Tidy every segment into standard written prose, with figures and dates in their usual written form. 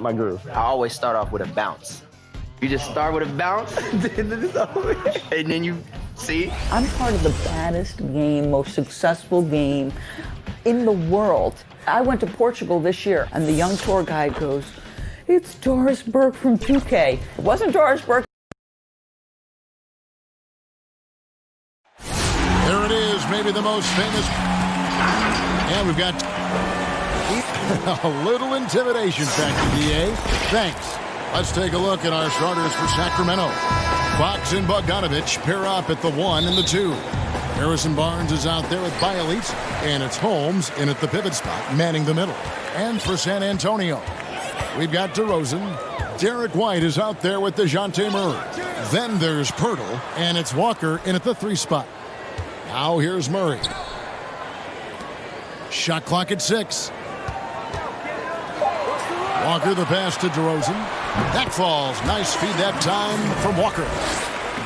my groove. I always start off with a bounce. You just start with a bounce, and then you see. I'm part of the baddest game, most successful game in the world. I went to Portugal this year, and the young tour guide goes, "It's Doris Burke from 2K." It wasn't Doris Burke. There it is, maybe the most famous. And we've got a little intimidation factor, DA. Thanks. Let's take a look at our starters for Sacramento. Fox and Bogdanovich pair up at the 1 and the 2. Harrison Barnes is out there with Bielitz, and it's Holmes in at the pivot spot, manning the middle. And for San Antonio, we've got DeRozan. Derek White is out there with DeJounte Murray. Then there's Pirtle, and it's Walker in at the 3 spot. Now here's Murray. Shot clock at 6. Walker the pass to DeRozan. That falls. Nice feed that time from Walker.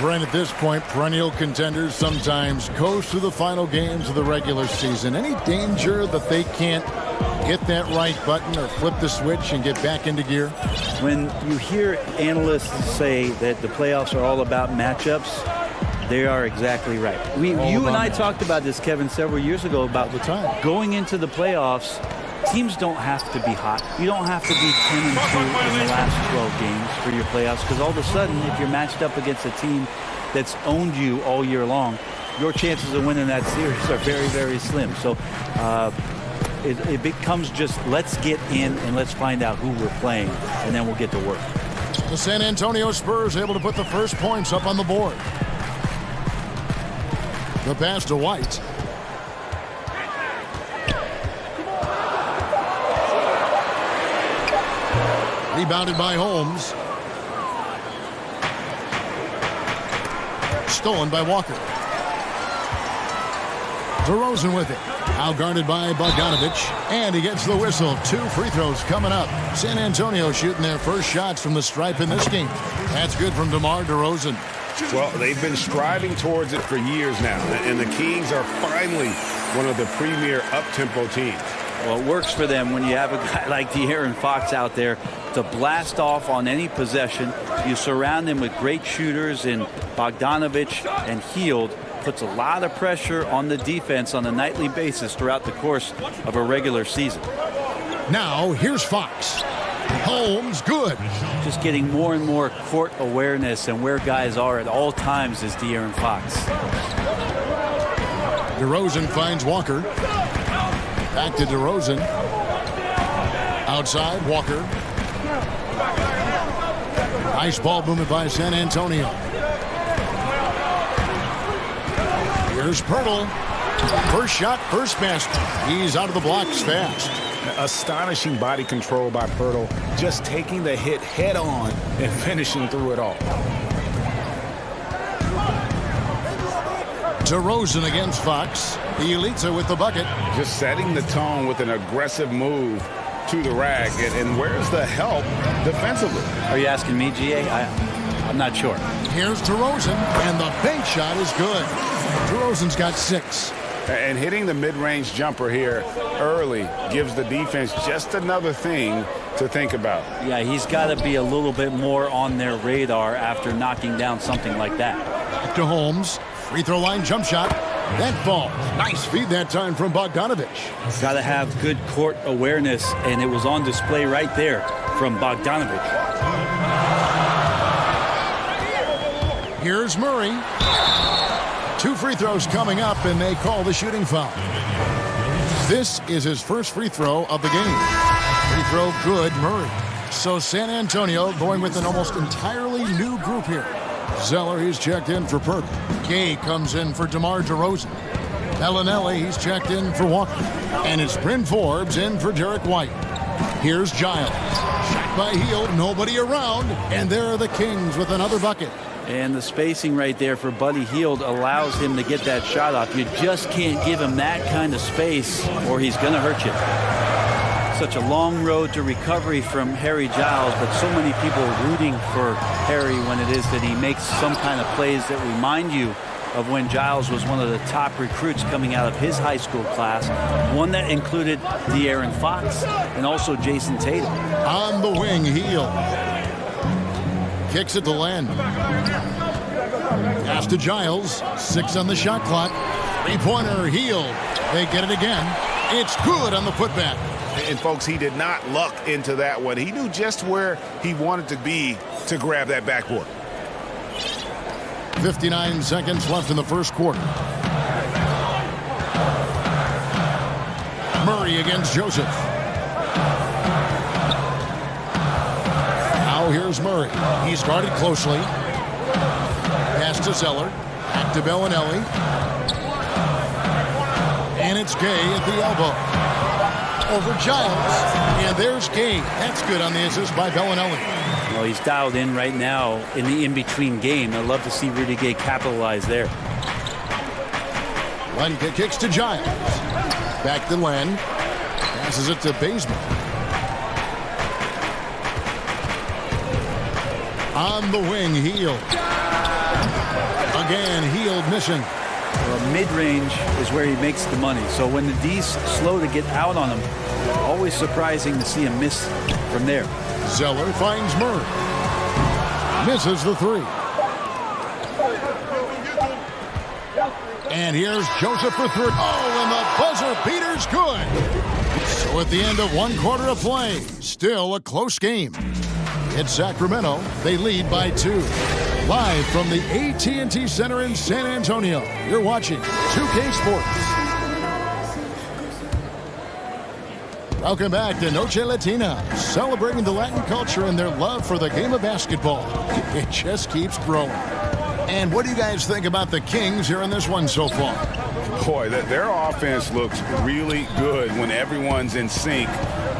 Brent, at this point, perennial contenders sometimes coast to the final games of the regular season. Any danger that they can't hit that right button or flip the switch and get back into gear? When you hear analysts say that the playoffs are all about matchups, they are exactly right. You and I talked about this, Kevin, several years ago about the time going into the playoffs. Teams don't have to be hot. You don't have to be 10-2 in the last 12 games for your playoffs, because all of a sudden, if you're matched up against a team that's owned you all year long, your chances of winning that series are very, very slim. So it becomes just let's get in and let's find out who we're playing, and then we'll get to work. The San Antonio Spurs able to put the first points up on the board. The pass to White. Rebounded by Holmes. Stolen by Walker. DeRozan with it. Now guarded by Bogdanovich. And he gets the whistle. 2 free throws coming up. San Antonio shooting their first shots from the stripe in this game. That's good from DeMar DeRozan. Well, they've been striving towards it for years now. And the Kings are finally one of the premier up-tempo teams. Well, it works for them when you have a guy like De'Aaron Fox out there to blast off on any possession. You surround him with great shooters in Bogdanovich and Hield. Puts a lot of pressure on the defense on a nightly basis throughout the course of a regular season. Now, here's Fox. Holmes, good. Just getting more and more court awareness and where guys are at all times is De'Aaron Fox. DeRozan finds Walker. Back to DeRozan. Outside, Walker. Nice ball movement by San Antonio. Here's Pirtle. First shot, first basket. He's out of the blocks fast. Astonishing body control by Pirtle. Just taking the hit head on and finishing through it all. DeRozan against Fox. Bielitz with the bucket. Just setting the tone with an aggressive move to the rack. And where's the help defensively? Are you asking me, GA? I'm not sure. Here's DeRozan, and the bank shot is good. DeRozan's got 6. And hitting the mid-range jumper here early gives the defense just another thing to think about. Yeah, he's got to be a little bit more on their radar after knocking down something like that. Back to Holmes. Free throw line jump shot. That falls. Nice feed that time from Bogdanovich. Got to have good court awareness, and it was on display right there from Bogdanovich. Here's Murray. 2 free throws coming up, and they call the shooting foul. This is his first free throw of the game. Free throw good, Murray. So San Antonio going with an almost entirely new group here. Zeller, he's checked in for Perk. Gay comes in for DeMar DeRozan. Bellinelli, he's checked in for Walker. And it's Bryn Forbes in for Derek White. Here's Giles. Shot by Hield, nobody around. And there are the Kings with another bucket. And the spacing right there for Buddy Hield allows him to get that shot off. You just can't give him that kind of space or he's going to hurt you. Such a long road to recovery from Harry Giles, but so many people rooting for Harry when it is that he makes some kind of plays that remind you of when Giles was one of the top recruits coming out of his high school class, one that included De'Aaron Fox and also Jason Tatum. On the wing, Hield. Kicks it to Len. Pass to Giles. 6 on the shot clock. Three-pointer, Hield. They get it again. It's good on the putback. And, folks, he did not luck into that one. He knew just where he wanted to be to grab that backboard. 59 seconds left in the first quarter. Murray against Joseph. Now here's Murray. He's guarded closely. Pass to Zeller. Back to Bellinelli. And it's Gay at the elbow. Over Giles. And there's Gay. That's good on the assist by Bellinelli. Well, he's dialed in right now in the in-between game. I'd love to see Rudy Gay capitalize there. Len kicks to Giles. Back to Len. Passes it to Bazemore. On the wing, Hield. Again, Hield missing. Well, mid-range is where he makes the money. So when the D's slow to get out on him, always surprising to see him miss from there. Zeller finds Murray. Misses the three. And here's Joseph for three. Oh, and the buzzer beater's good. So at the end of one quarter of play, still a close game. It's Sacramento. They lead by 2. Live from the AT&T Center in San Antonio, you're watching 2K Sports. Welcome back to Noche Latina, celebrating the Latin culture and their love for the game of basketball. It just keeps growing. And what do you guys think about the Kings here in this one so far? Boy, their offense looks really good when everyone's in sync.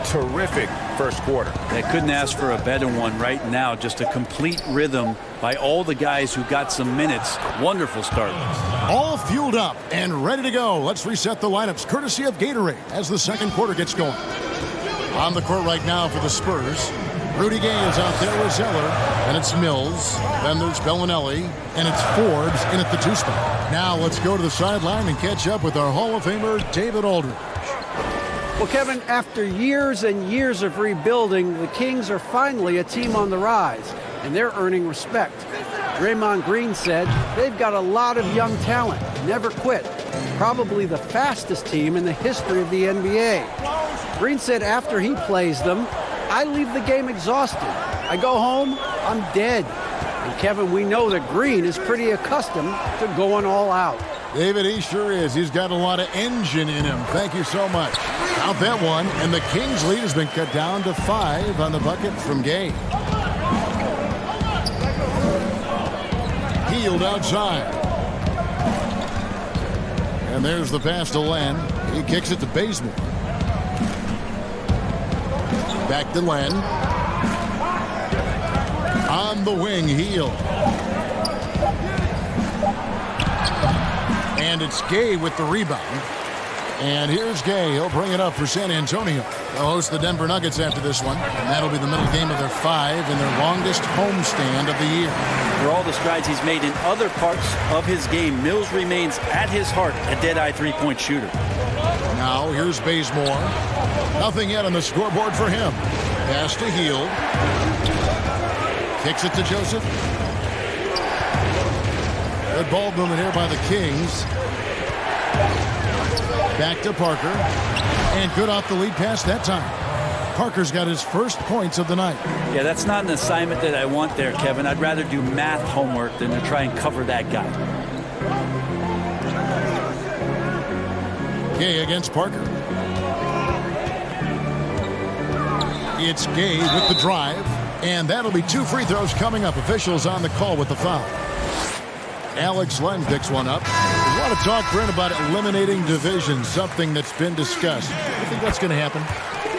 Terrific first quarter. They couldn't ask for a better one right now. Just a complete rhythm by all the guys who got some minutes. Wonderful start. All fueled up and ready to go. Let's reset the lineups courtesy of Gatorade as the second quarter gets going. On the court right now for the Spurs, Rudy Gay is out there with Zeller, and it's Mills. Then there's Bellinelli, and it's Forbes in at the 2 spot. Now let's go to the sideline and catch up with our Hall of Famer, David Aldridge. Well, Kevin, after years and years of rebuilding, the Kings are finally a team on the rise, and they're earning respect. Draymond Green said they've got a lot of young talent, never quit. Probably the fastest team in the history of the NBA. Green said after he plays them, I leave the game exhausted. I go home, I'm dead. And Kevin, we know that Green is pretty accustomed to going all out. David, he sure is. He's got a lot of engine in him. Thank you so much. Out that one, and the Kings' lead has been cut down to 5 on the bucket from Gay. Hield outside. And there's the pass to Len. He kicks it to Bazemore. Back to Len. On the wing, Hield. And it's Gay with the rebound. And here's Gay. He'll bring it up for San Antonio. They'll host the Denver Nuggets after this one. And that'll be the middle game of their 5 and their longest homestand of the year. For all the strides he's made in other parts of his game, Mills remains at his heart a dead-eye three-point shooter. Now here's Bazemore. Nothing yet on the scoreboard for him. Pass to Hield. Kicks it to Joseph. Good ball movement here by the Kings. Back to Parker. And good off the lead pass that time. Parker's got his first points of the night. Yeah, that's not an assignment that I want there, Kevin. I'd rather do math homework than to try and cover that guy. Gay against Parker. It's Gay with the drive. And that'll be 2 free throws coming up. Officials on the call with the foul. Alex Len picks one up. We want to talk, Brent, about eliminating divisions, something that's been discussed. I think that's going to happen.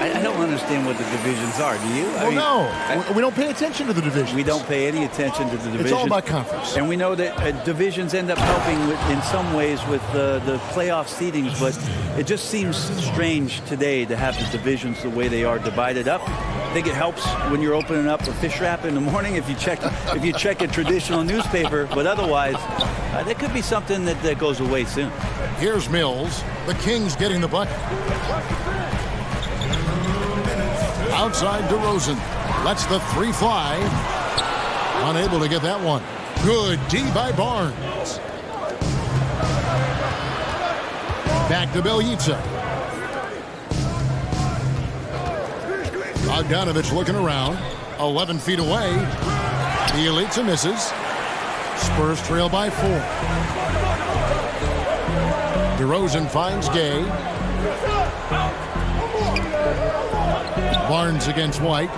I don't understand what the divisions are. Do you? No. We don't pay attention to the divisions. We don't pay any attention to the divisions. It's all about conference. And we know that divisions end up helping in some ways with the playoff seedings, but it just seems strange today to have the divisions the way they are divided up. I think it helps when you're opening up a fish wrap in the morning if you check a traditional newspaper. But otherwise, there could be something that goes away soon. Here's Mills. The Kings getting the bucket. Outside DeRozan. Lets the three fly. Unable to get that one. Good D by Barnes. Back to Bielitsa. Bogdanovich looking around. 11 feet away. Bielitsa misses. Spurs trail by 4. DeRozan finds Gay. Barnes against White.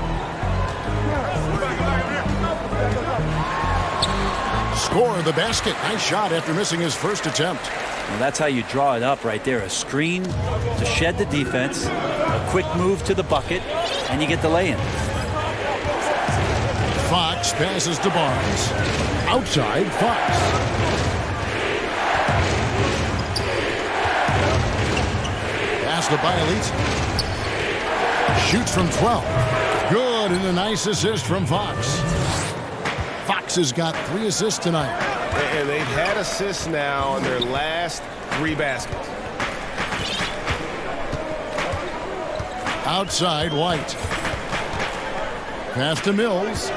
Score the basket. Nice shot after missing his first attempt. Well, that's how you draw it up right there. A screen to shed the defense, a quick move to the bucket, and you get the lay-in. Fox passes to Barnes. Outside, Fox. Pass to Bielitsa. Shoots from 12. Good, and a nice assist from Fox. Fox has got 3 assists tonight. And they've had assists now on their last 3 baskets. Outside, White. Pass to Mills.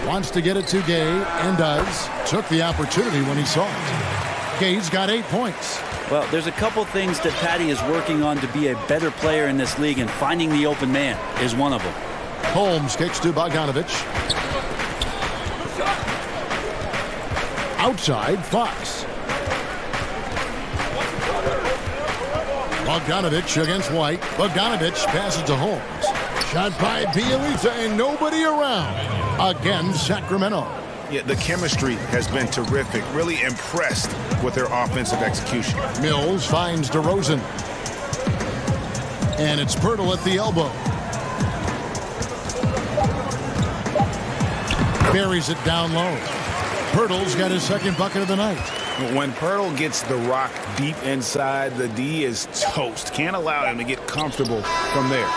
Wants to get it to Gay, and does. Took the opportunity when he saw it. Gay's got 8 points. Well, there's a couple things that Patty is working on to be a better player in this league, and finding the open man is one of them. Holmes kicks to Bogdanovich. Outside, Fox. Bogdanovich against White. Bogdanovich passes to Holmes. Shot by Bielitsa and nobody around. Again, Sacramento. Yeah, the chemistry has been terrific. Really impressed with their offensive execution. Mills finds DeRozan. And it's Pirtle at the elbow. Buries it down low. Pirtle's got his second bucket of the night. When Pirtle gets the rock deep inside, the D is toast. Can't allow him to get comfortable from there.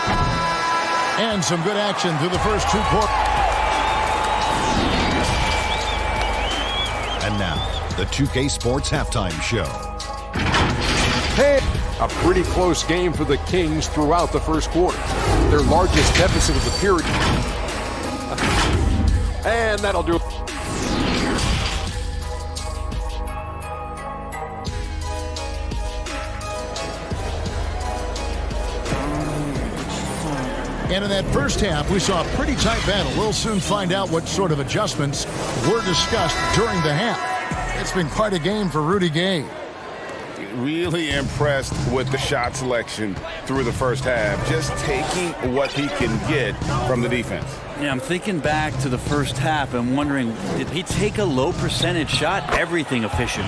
And some good action through the first 2 quarters. And now, the 2K Sports Halftime Show. Hey, a pretty close game for the Kings throughout the first quarter. Their largest deficit of the period. And that'll do it. And in that first half, we saw a pretty tight battle. We'll soon find out what sort of adjustments were discussed during the half. It's been quite a game for Rudy Gay. Really impressed with the shot selection through the first half. Just taking what he can get from the defense. Yeah, I'm thinking back to the first half and wondering, did he take a low percentage shot? Everything efficient.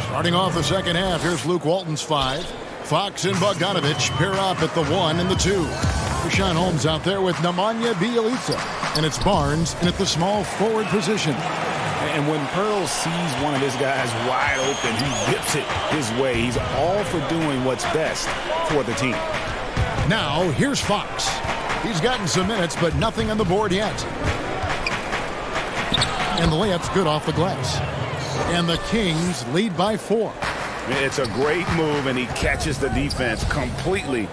Starting off the second half, here's Luke Walton's 5. Fox and Bogdanovich pair up at the 1 and the 2. Rashawn Holmes out there with Nemanja Bjelica. And it's Barnes in at the small forward position. And when Pearl sees one of his guys wide open, he whips it his way. He's all for doing what's best for the team. Now, here's Fox. He's gotten some minutes, but nothing on the board yet. And the layup's good off the glass. And the Kings lead by 4. It's a great move, and he catches the defense completely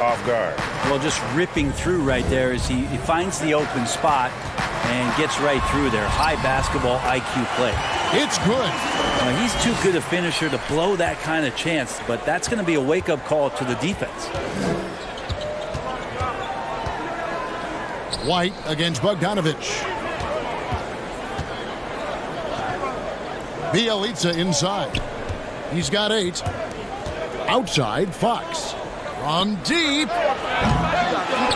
off guard. Well, just ripping through right there as he finds the open spot and gets right through there. High basketball IQ play. It's good. He's too good a finisher to blow that kind of chance, but that's going to be a wake-up call to the defense. White against Bogdanovich. Bjelica inside. He's got 8. Outside, Fox. From deep.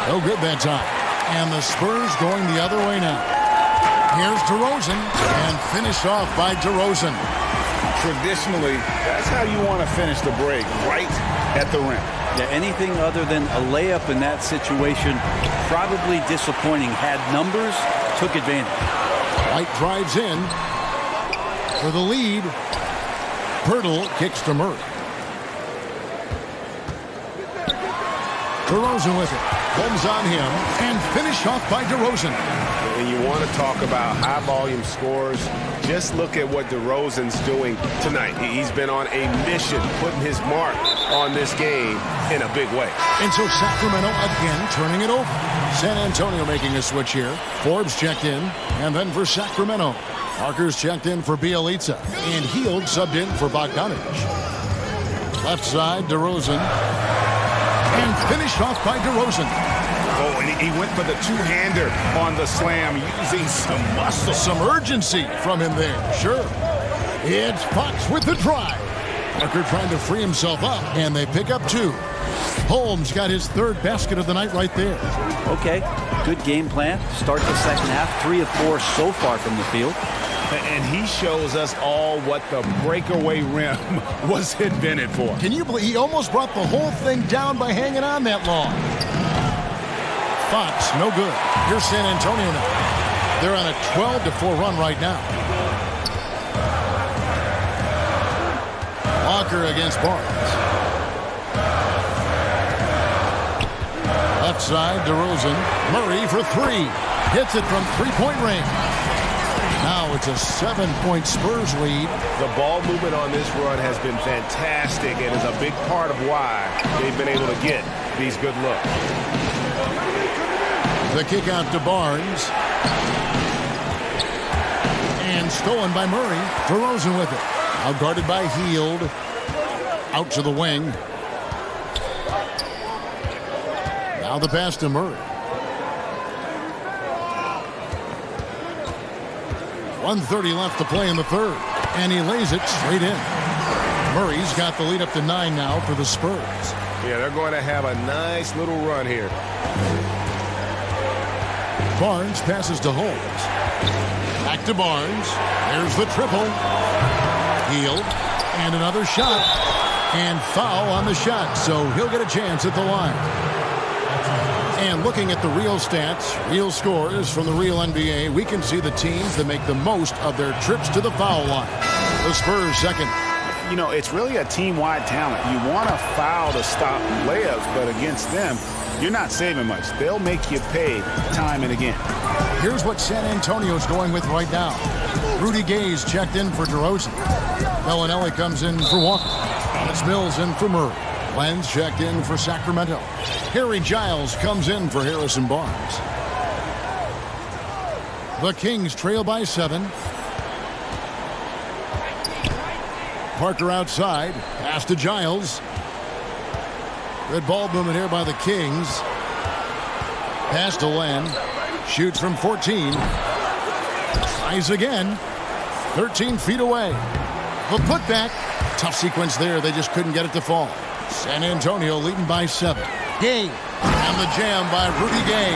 No good that time. And the Spurs going the other way now. Here's DeRozan. And finished off by DeRozan. Traditionally, that's how you want to finish the break, right at the rim. Yeah, anything other than a layup in that situation, probably disappointing. Had numbers, took advantage. White drives in for the lead. Pirtle kicks to Murray. DeRozan with it. Holmes on him, and finished off by DeRozan. And you want to talk about high-volume scores, just look at what DeRozan's doing tonight. He's been on a mission, putting his mark on this game in a big way. And so Sacramento again turning it over. San Antonio making a switch here. Forbes checked in, and then for Sacramento. Parker's checked in for Bielitsa, and Hield subbed in for Bogdanovich. Left side, DeRozan. And finished off by DeRozan. Oh, and he went for the two-hander on the slam, using some muscle. Some urgency from him there, sure. It's Fox with the drive. Parker trying to free himself up, and they pick up 2. Holmes got his 3rd basket of the night right there. Okay, good game plan. Start the second half, 3 of 4 so far from the field. And he shows us all what the breakaway rim was invented for. Can you believe he almost brought the whole thing down by hanging on that long? Fox, no good. Here's San Antonio now. They're on a 12-4 run right now. Walker against Barnes. Left side, DeRozan. Murray for 3. Hits it from three-point range. Now it's a 7-point Spurs lead. The ball movement on this run has been fantastic and is a big part of why they've been able to get these good looks. The kick out to Barnes. And stolen by Murray. DeRozan with it. Out guarded by Hield. Out to the wing. Now the pass to Murray. 1:30 left to play in the 3rd. And he lays it straight in. Murray's got the lead up to 9 now for the Spurs. Yeah, they're going to have a nice little run here. Barnes passes to Holmes. Back to Barnes. There's the triple. Hield. And another shot. And foul on the shot. So he'll get a chance at the line. And looking at the real stats, real scores from the real NBA, we can see the teams that make the most of their trips to the foul line. The Spurs second. You know, it's really a team-wide talent. You want to foul to stop layups, but against them, you're not saving much. They'll make you pay time and again. Here's what San Antonio's going with right now. Rudy Gay's checked in for DeRozan. Bellinelli comes in for Walker. It's Mills in for Murray. Lenz checked in for Sacramento. Harry Giles comes in for Harrison Barnes. The Kings trail by 7. Parker outside. Pass to Giles. Good ball movement here by the Kings. Pass to Len. Shoots from 14. Tries again. 13 feet away. The putback. Tough sequence there. They just couldn't get it to fall. San Antonio leading by 7. Gay. And the jam by Rudy Gay.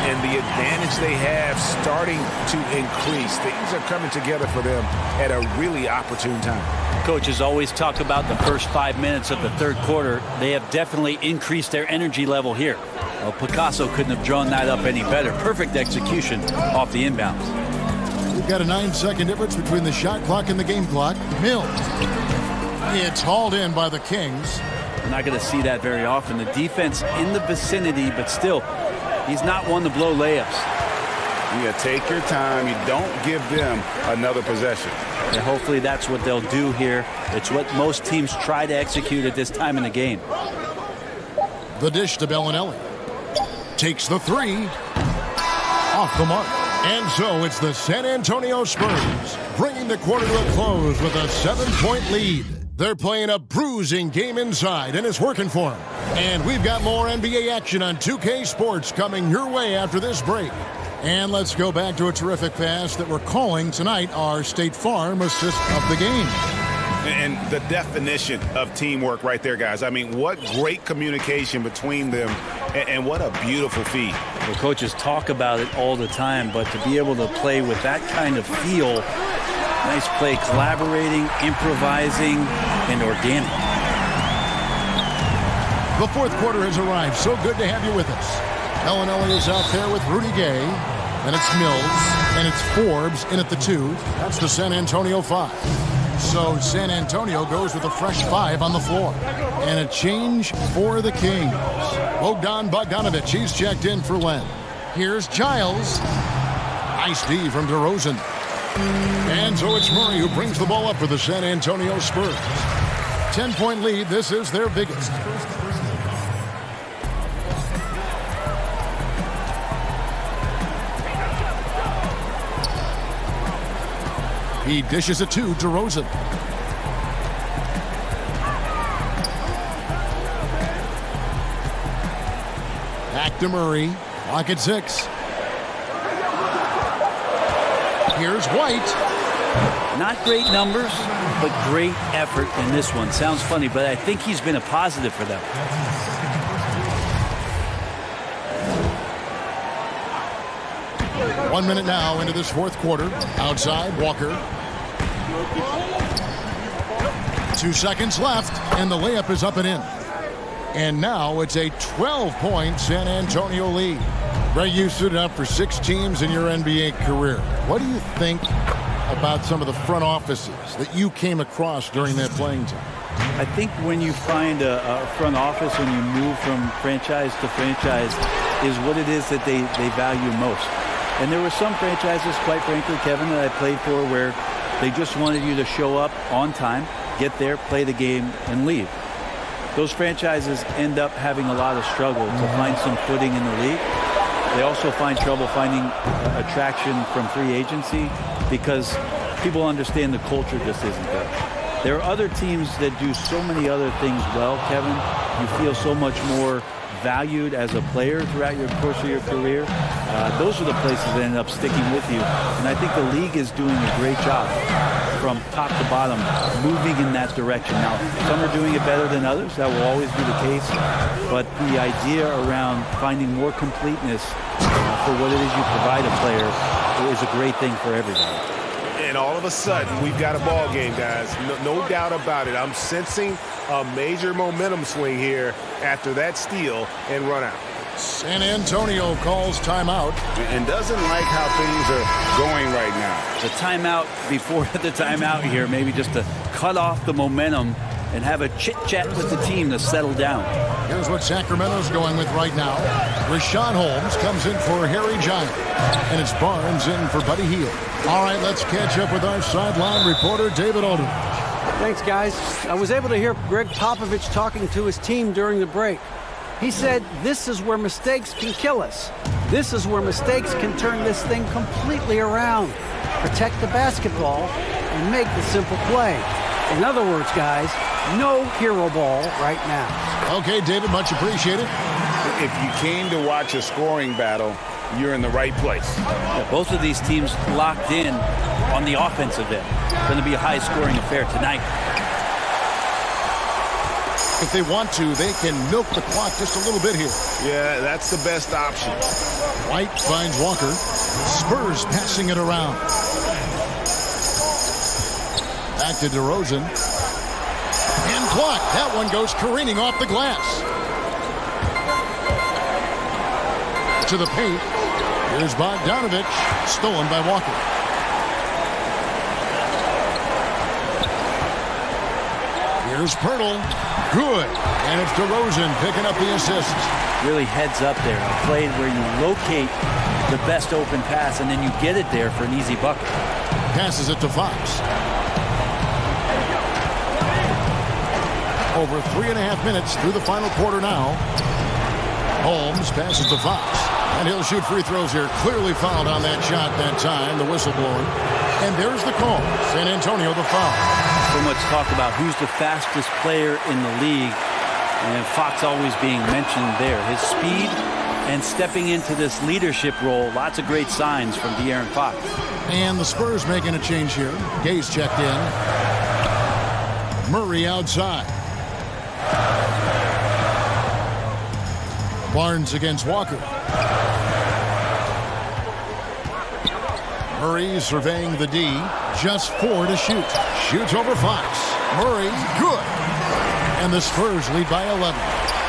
And the advantage they have starting to increase. Things are coming together for them at a really opportune time. Coaches always talk about the first 5 minutes of the 3rd quarter. They have definitely increased their energy level here. Well, Picasso couldn't have drawn that up any better. Perfect execution off the inbounds. We've got a 9-second difference between the shot clock and the game clock. Mills. It's hauled in by the Kings. We're not going to see that very often. The defense in the vicinity, but still, he's not one to blow layups. You take your time. You don't give them another possession. And hopefully that's what they'll do here. It's what most teams try to execute at this time in the game. The dish to Bellinelli. Takes the 3. Off the mark. And so it's the San Antonio Spurs bringing the quarter to a close with a 7-point lead. They're playing a bruising game inside, and it's working for them. And we've got more NBA action on 2K Sports coming your way after this break. And let's go back to a terrific pass that we're calling tonight our State Farm assist of the game. And the definition of teamwork right there, guys. I mean, what great communication between them, and what a beautiful feed. Well, coaches talk about it all the time, but to be able to play with that kind of feel, nice play, collaborating, improvising, and organic. The 4th quarter has arrived. So good to have you with us. Bellinelli is out there with Rudy Gay. And it's Mills. And it's Forbes in at the 2. That's the San Antonio 5. So San Antonio goes with a fresh 5 on the floor. And a change for the Kings. Bogdanovich, he's checked in for Len. Here's Giles. Nice D from DeRozan. And so it's Murray who brings the ball up for the San Antonio Spurs. 10-point lead. This is their biggest. He dishes it to DeRozan. Back to Murray. Clock at 6. Here's White. Not great numbers, but great effort in this one. Sounds funny, but I think he's been a positive for them. One minute now into this fourth quarter. Outside, Walker. 2 seconds left, and the layup is up and in. And now it's a 12-point San Antonio lead. Greg, you suited up for 6 teams in your NBA career. What do you think about some of the front offices that you came across during that playing time? I think when you find a front office, when you move from franchise to franchise, is what it is that they value most. And there were some franchises, quite frankly, Kevin, that I played for where they just wanted you to show up on time, get there, play the game, and leave. Those franchises end up having a lot of struggle to find some footing in the league. They also find trouble finding attraction from free agency because people understand the culture just isn't there. There are other teams that do so many other things well, Kevin. You feel so much more valued as a player throughout your course of your career. Those are the places that end up sticking with you. And I think the league is doing a great job from top to bottom, moving in that direction. Now, some are doing it better than others. That will always be the case. But the idea around finding more completeness for what it is you provide a player is a great thing for everybody. And all of a sudden, we've got a ball game, guys. No doubt about it. I'm sensing a major momentum swing here after that steal and run out. San Antonio calls timeout. And doesn't like how things are going right now. The timeout before the timeout here, maybe just to cut off the momentum and have a chit-chat with the team to settle down. Here's what Sacramento's going with right now. Rashawn Holmes comes in for Harry Giant. And it's Barnes in for Buddy Hield. All right, let's catch up with our sideline reporter, David Aldridge. Thanks, guys. I was able to hear Greg Popovich talking to his team during the break. He said, this is where mistakes can kill us. This is where mistakes can turn this thing completely around. Protect the basketball and make the simple play. In other words, guys, no hero ball right now. Okay, David, much appreciated. If you came to watch a scoring battle, you're in the right place. Yeah, both of these teams locked in on the offensive end. It's going to be a high-scoring affair tonight. If they want to, they can milk the clock just a little bit here. Yeah, that's the best option. White finds Walker. Spurs passing it around. Back to DeRozan. And clock. That one goes careening off the glass. To the paint. Here's Bogdanovich. Stolen by Walker. Here's Pirtle. Good. And it's DeRozan picking up the assist. Really heads up there. A play where you locate the best open pass and then you get it there for an easy bucket. Passes it to Fox. Over 3.5 minutes through the final quarter now. Holmes passes to Fox. And he'll shoot free throws here. Clearly fouled on that shot that time. The whistle blowing. And there's the call. San Antonio the foul. So much talk about who's the fastest player in the league. And Fox always being mentioned there. His speed and stepping into this leadership role. Lots of great signs from De'Aaron Fox. And the Spurs making a change here. Gay's checked in. Murray outside. Barnes against Walker. Murray surveying the D. Just 4 to shoot. Shoots over Fox. Murray, good. And the Spurs lead by 11.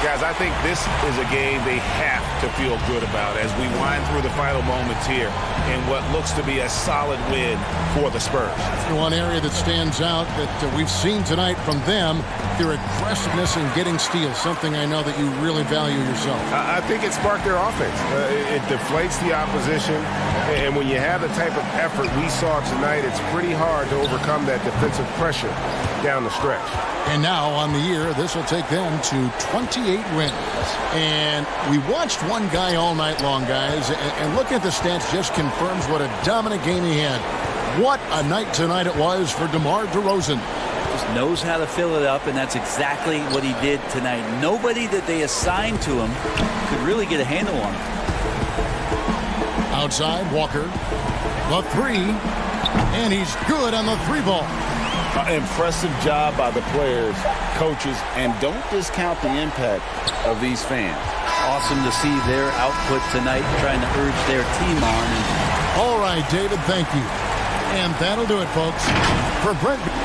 Guys, I think this is a game they have to feel good about as we wind through the final moments here in what looks to be a solid win for the Spurs. One area that stands out that we've seen tonight from them, their aggressiveness in getting steals, something I know that you really value yourself. I think it sparked their offense. It deflates the opposition, and when you have the type of effort we saw tonight, it's pretty hard to overcome that defensive pressure down the stretch. And now on the year, this will take them to 28 wins. And we watched one guy all night long, guys, and looking at the stats just confirms what a dominant game he had. What a night tonight it was for DeMar DeRozan. Just knows how to fill it up, and that's exactly what he did tonight. Nobody that they assigned to him could really get a handle on him. Outside, Walker. The three. And he's good on the three ball. Impressive job by the players, coaches, and don't discount the impact of these fans. Awesome to see their output tonight, trying to urge their team on. All right, David, thank you. And that'll do it, folks. For Brent.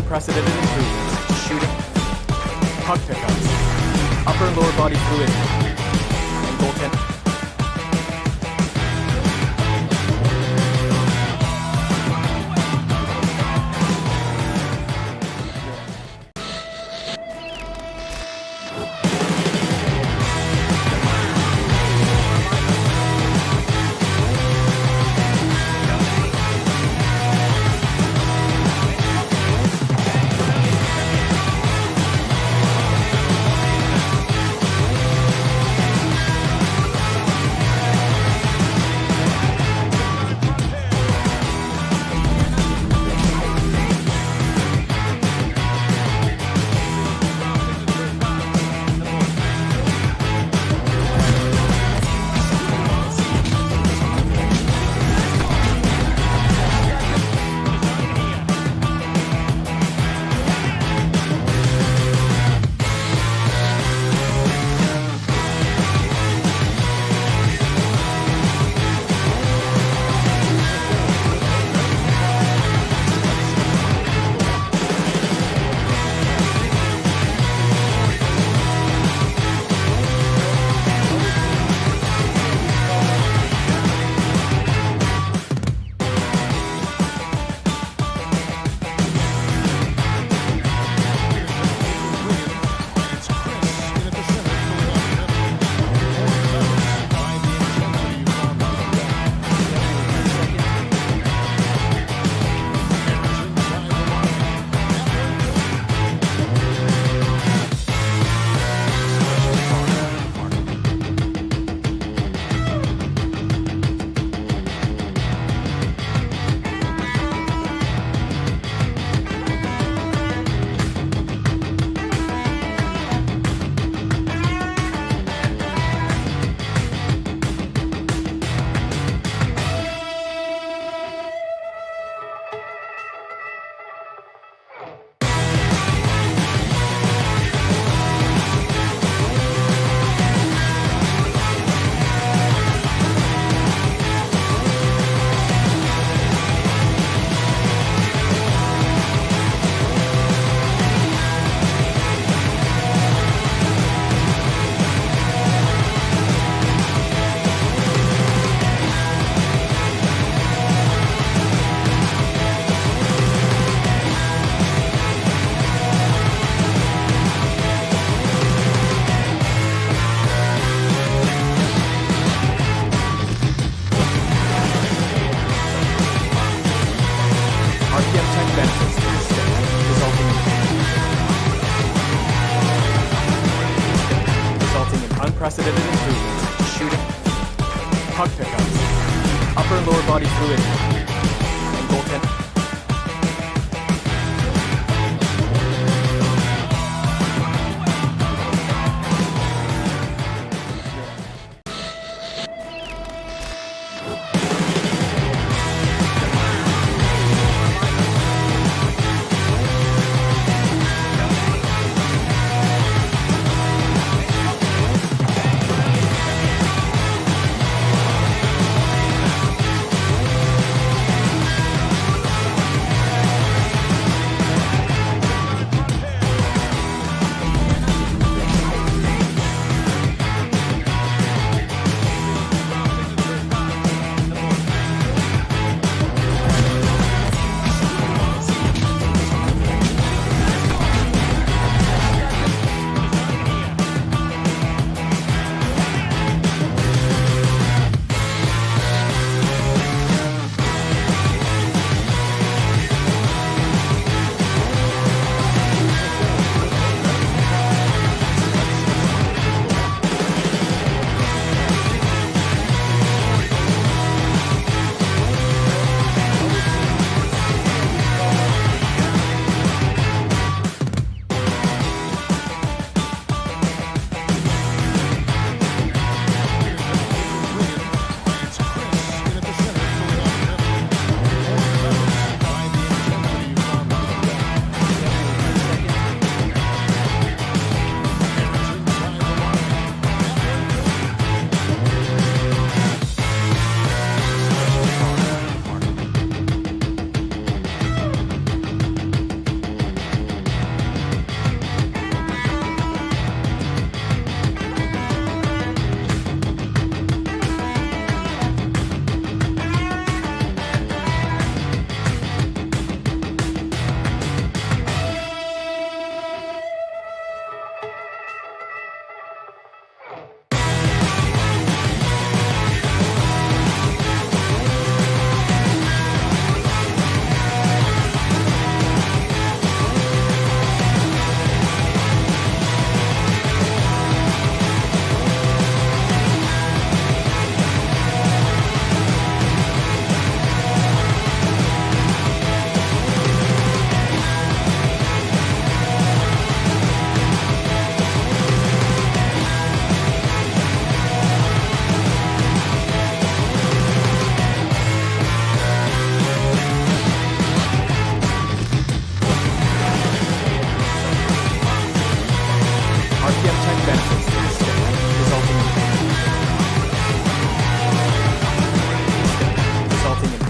unprecedented improvements, shooting, puck pickups, upper and lower body fluidity, and goaltending. improvements. Shooting, puck pickups, upper and lower body fluidity, and goaltending.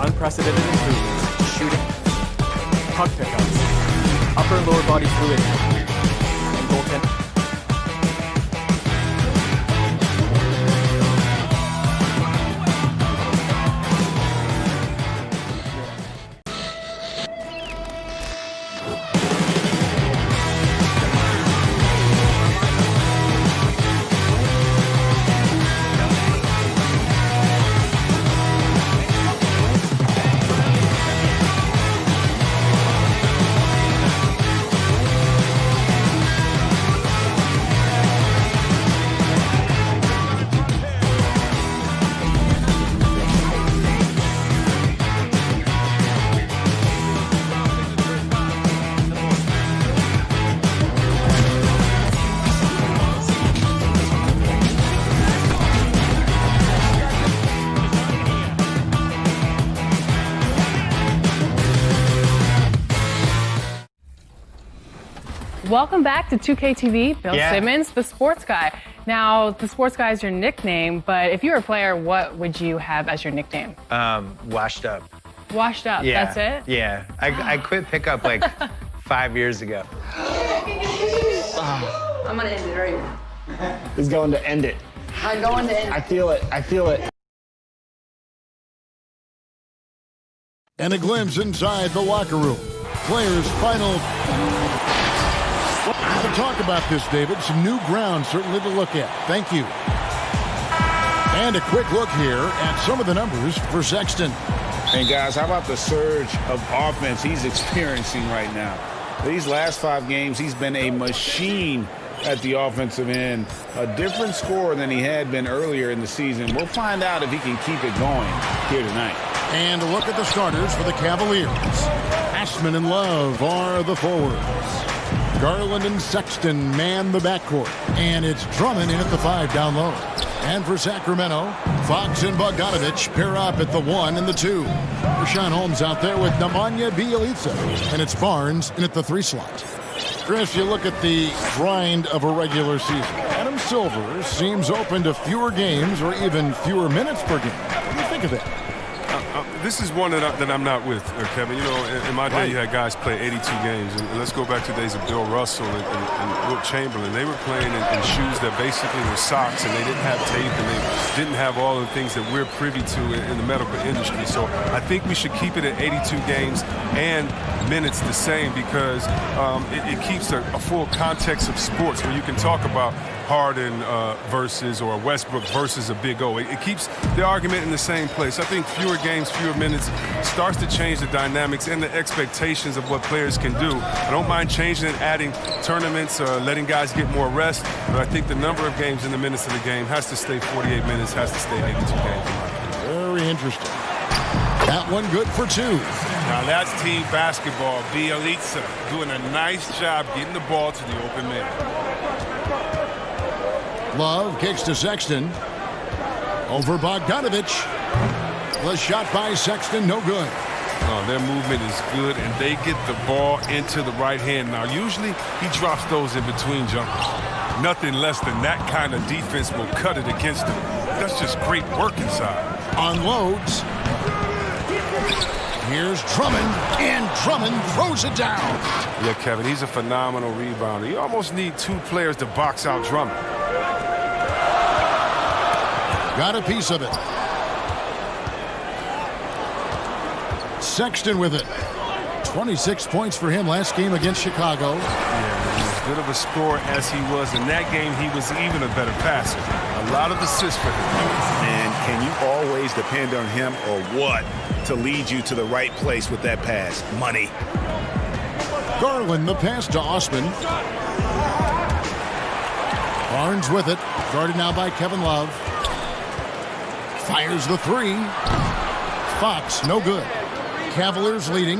Unprecedented improvements. Shooting, puck pickups, upper and lower body fluidity, and goaltending. Welcome back to 2K TV. Bill Simmons, the sports guy. Now, the sports guy is your nickname, but if you were a player, what would you have as your nickname? Washed up. Washed up, Yeah. that's it? Yeah. I quit pickup like 5 years ago. I'm gonna end it right now. He's going to end it. I'm going to end it. I feel it. I feel it. And a glimpse inside the locker room. Players' final. To talk about this, David, some new ground certainly to look at. Thank you. And a quick look here at some of the numbers for Sexton. And guys, how about the surge of offense he's experiencing right now? These last 5 games, he's been a machine at the offensive end. A different scorer than he had been earlier in the season. We'll find out if he can keep it going here tonight. And a look at the starters for the Cavaliers. Ashman and Love are the forwards. Garland and Sexton man the backcourt. And it's Drummond in at the 5 down low. And for Sacramento, Fox and Bogdanovich pair up at the 1 and the 2. Rashawn Holmes out there with Nemanja Bjelica. And it's Barnes in at the 3 slot. Chris, you look at the grind of a regular season. Adam Silver seems open to fewer games or even fewer minutes per game. What do you think of that? This is one that I'm not with, Kevin. You know, in my day, you had guys play 82 games. And let's go back to the days of Bill Russell and Wilt Chamberlain. They were playing in shoes that basically were socks, and they didn't have tape, and they didn't have all the things that we're privy to in the medical industry. So I think we should keep it at 82 games and minutes the same, because it keeps a full context of sports where you can talk about Harden versus or Westbrook versus a Big O. It keeps the argument in the same place. I think fewer games, fewer minutes starts to change the dynamics and the expectations of what players can do. I don't mind changing and adding tournaments, letting guys get more rest, but I think the number of games in the minutes of the game has to stay 48 minutes, has to stay 82 games. Very interesting. That one good for 2. Now that's team basketball. Bjelica doing a nice job getting the ball to the open man. Love kicks to Sexton. Over Bogdanovich. The shot by Sexton, no good. Oh, their movement is good, and they get the ball into the right hand. Now, usually he drops those in between jumpers. Nothing less than that kind of defense will cut it against him. That's just great work inside. Unloads. Here's Drummond, and Drummond throws it down. Yeah, Kevin, he's a phenomenal rebounder. You almost need 2 players to box out Drummond. Got a piece of it. Sexton with it. 26 points for him last game against Chicago. Yeah, as good of a scorer as he was in that game, he was even a better passer. A lot of assists for him. And can you always depend on him or what to lead you to the right place with that pass? Money. Garland the pass to Osman. Barnes with it. Guarded now by Kevin Love. Fires the 3. Fox, no good. Cavaliers leading.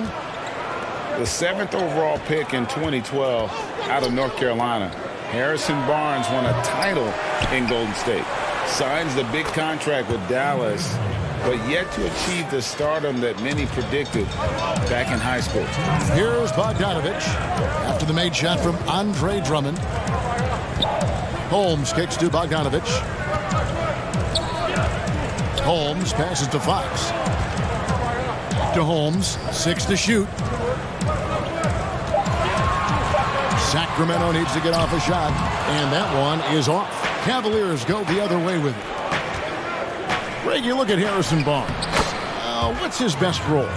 The 7th overall pick in 2012 out of North Carolina. Harrison Barnes won a title in Golden State. Signs the big contract with Dallas, but yet to achieve the stardom that many predicted back in high school. Here's Bogdanovich after the made shot from Andre Drummond. Holmes kicks to Bogdanovich. Holmes passes to Fox. To Holmes, 6 to shoot. Sacramento needs to get off a shot, and that one is off. Cavaliers go the other way with it. Greg, you look at Harrison Barnes. What's his best role?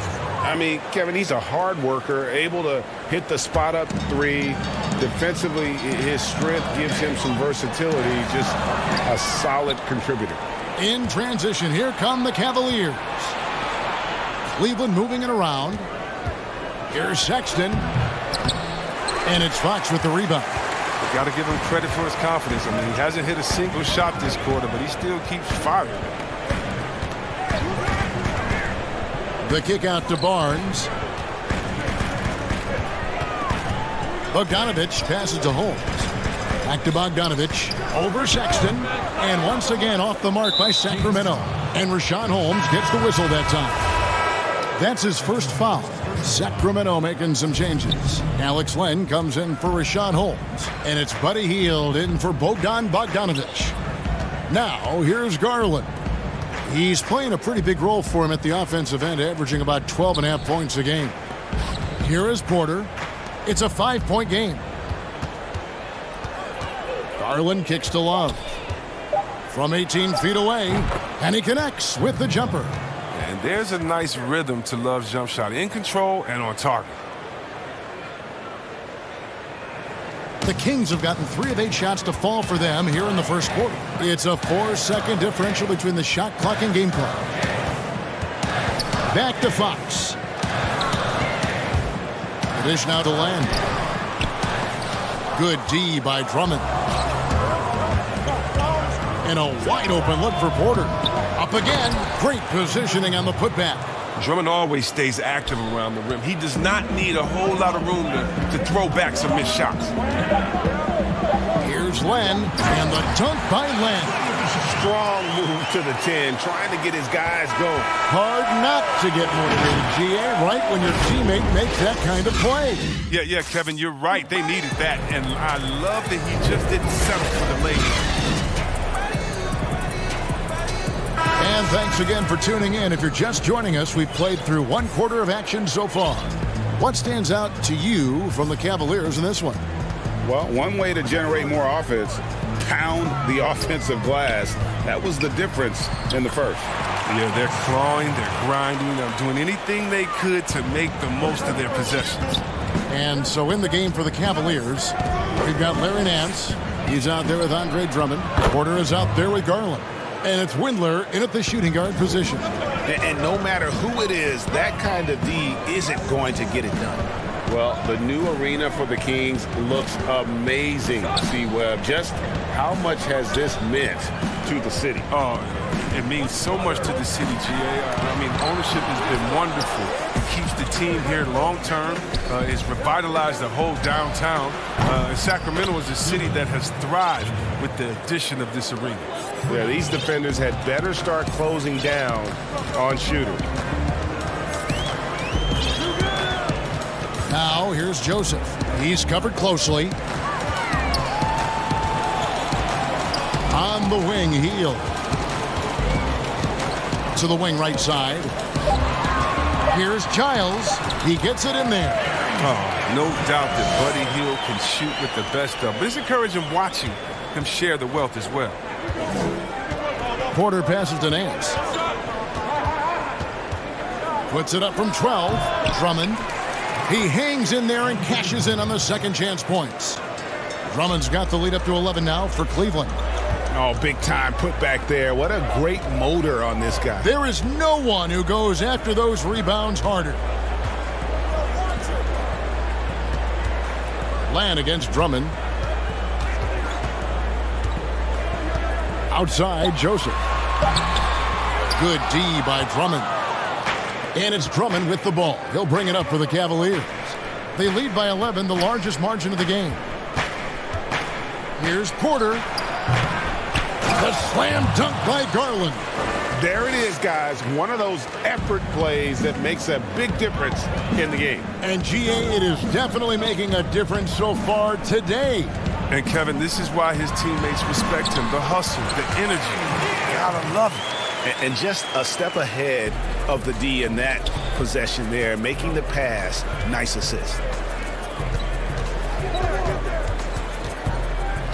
I mean, Kevin, he's a hard worker, able to hit the spot up 3. Defensively, his strength gives him some versatility, just a solid contributor. In transition, here come the Cavaliers. Cleveland moving it around. Here's Sexton. And it's Fox with the rebound. You got to give him credit for his confidence. I mean, he hasn't hit a single shot this quarter, but he still keeps firing. The kick out to Barnes. Bogdanovich passes to Holmes. Back to Bogdanovich. Over Sexton. And once again off the mark by Sacramento. And Rashawn Holmes gets the whistle that time. That's his first foul. Sacramento making some changes. Alex Len comes in for Rashawn Holmes. And it's Buddy Hield in for Bogdanovich. Now here's Garland. He's playing a pretty big role for him at the offensive end, averaging about 12.5 points a game. Here is Porter. It's a 5-point game. Garland kicks to Love. From 18 feet away, and he connects with the jumper. And there's a nice rhythm to Love's jump shot. In control and on target. The Kings have gotten 3 of 8 shots to fall for them here in the first quarter. It's a 4-second differential between the shot clock and game clock. Back to Fox. The dish now to Land. Good D by Drummond. And a wide open look for Porter. Up again. Great positioning on the putback. Drummond always stays active around the rim. He does not need a whole lot of room to throw back some missed shots. Here's Len, and the dunk by Len. Strong move to the 10, trying to get his guys going. Hard not to get motivated, GA, right when your teammate makes that kind of play. Yeah, Kevin, you're right. They needed that, and I love that he just didn't settle for the lay. And thanks again for tuning in. If you're just joining us, we've played through one quarter of action so far. What stands out to you from the Cavaliers in this one? Well, one way to generate more offense, pound the offensive glass. That was the difference in the first. Yeah, they're clawing, they're grinding, they're doing anything they could to make the most of their possessions. And so in the game for the Cavaliers, we've got Larry Nance. He's out there with Andre Drummond. Porter is out there with Garland. And it's Windler in at the shooting guard position. And no matter who it is, that kind of D isn't going to get it done. Well, the new arena for the Kings looks amazing, C-Webb. Just how much has this meant to the city? Oh, it means so much to the city, GA. I mean, ownership has been wonderful. It keeps the team here long term. It's revitalized the whole downtown. Sacramento is a city that has thrived with the addition of this arena. Yeah, these defenders had better start closing down on shooters. Now, here's Joseph. He's covered closely. On the wing, Hield. To the wing right side. Here's Giles. He gets it in there. Oh, no doubt that Buddy Hield can shoot with the best of. But it's encouraging watching him share the wealth as well. Porter passes to Nance. Puts it up from 12. Drummond. He hangs in there and cashes in on the second chance points. Drummond's got the lead up to 11 now for Cleveland. Oh, big time put back there. What a great motor on this guy. There is no one who goes after those rebounds harder. Land against Drummond. Outside, Joseph. Good D by Drummond. And it's Drummond with the ball. He'll bring it up for the Cavaliers. They lead by 11, the largest margin of the game. Here's Porter. The slam dunk by Garland. There it is, guys. One of those effort plays that makes a big difference in the game. And GA, it is definitely making a difference so far today. And Kevin, this is why his teammates respect him. The hustle, the energy. You gotta love it. And just a step ahead of the D in that possession there, making the pass. Nice assist.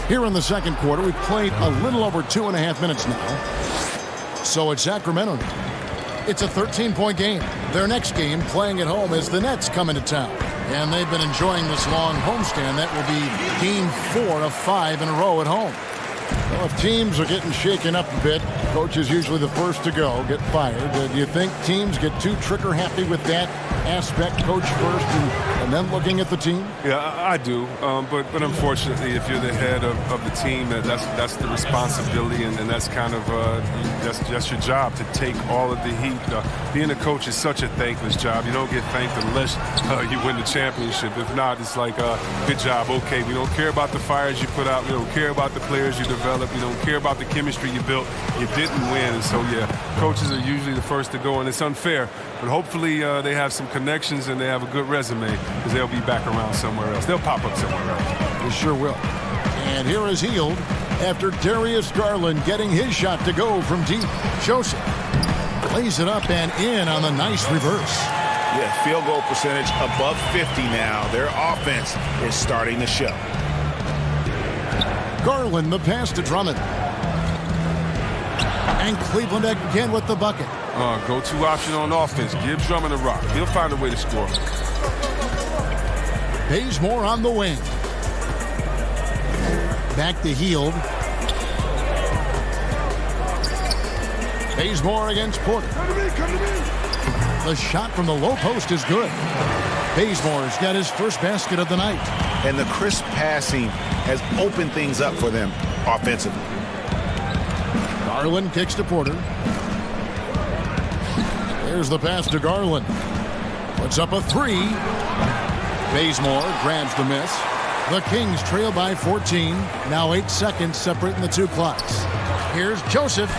Here in the second quarter, we've played a little over 2.5 minutes now. So it's Sacramento now. It's a 13-point game. Their next game, playing at home, is the Nets coming to town. And they've been enjoying this long homestand. That will be game 4 of 5 in a row at home. Well, if teams are getting shaken up a bit, coach is usually the first to go, get fired. Do you think teams get too trigger happy with that aspect, coach first and then looking at the team? Yeah, I do. But unfortunately, if you're the head of the team, that's the responsibility, and that's kind of that's your job, to take all of the heat. Being a coach is such a thankless job. You don't get thanked unless you win the championship. If not, it's like, good job, okay. We don't care about the fires you put out. We don't care about the players you develop. We don't care about the chemistry you built. You didn't win, and so, yeah, coaches are usually the first to go, and it's unfair. But hopefully they have some connections and they have a good resume, because they'll be back around somewhere else. They'll pop up somewhere else. They sure will. And here is Hield after Darius Garland getting his shot to go from deep. Joseph lays it up and in on the nice reverse. Yeah, field goal percentage above 50 now. Their offense is starting to show. Garland, the pass to Drummond. And Cleveland again with the bucket. Go-to option on offense. Give Drummond a rock. He'll find a way to score. Bazemore on the wing. Back to Hield. Bazemore against Porter. The shot from the low post is good. Bazemore's got his first basket of the night. and the crisp passing has opened things up for them offensively. Garland kicks to Porter. There's the pass to Garland. Puts up a three. Bazemore grabs the miss. The Kings trail by 14. Now 8 seconds separating the two clocks. Here's Joseph.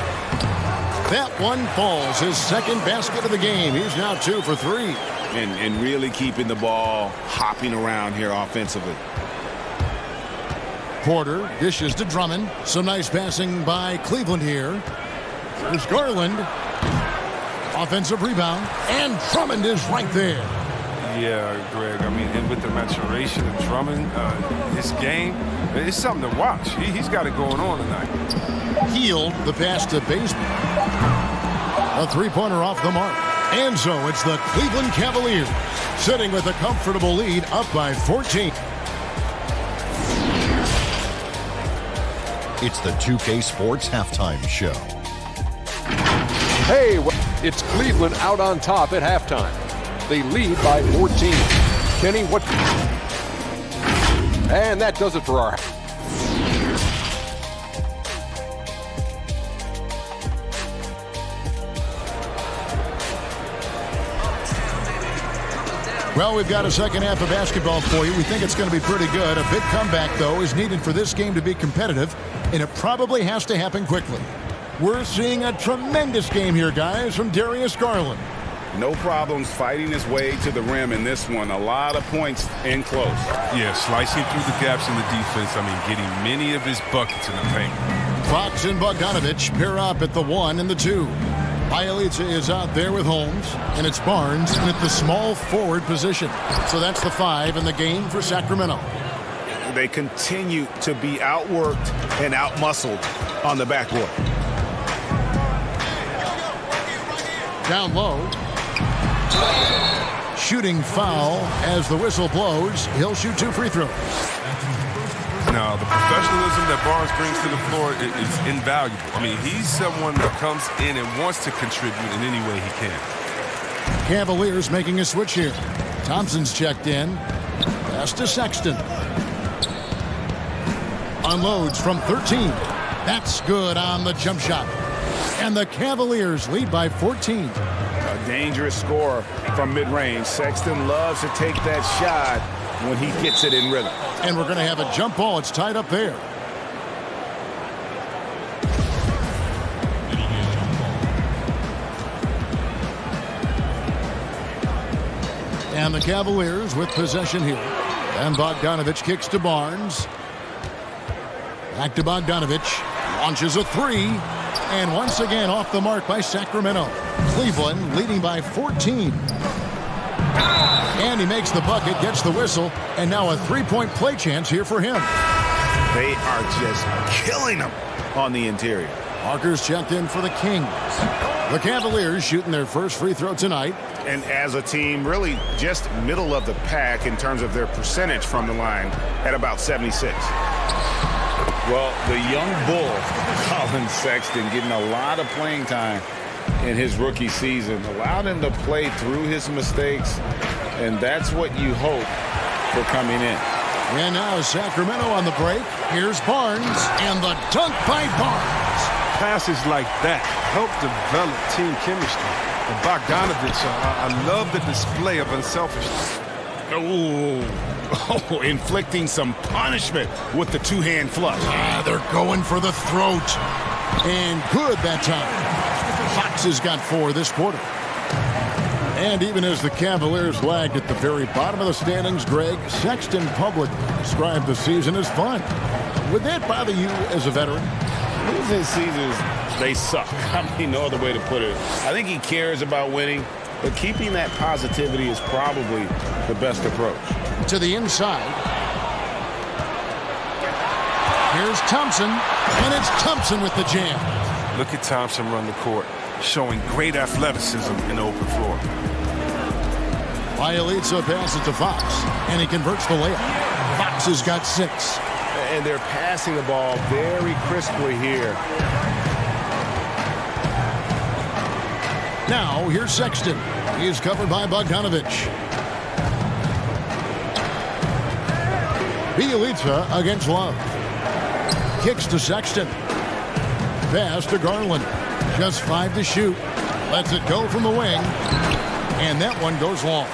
That one falls. His second basket of the game. He's now 2 for 3. And really keeping the ball hopping around here offensively. Porter dishes to Drummond. Some nice passing by Cleveland here. There's Garland. Offensive rebound. And Drummond is right there. Yeah, Greg. I mean, and with the maturation of Drummond, his game, it's something to watch. He's got it going on tonight. Healed the pass to Bazemore. A three-pointer off the mark. And so it's the Cleveland Cavaliers sitting with a comfortable lead up by 14. It's the 2K Sports Halftime Show. Hey, it's Cleveland out on top at halftime. They lead by 14. Kenny, what? And that does it for our... Well, we've got a second half of basketball for you. We think it's going to be pretty good. A big comeback, though, is needed for this game to be competitive, and it probably has to happen quickly. We're seeing a tremendous game here, guys, from Darius Garland. No problems fighting his way to the rim in this one. A lot of points in close. Yeah, slicing through the gaps in the defense. I mean, getting many of his buckets in the paint. Fox and Bogdanovich pair up at the 1 and the 2. Bielitsa is out there with Holmes, and it's Barnes in at the small forward position. So that's the 5 in the game for Sacramento. They continue to be outworked and outmuscled on the backboard. Down low. Shooting foul as the whistle blows. He'll shoot 2 free throws. Now, the professionalism that Barnes brings to the floor is invaluable. I mean, he's someone that comes in and wants to contribute in any way he can. Cavaliers making a switch here. Thompson's checked in. Pass to Sexton. Unloads from 13. That's good on the jump shot. And the Cavaliers lead by 14. A dangerous scorer from mid-range. Sexton loves to take that shot when he gets it in rhythm. And we're going to have a jump ball. It's tied up there. And the Cavaliers with possession here. And Bogdanovich kicks to Barnes. Back to Bogdanovich. Launches a 3. And once again off the mark by Sacramento. Cleveland leading by 14. And he makes the bucket, gets the whistle, and now a three-point play chance here for him. They are just killing them on the interior. Parker's checked in for the Kings. The Cavaliers shooting their first free throw tonight. And as a team, really just middle of the pack in terms of their percentage from the line at about 76. Well, the young bull, Colin Sexton, getting a lot of playing time in his rookie season. Allowed him to play through his mistakes, and that's what you hope for coming in. And now Sacramento on the break. Here's Barnes, and the dunk by Barnes. Passes like that help develop team chemistry. And Bogdanovich, I love the display of unselfishness. Oh, inflicting some punishment with the two-hand flush. They're going for the throat. And good that time. Fox has got 4 this quarter. And even as the Cavaliers lagged at the very bottom of the standings, Greg, Sexton publicly described the season as fun. Would that bother you as a veteran? Losing seasons, they suck. I mean, no other way to put it. I think he cares about winning, but keeping that positivity is probably the best approach. To the inside. Here's Thompson, and it's Thompson with the jam. Look at Thompson run the court, showing great athleticism in the open floor. Bielitsa passes to Fox, and he converts the layup. Fox has got 6. And they're passing the ball very crisply here. Now, here's Sexton. He is covered by Bogdanovich. Bielitsa against Love. Kicks to Sexton. Pass to Garland. Just 5 to shoot. Lets it go from the wing. And that one goes long.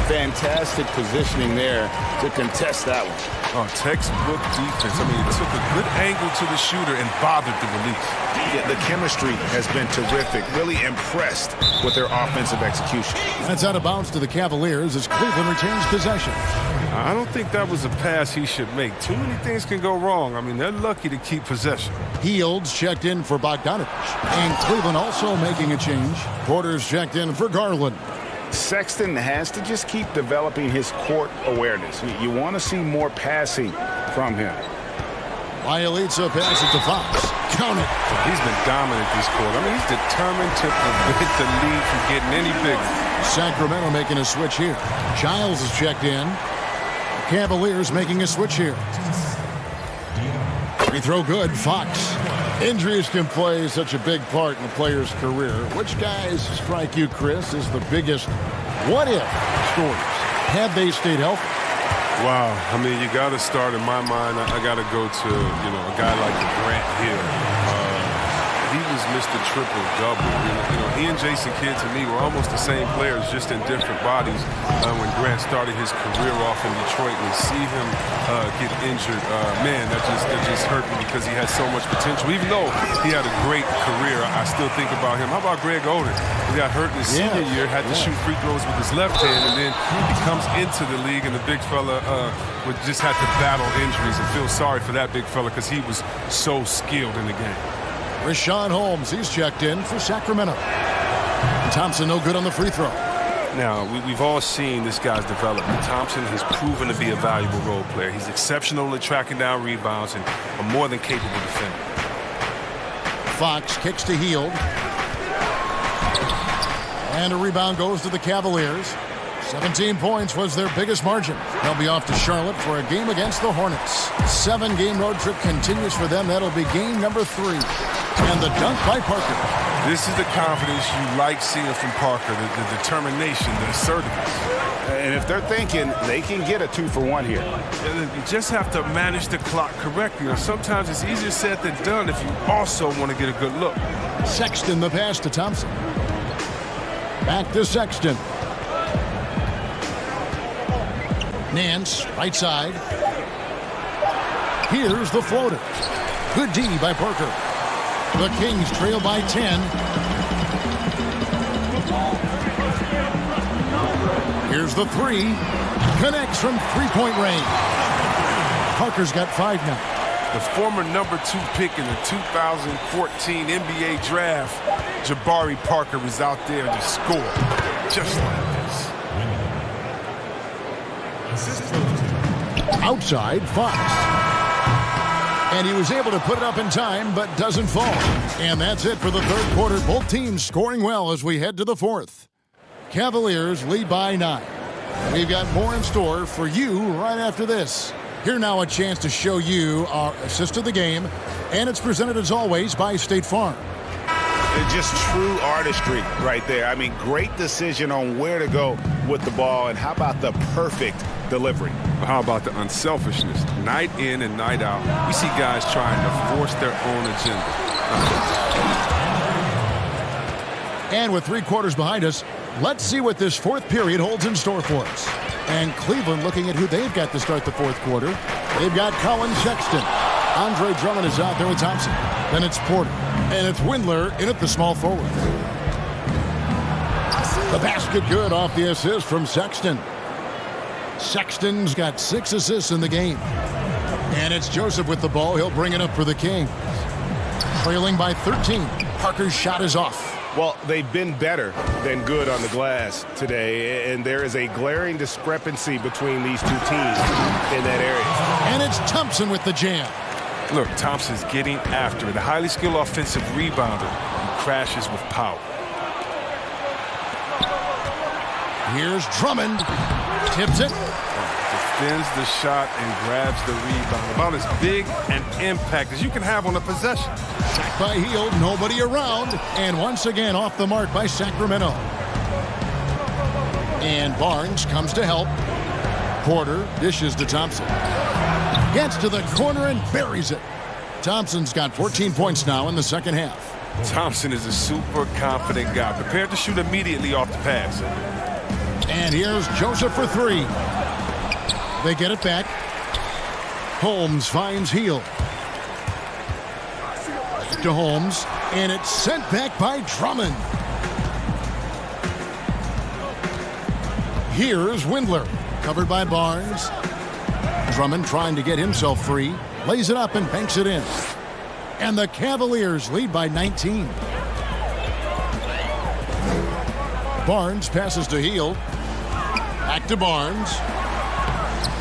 Fantastic positioning there to contest that one. Oh, textbook defense. I mean, it took a good angle to the shooter and bothered the release. Yeah, the chemistry has been terrific. Really impressed with their offensive execution. That's out of bounds to the Cavaliers as Cleveland retains possession. I don't think that was a pass he should make. Too many things can go wrong. I mean, they're lucky to keep possession. Fields checked in for Bogdanovich. And Cleveland also making a change. Porter's checked in for Garland. Sexton has to just keep developing his court awareness. You want to see more passing from him. Bielitsa passes to Fox. Count it. He's been dominant this quarter. I mean, he's determined to prevent the lead from getting any bigger. Sacramento making a switch here. Giles is checked in. Cavaliers making a switch here. Free throw good. Fox. Injuries can play such a big part in a player's career. Which guys strike you, Chris, as the biggest what-if stories? Had they stayed healthy? Wow. I mean, you got to start, in my mind, I got to go to, a guy like Grant Hill. He was Mr. Triple-Double. He and Jason Kidd, to me, were almost the same players, just in different bodies. When Grant started his career off in Detroit, and see him get injured, man, that just hurt me because he had so much potential. Even though he had a great career, I still think about him. How about Greg Oden? He got hurt in his senior year, had to shoot free throws with his left hand, and then he comes into the league, and the big fella would just have to battle injuries, and feel sorry for that big fella because he was so skilled in the game. Rashawn Holmes, he's checked in for Sacramento. And Thompson no good on the free throw. Now, we've all seen this guy's development. Thompson has proven to be a valuable role player. He's exceptional at tracking down rebounds and a more than capable defender. Fox kicks to Hield. And a rebound goes to the Cavaliers. 17 points was their biggest margin. They'll be off to Charlotte for a game against the Hornets. 7-game road trip continues for them. That'll be game number 3. And the dunk by Parker. This is the confidence you like seeing from Parker, the determination, the assertiveness. And if they're thinking they can get a 2-for-1 here. You just have to manage the clock correctly. Sometimes it's easier said than done if you also want to get a good look. Sexton the pass to Thompson. Back to Sexton. Nance, right side. Here's the floater. Good D by Parker. The Kings trail by 10. Here's the 3. Connects from three-point range. Parker's got 5 now. The former number 2 pick in the 2014 NBA draft, Jabari Parker, was out there to score just like this. Outside, Fox. And he was able to put it up in time, but doesn't fall. And that's it for the third quarter. Both teams scoring well as we head to the fourth. Cavaliers lead by 9. We've got more in store for you right after this. Here now a chance to show you our assist of the game. And it's presented as always by State Farm. Just true artistry right there. I mean, great decision on where to go with the ball. And how about the perfect delivery? How about the unselfishness? Night in and night out, we see guys trying to force their own agenda. And with 3 quarters behind us, let's see what this fourth period holds in store for us. And Cleveland looking at who they've got to start the fourth quarter. They've got Colin Sexton. Andre Drummond is out there with Thompson. Then it's Porter. And it's Windler in at the small forward. The basket good off the assist from Sexton. Sexton's got 6 assists in the game. And it's Joseph with the ball. He'll bring it up for the Kings. Trailing by 13. Parker's shot is off. Well, they've been better than good on the glass today, and there is a glaring discrepancy between these two teams in that area. And it's Thompson with the jam. Look, Thompson's getting after it. A highly skilled offensive rebounder who crashes with power. Here's Drummond. Tips it. Defends the shot and grabs the rebound. About as big an impact as you can have on a possession. Sacked by Hield, nobody around. And once again off the mark by Sacramento. And Barnes comes to help. Porter dishes to Thompson. Gets to the corner and buries it. Thompson's got 14 points now in the second half. Thompson is a super confident guy, prepared to shoot immediately off the pass. And here's Joseph for three. They get it back. Holmes finds Heel. To Holmes, and it's sent back by Drummond. Here's Windler, covered by Barnes. Drummond trying to get himself free, lays it up and banks it in. And the Cavaliers lead by 19. Barnes passes to Heel. Back to Barnes.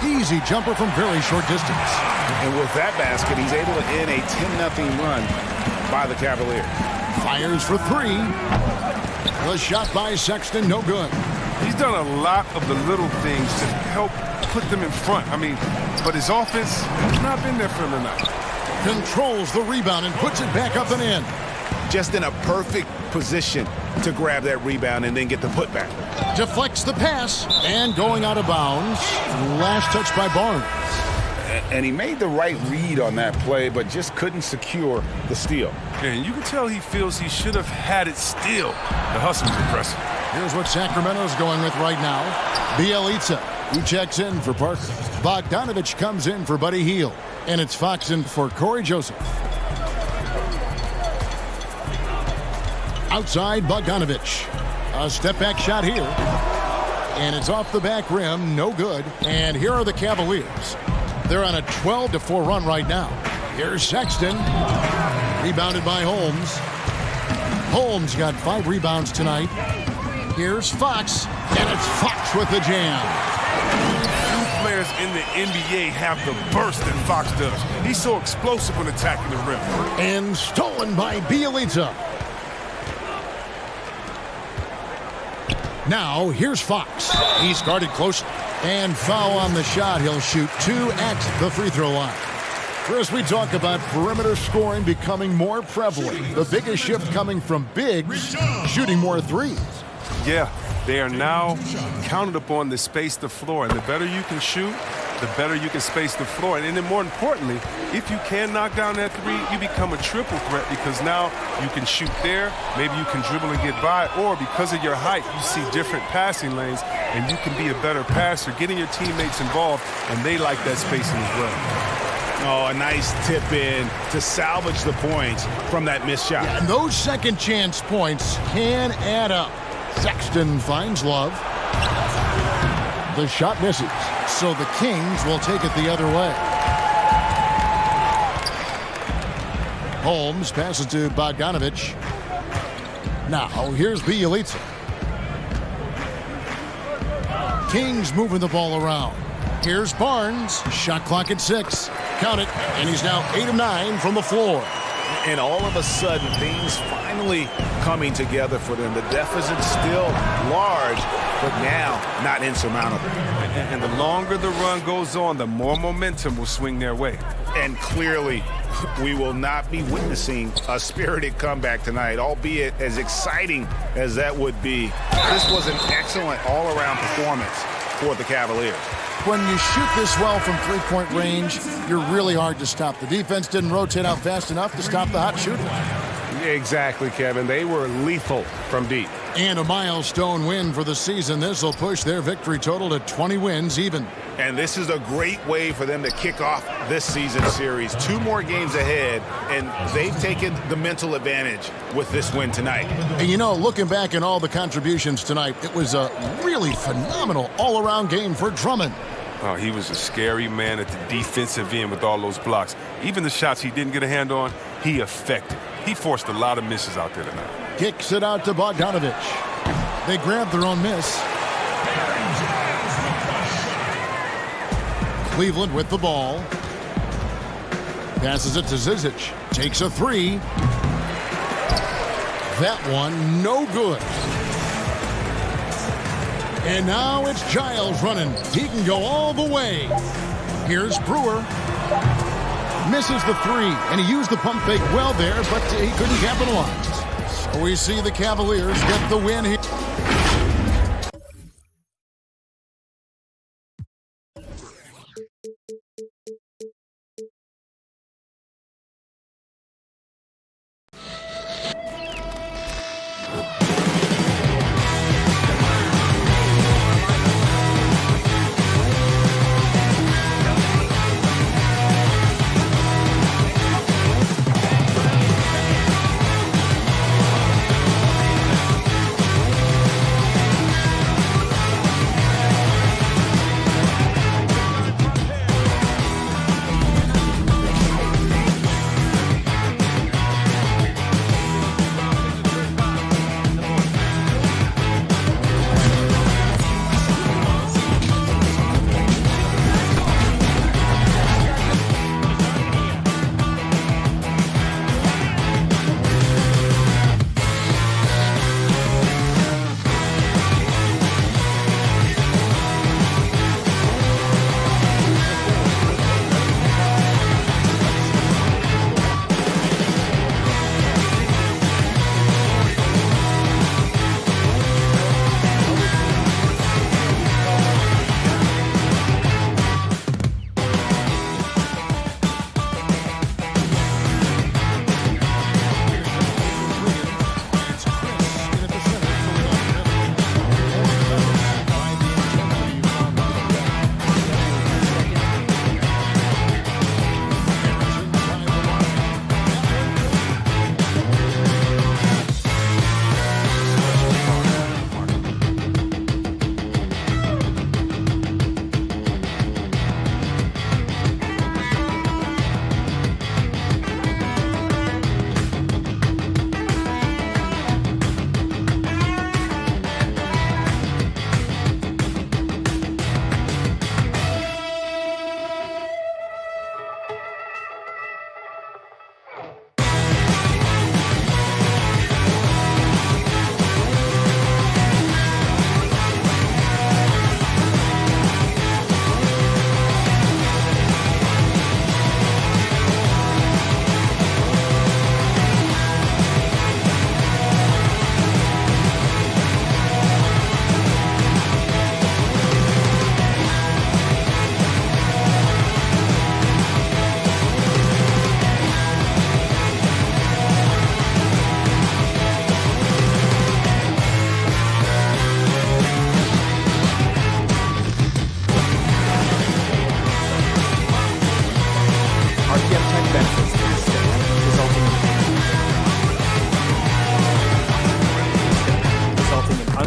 Easy jumper from very short distance. And with that basket, he's able to end a 10-0 run by the Cavaliers. Fires for three. The shot by Sexton, no good. He's done a lot of the little things to help put them in front. But his offense has not been there for him tonight. Controls the rebound and puts it back up and in. Just in a perfect position to grab that rebound and then get the putback. Deflects the pass and going out of bounds. Last touch by Barnes. And he made the right read on that play, but just couldn't secure the steal. And you can tell he feels he should have had it still. The hustle's impressive. Here's what Sacramento's going with right now. Bielitsa, who checks in for Parker. Bogdanovich comes in for Buddy Hield. And it's Fox in for Corey Joseph. Outside Bogdanovich. A step-back shot here. And it's off the back rim, no good. And here are the Cavaliers. They're on a 12-4 run right now. Here's Sexton. Rebounded by Holmes. Holmes got 5 rebounds tonight. Here's Fox. And it's Fox with the jam. Few players in the NBA have the burst that Fox does. He's so explosive when attacking the rim. And stolen by Bielitsa. Now, here's Fox. He's guarded closely. And foul on the shot. He'll shoot 2 at the free throw line. Chris, we talk about perimeter scoring becoming more prevalent. The biggest shift coming from bigs shooting more threes. Yeah, they are now counted upon to space the floor. And the better you can shoot, the better you can space the floor. And then more importantly, if you can knock down that three, you become a triple threat because now you can shoot there, maybe you can dribble and get by, or because of your height, you see different passing lanes and you can be a better passer, getting your teammates involved, and they like that spacing as well. Oh, a nice tip in to salvage the points from that missed shot. Yeah, and those second chance points can add up. Sexton finds Love. The shot misses, so the Kings will take it the other way. Holmes passes to Bogdanovich. Now, here's Bielitsa. Kings moving the ball around. Here's Barnes. Shot clock at 6. Count it, and he's now 8 of 9 from the floor. And all of a sudden, things finally coming together for them. The deficit's still large, but now not insurmountable. And the longer the run goes on, the more momentum will swing their way. And clearly, we will not be witnessing a spirited comeback tonight, albeit as exciting as that would be. This was an excellent all-around performance for the Cavaliers. When you shoot this well from three-point range, you're really hard to stop. The defense didn't rotate out fast enough to stop the hot shooter. Exactly, Kevin. They were lethal from deep. And a milestone win for the season. This will push their victory total to 20 wins even. And this is a great way for them to kick off this season series. 2 more games ahead, and they've taken the mental advantage with this win tonight. And you know, looking back at all the contributions tonight, it was a really phenomenal all-around game for Drummond. Oh, he was a scary man at the defensive end with all those blocks. Even the shots he didn't get a hand on, he affected. He forced a lot of misses out there tonight. Kicks it out to Bogdanovich. They grab their own miss. Cleveland with the ball. Passes it to Zizic. Takes a 3. That one no good. And now it's Giles running. He can go all the way. Here's Brewer. Misses the 3, and he used the pump fake well there, but he couldn't capitalize. So we see the Cavaliers get the win here.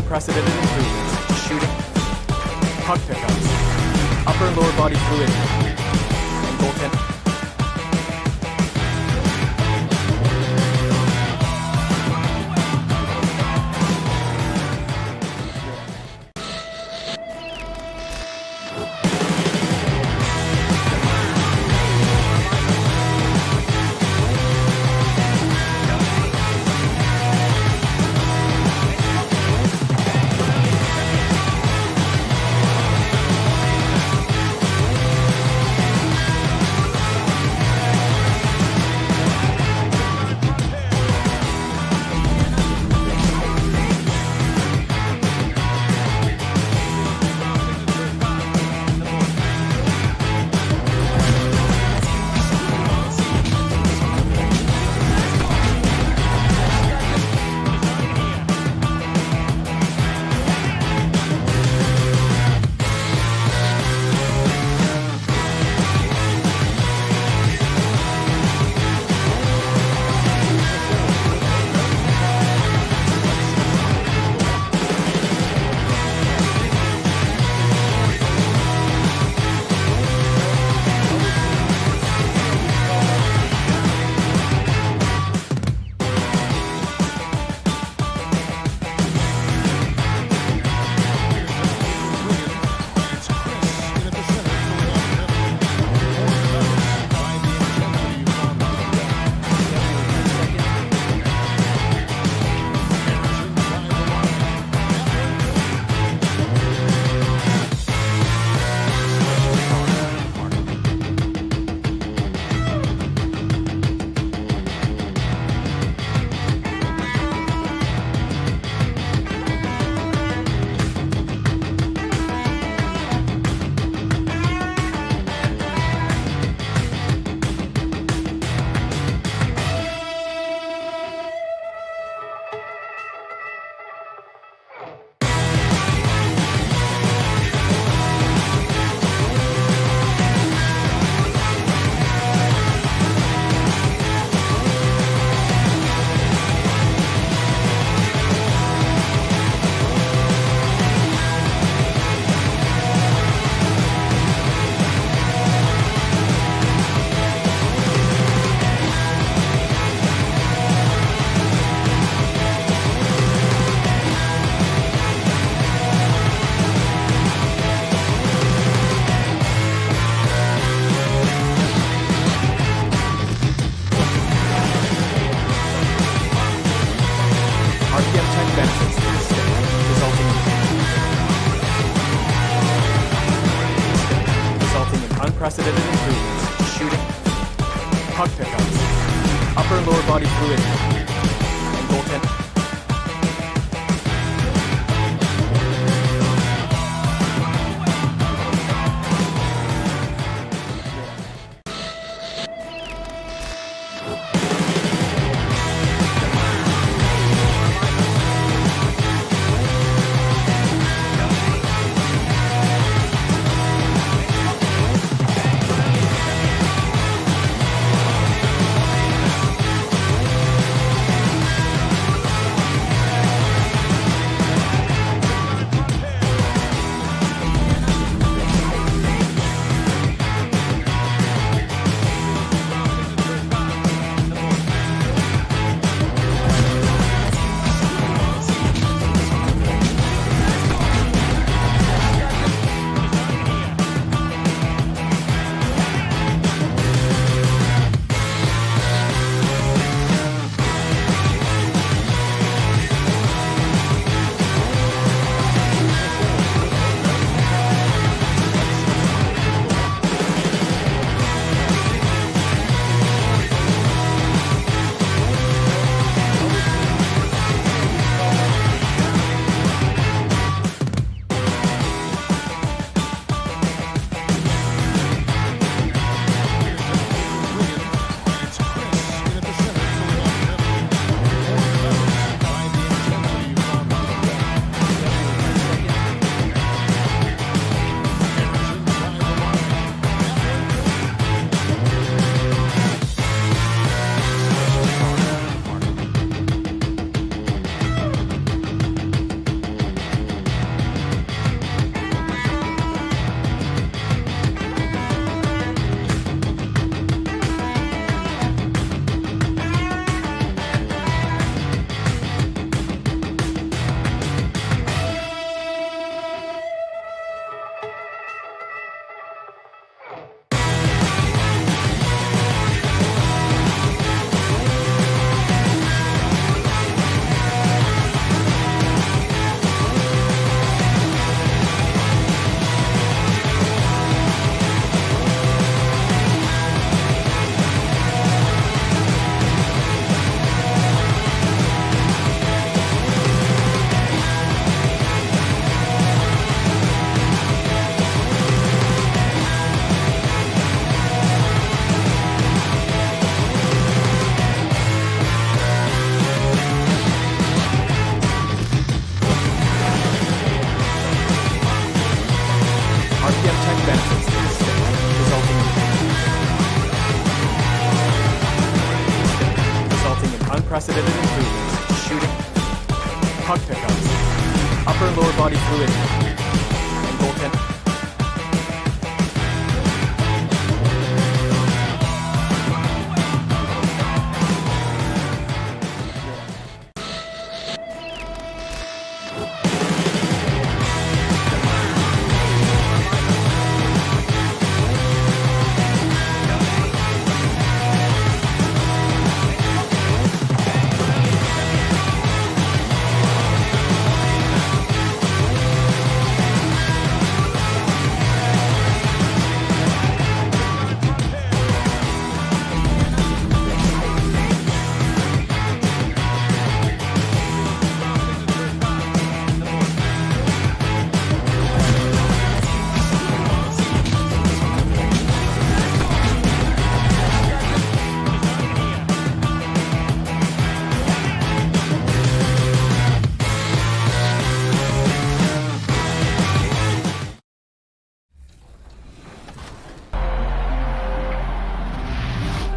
unprecedented improvements. Shooting, puck pickups, upper and lower body fluidity, and goaltending. Unprecedented improvements. Shooting, puck pickups, upper and lower body fluidity, and goaltending. puck pickups, upper and lower body fluidity, and goaltending.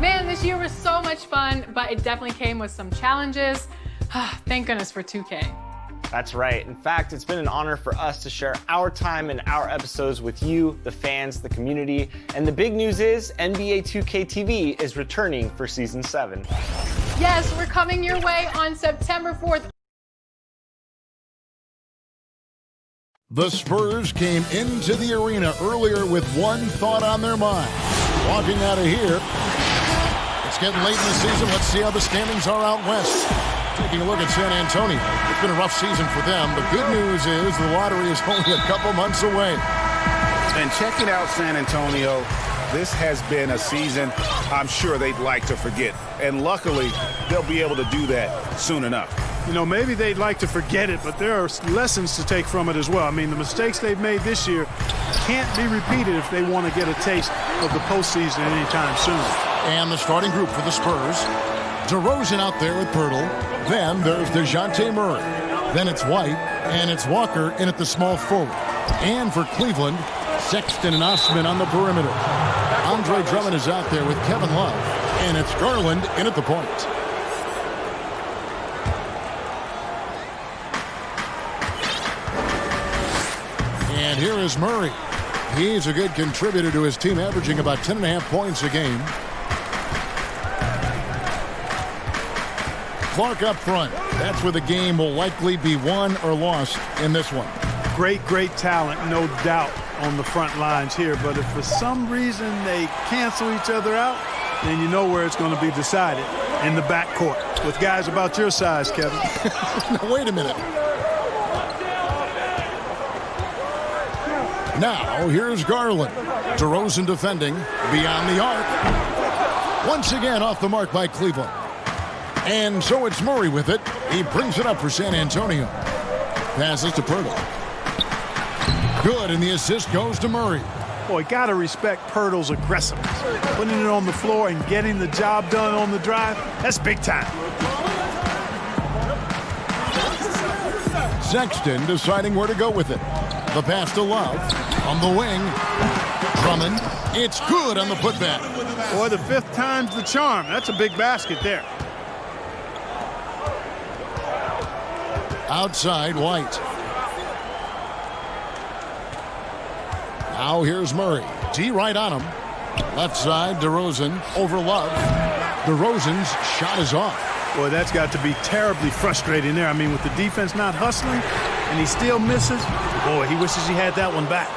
Man, this year was so much fun, but it definitely came with some challenges. Thank goodness for 2K. That's right. In fact, it's been an honor for us to share our time and our episodes with you, the fans, the community. And the big news is NBA 2K TV is returning for Season 7. Yes, we're coming your way on September 4th. The Spurs came into the arena earlier with one thought on their mind. Walking out of here, it's getting late in the season. Let's see how the standings are out west. Taking a look at San Antonio. It's been a rough season for them. The good news is the lottery is only a couple months away. And checking out San Antonio, this has been a season I'm sure they'd like to forget. And luckily, they'll be able to do that soon enough. You know, maybe they'd like to forget it, but there are lessons to take from it as well. I mean, the mistakes they've made this year can't be repeated if they want to get a taste of the postseason anytime soon. And the starting group for the Spurs, DeRozan out there with Pirtle. Then there's DeJounte Murray. Then it's White, and it's Walker in at the small forward. And for Cleveland, Sexton and Osman on the perimeter. Andre Drummond is out there with Kevin Love. And it's Garland in at the point. And here is Murray. He's a good contributor to his team, averaging about 10.5 points a game. Clark up front. That's where the game will likely be won or lost in this one. Great talent, no doubt, on the front lines here. But if for some reason they cancel each other out, then you know where it's going to be decided, in the backcourt with guys about your size, Kevin. Now, wait a minute. Now, here's Garland. DeRozan defending beyond the arc. Once again off the mark by Cleveland. And so it's Murray with it. He brings it up for San Antonio. Passes to Pirtle. Good, and the assist goes to Murray. Boy, got to respect Pirtle's aggressiveness. Putting it on the floor and getting the job done on the drive, that's big time. Sexton deciding where to go with it. The pass to Love. On the wing. Drummond. It's good on the putback. Boy, the fifth time's the charm. That's a big basket there. Outside, White. Now here's Murray. D right on him. Left side, DeRozan over Love. DeRozan's shot is off. Boy, that's got to be terribly frustrating there. I mean, with the defense not hustling and he still misses, boy, he wishes he had that one back.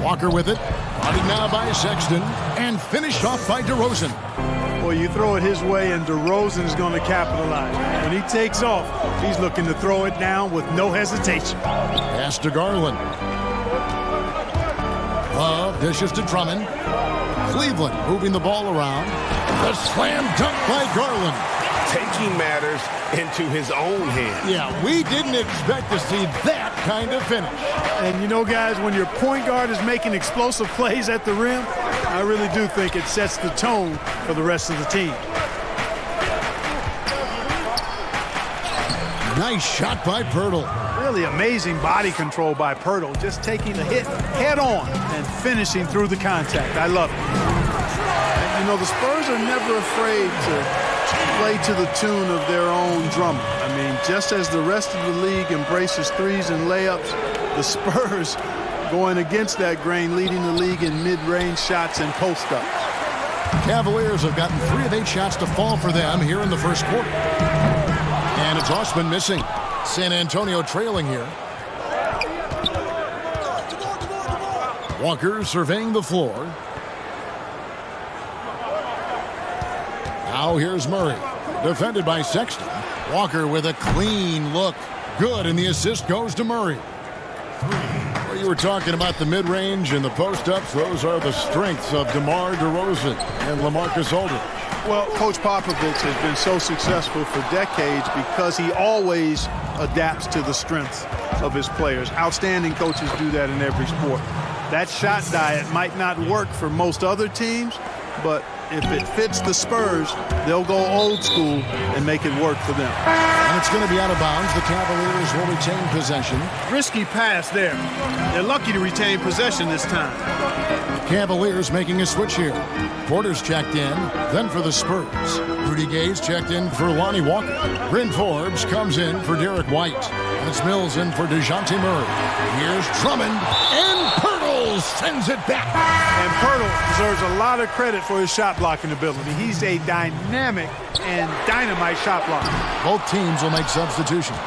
Walker with it. Bodied now by Sexton. And finished off by DeRozan. Boy, you throw it his way and DeRozan is going to capitalize. When he takes off, he's looking to throw it down with no hesitation. Pass to Garland. Love dishes to Drummond. Cleveland moving the ball around. The slam dunk by Garland. Taking matters into his own hands. Yeah, we didn't expect to see that kind of finish. And you know, guys, when your point guard is making explosive plays at the rim, I really do think it sets the tone for the rest of the team. Nice shot by Pirtle. Really amazing body control by Pirtle, just taking the hit head on and finishing through the contact. I love it. you know, the Spurs are never afraid to play to the tune of their own drummer. I mean, just as the rest of the league embraces threes and layups, the Spurs going against that grain, leading the league in mid-range shots and post-ups. Cavaliers have gotten 3 of 8 shots to fall for them here in the first quarter. And it's Osman missing. San Antonio trailing here. Walker surveying the floor. Now here's Murray. Defended by Sexton. Walker with a clean look. Good, and the assist goes to Murray. Well, you were talking about the mid-range and the post-ups. Those are the strengths of DeMar DeRozan and LaMarcus Aldridge. Well, Coach Popovich has been so successful for decades because he always adapts to the strengths of his players. Outstanding coaches do that in every sport. That shot diet might not work for most other teams, but if it fits the Spurs, they'll go old school and make it work for them. And it's going to be out of bounds. The Cavaliers will retain possession. Risky pass there. They're lucky to retain possession this time. Cavaliers making a switch here. Porter's checked in, then for the Spurs. Rudy Gay's checked in for Lonnie Walker. Bryn Forbes comes in for Derek White. And it's Mills in for DeJounte Murray. Here's Drummond, and Pirtle sends it back. And Pirtle deserves a lot of credit for his shot blocking ability. He's a dynamic and dynamite shot blocker. Both teams will make substitutions.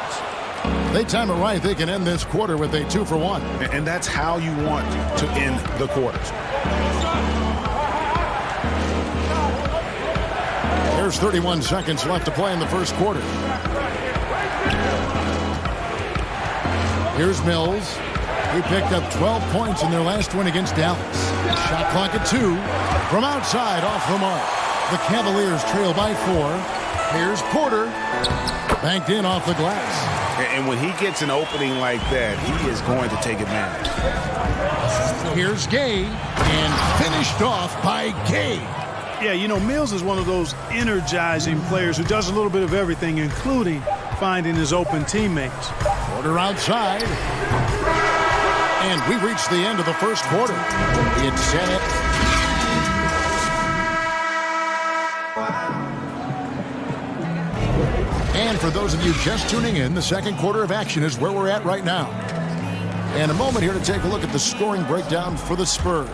They time it right, they can end this quarter with a 2-for-1. And that's how you want to end the quarters. There's 31 seconds left to play in the first quarter. Here's Mills. He picked up 12 points in their last win against Dallas. Shot clock at 2. From outside, off the mark. The Cavaliers trail by 4. Here's Porter. Banked in off the glass. And when he gets an opening like that, he is going to take advantage. Here's Gay, and finished off by Gay. Yeah, you know, Mills is one of those energizing players who does a little bit of everything, including finding his open teammates. Porter outside. And we reach the end of the first quarter. It's set. And for those of you just tuning in, the second quarter of action is where we're at right now. And a moment here to take a look at the scoring breakdown for the Spurs.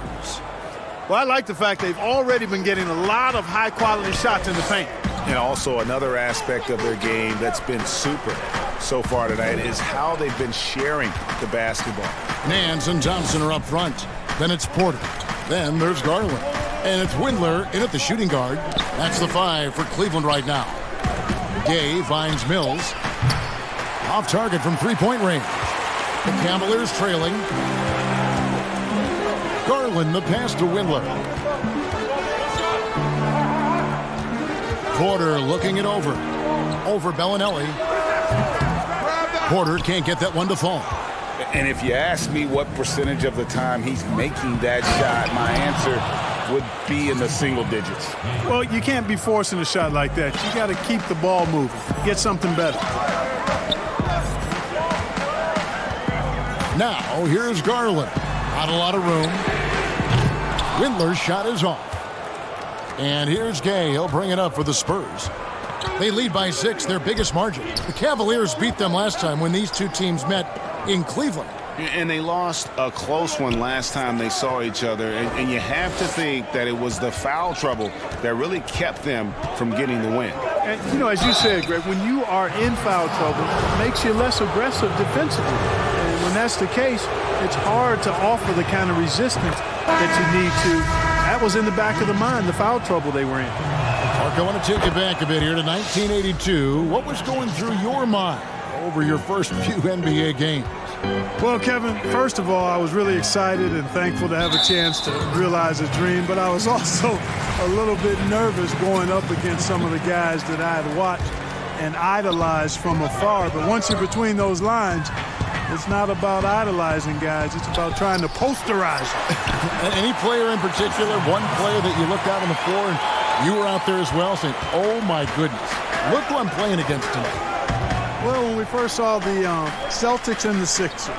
Well, I like the fact they've already been getting a lot of high-quality shots in the paint. And also another aspect of their game that's been super so far tonight is how they've been sharing the basketball. Nance and Johnson are up front. Then it's Porter. Then there's Garland. And it's Windler in at the shooting guard. That's the 5 for Cleveland right now. Gay finds Mills. Off target from three-point range. The Cavaliers trailing. Garland the pass to Windler. Porter looking it over. Over Bellinelli. Porter can't get that one to fall. And if you ask me what percentage of the time he's making that shot, my answer would be in the single digits. Well, you can't be forcing a shot like that. You got to keep the ball moving. Get something better. Now, here's Garland. Not a lot of room. Windler's shot is off. And here's Gay. He'll bring it up for the Spurs. They lead by 6, their biggest margin. The Cavaliers beat them last time when these two teams met in Cleveland. And they lost a close one last time they saw each other. And you have to think that it was the foul trouble that really kept them from getting the win. And, you know, as you said, Greg, when you are in foul trouble, it makes you less aggressive defensively. And when that's the case, it's hard to offer the kind of resistance that you need to. That was in the back of the mind, the foul trouble they were in. Mark, I want to take you back a bit here to 1982. What was going through your mind over your first few NBA games? Well, Kevin, first of all, I was really excited and thankful to have a chance to realize a dream, but I was also a little bit nervous going up against some of the guys that I had watched and idolized from afar. But once you're between those lines, it's not about idolizing guys. It's about trying to posterize them. Any player in particular, one player that you looked out on the floor and you were out there as well saying, oh, my goodness, look who I'm playing against tonight. Well, when we first saw the Celtics and the Sixers,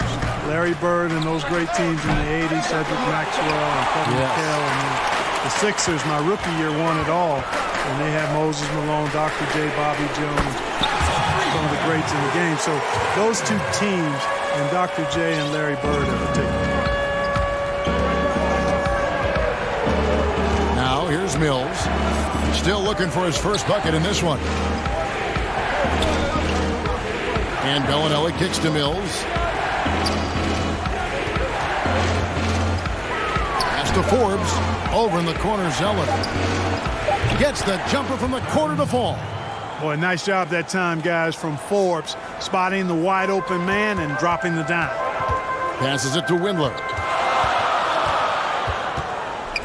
Larry Bird and those great teams in the 80s, Cedric Maxwell and Kevin McHale, and The Sixers, my rookie year, won it all. And they had Moses Malone, Dr. J, Bobby Jones, some of the greats in the game. So those two teams, and Dr. J and Larry Bird in particular. Now here's Mills. Still looking for his first bucket in this one. And Bellinelli kicks to Mills. Pass to Forbes. Over in the corner, Zeller. Gets the jumper from the corner to fall. Boy, nice job that time, guys, from Forbes, spotting the wide open man and dropping the dime. Passes it to Windler.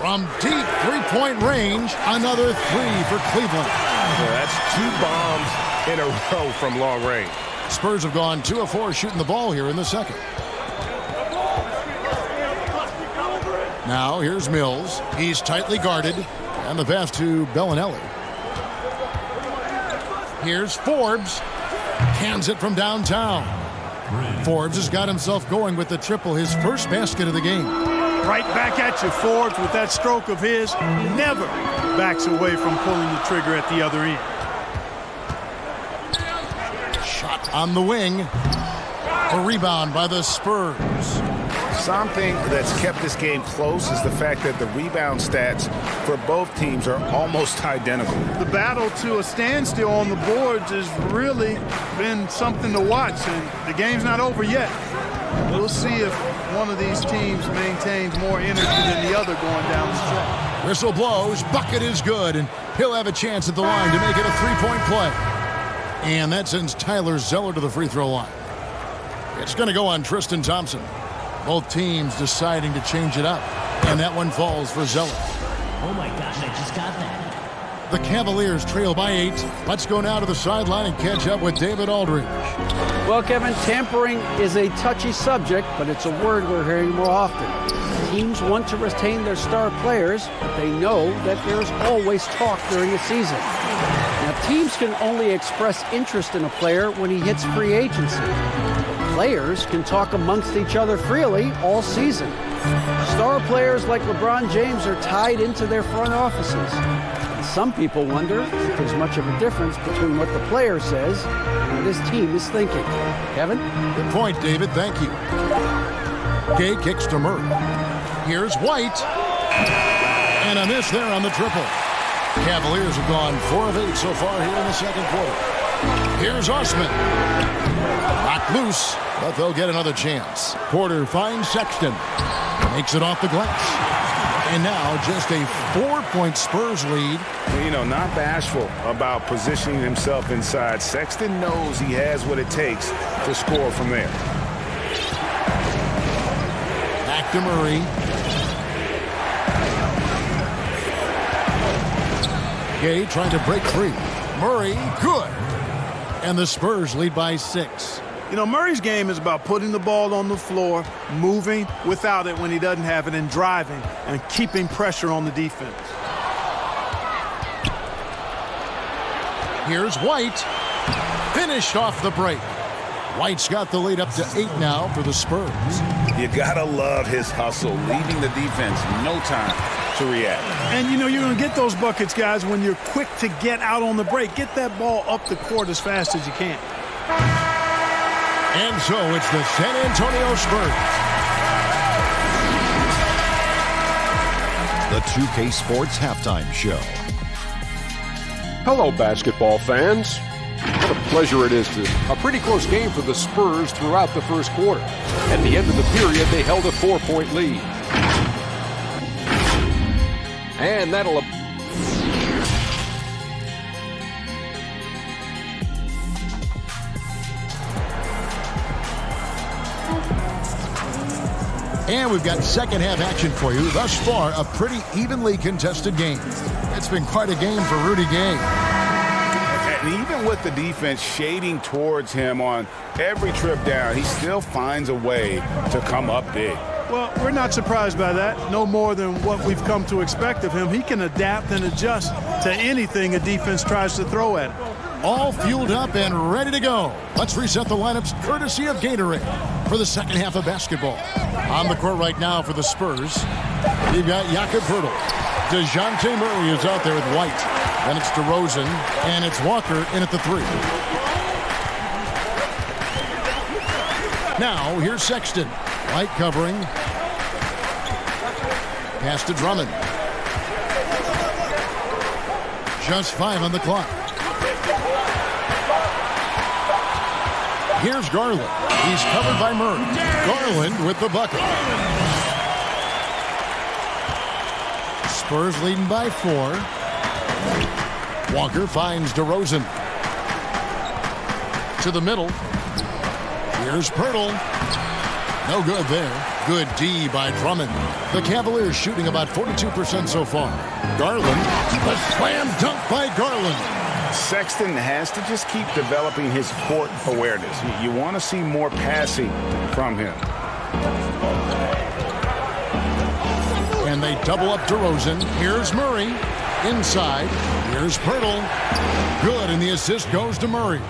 From deep three-point range, another three for Cleveland. Yeah, that's 2 bombs in a row from long range. Spurs have gone 2 of 4 shooting the ball here in the second. Now here's Mills. He's tightly guarded. And the pass to Bellinelli. Here's Forbes. Hands it from downtown. Forbes has got himself going with the triple, his first basket of the game. Right back at you, Forbes, with that stroke of his. Never backs away from pulling the trigger at the other end. Shot on the wing. A rebound by the Spurs. Something that's kept this game close is the fact that the rebound stats for both teams are almost identical. The battle to a standstill on the boards has really been something to watch, and the game's not over yet. We'll see if one of these teams maintains more energy than the other going down the stretch. Whistle blows, bucket is good, and he'll have a chance at the line to make it a three-point play. And that sends Tyler Zeller to the free throw line. It's going to go on Tristan Thompson. Both teams deciding to change it up. And that one falls for Zeller. Oh my gosh, I just got that. The Cavaliers trail by 8. Let's go now to the sideline and catch up with David Aldridge. Well, Kevin, tampering is a touchy subject, but it's a word we're hearing more often. Teams want to retain their star players, but they know that there's always talk during a season. Now, teams can only express interest in a player when he hits free agency. Players can talk amongst each other freely all season. Star players like LeBron James are tied into their front offices. And some people wonder if there's much of a difference between what the player says and what his team is thinking. Kevin? Good point, David. Thank you. Gay kicks to Murray. Here's White. And a miss there on the triple. Cavaliers have gone 4 of 8 so far here in the second quarter. Here's Osman. Knocked loose, but they'll get another chance. Porter finds Sexton. Makes it off the glass. And now just a 4-point Spurs lead. You know, not bashful about positioning himself inside. Sexton knows he has what it takes to score from there. Back to Murray. Gay trying to break free. Murray, good. And the Spurs lead by 6. You know, Murray's game is about putting the ball on the floor, moving without it when he doesn't have it, and driving and keeping pressure on the defense. Here's White. Finished off the break. White's got the lead up to 8 now for the Spurs. You gotta love his hustle, leaving the defense no time to react. And, you know, you're going to get those buckets, guys, when you're quick to get out on the break. Get that ball up the court as fast as you can. And so it's the San Antonio Spurs. The 2K Sports Halftime Show. Hello, basketball fans. What a pleasure it is to a pretty close game for the Spurs throughout the first quarter. At the end of the period, they held a 4-point lead. And that'll... And we've got second half action for you. Thus far, a pretty evenly contested game. It's been quite a game for Rudy Gay. And even with the defense shading towards him on every trip down, he still finds a way to come up big. Well, we're not surprised by that. No more than what we've come to expect of him. He can adapt and adjust to anything a defense tries to throw at him. All fueled up and ready to go. Let's reset the lineups courtesy of Gatorade for the second half of basketball. On the court right now for the Spurs, you've got Jakob Poeltl. DeJounte Murray is out there with White. Then it's DeRozan, and it's Walker in at the 3. Now, here's Sexton. White covering. Pass to Drummond. Just 5 on the clock. Here's Garland. He's covered by Murray. Garland with the bucket. Spurs leading by 4. Walker finds DeRozan. To the middle. Here's Pirtle. No good there. Good D by Drummond. The Cavaliers shooting about 42% so far. Garland. A slam dunk by Garland. Sexton has to just keep developing his court awareness. You want to see more passing from him. And they double up DeRozan. Here's Murray. Inside. Here's Pirtle. Good, and the assist goes to Murray.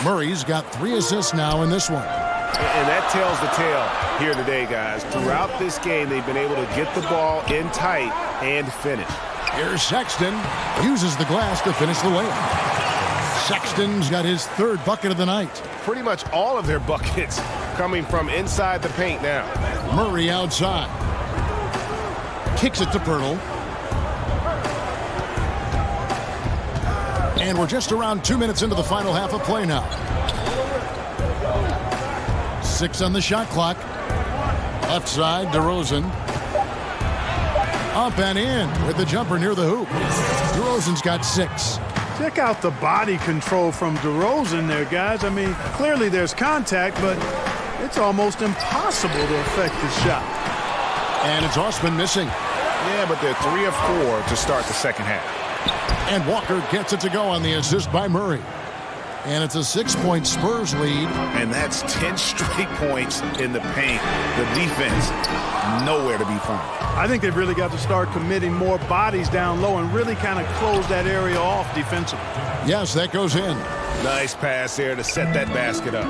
Murray's got 3 assists now in this one. And that tells the tale here today, guys. Throughout this game, they've been able to get the ball in tight and finish. Here's Sexton. Uses the glass to finish the layup. Sexton's got his 3rd bucket of the night. Pretty much all of their buckets coming from inside the paint now. Murray outside. Kicks it to Pirtle. And we're just around 2 minutes into the final half of play now. 6 on the shot clock. Left side, DeRozan. Up and in with the jumper near the hoop. DeRozan's got 6. Check out the body control from DeRozan there, guys. I mean, clearly there's contact, but it's almost impossible to affect the shot. And it's Osman missing. Yeah, but they're 3 of 4 to start the second half. And Walker gets it to go on the assist by Murray. And it's a 6-point Spurs lead. And that's 10 straight points in the paint. The defense, nowhere to be found. I think they've really got to start committing more bodies down low and really kind of close that area off defensively. Yes, that goes in. Nice pass there to set that basket up.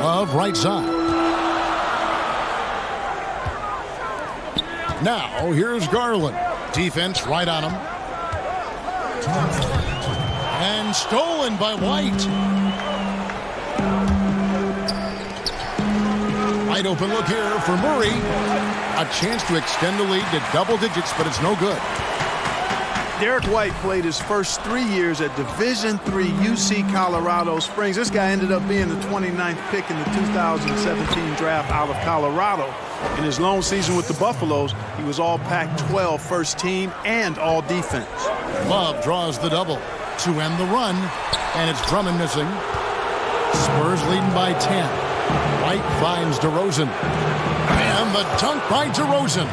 Love right side. Now, here's Garland. Defense right on him. And stolen by White. Wide open look here for Murray. A chance to extend the lead to double digits, but it's no good. Derek White played his first 3 years at Division III UC Colorado Springs. This guy ended up being the 29th pick in the 2017 draft out of Colorado. In his lone season with the Buffaloes, he was all Pac-12 first team and all defense. Love draws the double to end the run, and it's Drummond missing. Spurs leading by 10. White finds DeRozan. And the dunk by DeRozan.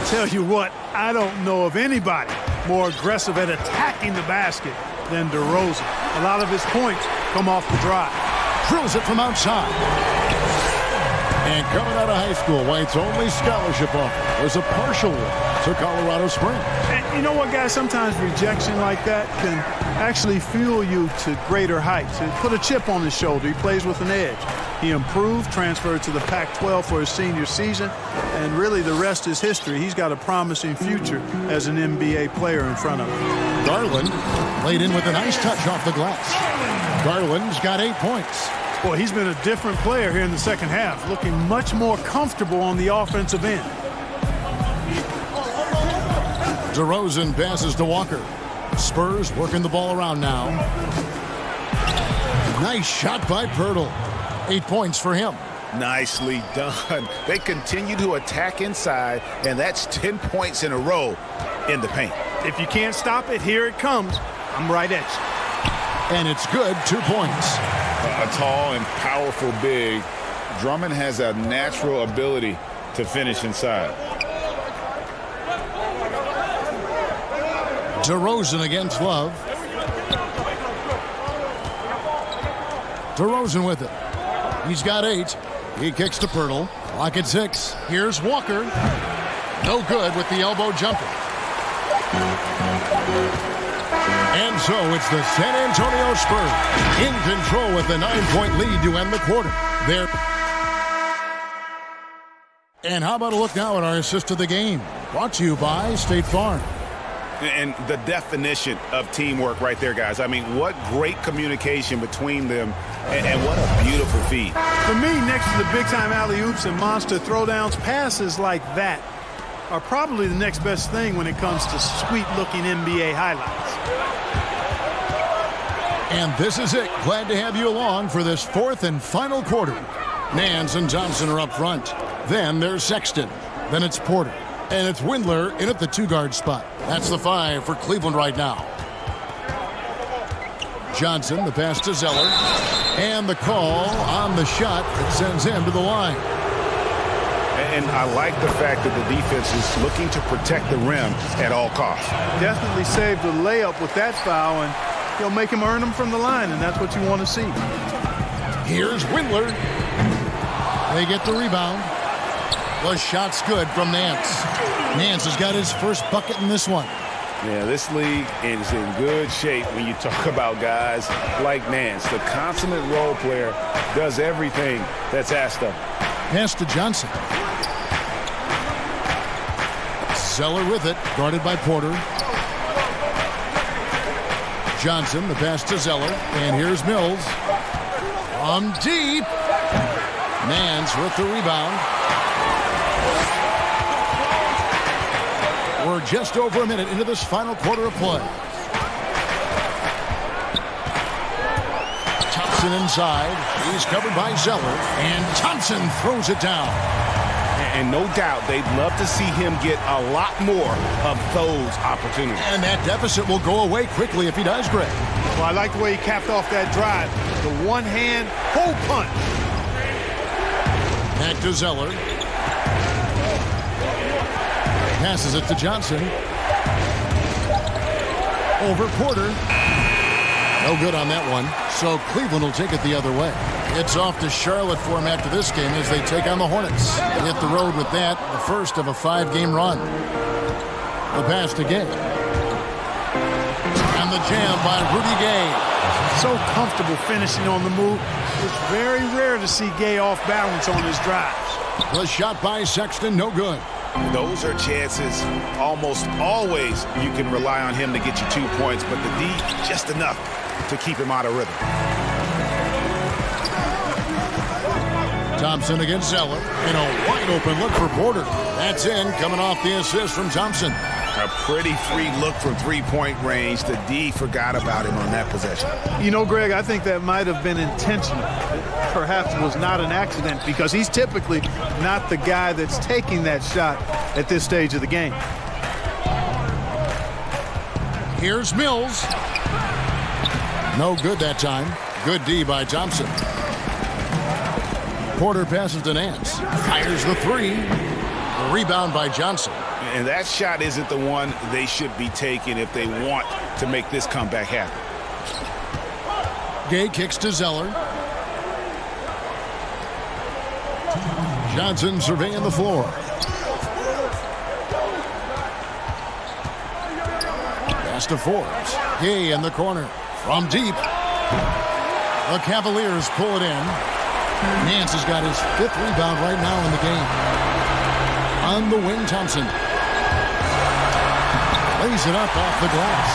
Tell you what, I don't know of anybody more aggressive at attacking the basket than DeRozan. A lot of his points come off the drive. Drills it from outside. And coming out of high school, White's only scholarship offer was a partial one to Colorado Springs. And you know what, guys? Sometimes rejection like that can actually fuel you to greater heights. It put a chip on his shoulder. He plays with an edge. He improved, transferred to the Pac-12 for his senior season, and really the rest is history. He's got a promising future as an NBA player in front of him. Garland laid in with a nice touch off the glass. Garland's got 8 points. Boy, he's been a different player here in the second half, looking much more comfortable on the offensive end. DeRozan passes to Walker. Spurs working the ball around now. Nice shot by Pirtle. 8 points for him. Nicely done. They continue to attack inside, and that's 10 points in a row in the paint. If you can't stop it, here it comes. I'm right at you. And it's good, 2 points. A tall and powerful big. Drummond has a natural ability to finish inside. DeRozan against Love. DeRozan with it. He's got 8. He kicks to Pirtle. Clock at 6. Here's Walker. No good with the elbow jumper. And so it's the San Antonio Spurs in control with the 9-point lead to end the quarter. And how about a look now at our assist of the game? Brought to you by State Farm. And the definition of teamwork right there, guys. I mean, what great communication between them, and what a beautiful feed. For me, next to the big-time alley-oops and monster throwdowns, passes like that are probably the next best thing when it comes to sweet-looking NBA highlights. And this is it. Glad to have you along for this fourth and final quarter. Nance and Thompson are up front. Then there's Sexton. Then it's Porter. And it's Windler in at the two-guard spot. That's the 5 for Cleveland right now. Johnson, the pass to Zeller. And the call on the shot that sends him to the line. And I like the fact that the defense is looking to protect the rim at all costs. Definitely saved the layup with that foul, and he'll make him earn them from the line, and that's what you want to see. Here's Windler. They get the rebound. The shot's good from Nance. Nance has got his first bucket in this one. Yeah, this league is in good shape when you talk about guys like Nance. The consummate role player does everything that's asked of him. Pass to Johnson. Zeller with it, guarded by Porter. Johnson, the pass to Zeller. And here's Mills. From deep. Nance with the rebound. We're just over a minute into this final quarter of play. Thompson inside. He's covered by Zeller. And Thompson throws it down. And no doubt they'd love to see him get a lot more of those opportunities. And that deficit will go away quickly if he does, Greg. Well, I like the way he capped off that drive. The one-hand hole punch. Back to Zeller. Passes it to Johnson. Over Porter. No good on that one. So Cleveland will take it the other way. It's off to Charlotte for him after this game as they take on the Hornets. Hit the road with that, the first of a 5-game run. The pass to Gay. And the jam by Rudy Gay. So comfortable finishing on the move. It's very rare to see Gay off balance on his drives. The shot by Sexton, no good. Those are chances almost always you can rely on him to get you 2 points, but the D, just enough to keep him out of rhythm. Thompson against Zeller, and a wide open look for Porter. That's in, coming off the assist from Thompson. A pretty free look from three-point range. The D forgot about him on that possession. You know, Greg, I think that might have been intentional. Perhaps was not an accident because he's typically not the guy that's taking that shot at this stage of the game. Here's Mills. No good that time. Good D by Thompson. Porter passes to Nance. Fires the three. The rebound by Johnson. And that shot isn't the one they should be taking if they want to make this comeback happen. Gay kicks to Zeller. Johnson surveying the floor. Pass to Forbes. Gay in the corner. From deep. The Cavaliers pull it in. Nance has got his 5th rebound right now in the game. On the wing, Thompson. Lays it up off the glass.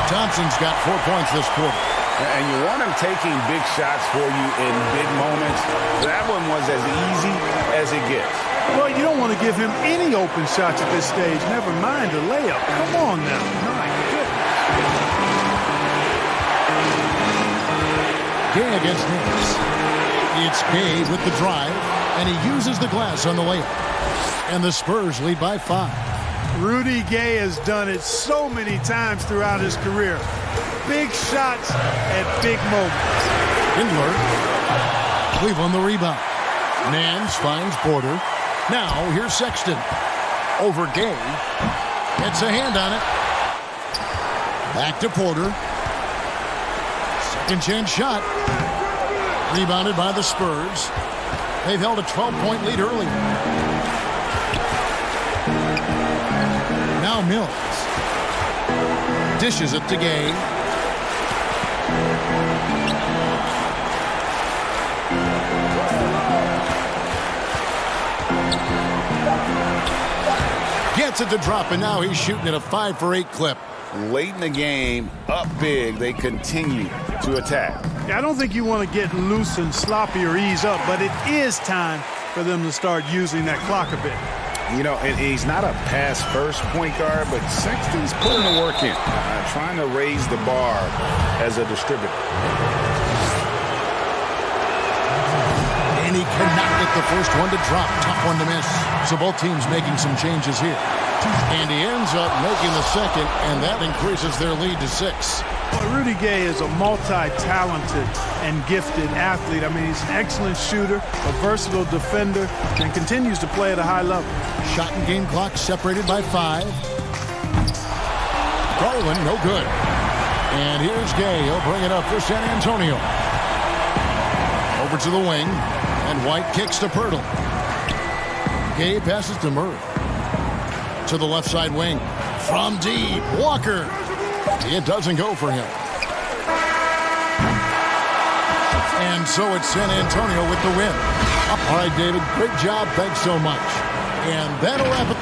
Thompson's got 4 points this quarter. And you want him taking big shots for you in big moments. That one was as easy as it gets. Well, you don't want to give him any open shots at this stage. Never mind a layup. Come on now. My goodness. Gay against Nance. It's Gay with the drive, and he uses the glass on the layup. And the Spurs lead by 5. Rudy Gay has done it so many times throughout his career. Big shots at big moments. Windler. Cleveland the rebound. Nance finds Porter. Now here's Sexton. Over Gay. Gets a hand on it. Back to Porter. Second chance shot. Rebounded by the Spurs. They've held a 12-point lead early. Now Mills. Dishes it to Gay. gets it to drop, and now he's shooting at a 5 for 8 clip. Late in the game, up big, they continue to attack. Yeah, I don't think you want to get loose and sloppy or ease up, but it is time for them to start using that clock a bit. You know, and he's not a pass-first point guard, but Sexton's putting the work in, trying to raise the bar as a distributor. And he cannot get the first one to drop. Tough one to miss. So both teams making some changes here. And he ends up making the second, and that increases their lead to 6. Well, Rudy Gay is a multi-talented and gifted athlete. I mean, he's an excellent shooter, a versatile defender, and continues to play at a high level. Shot and game clock separated by 5. Garland, no good. And here's Gay. He'll bring it up for San Antonio. Over to the wing, and White kicks to Pirtle. Gay passes to Murray. To the left side wing. From deep, Walker. It doesn't go for him. And so it's San Antonio with the win. All right, David, great job. Thanks so much. And that'll wrap it.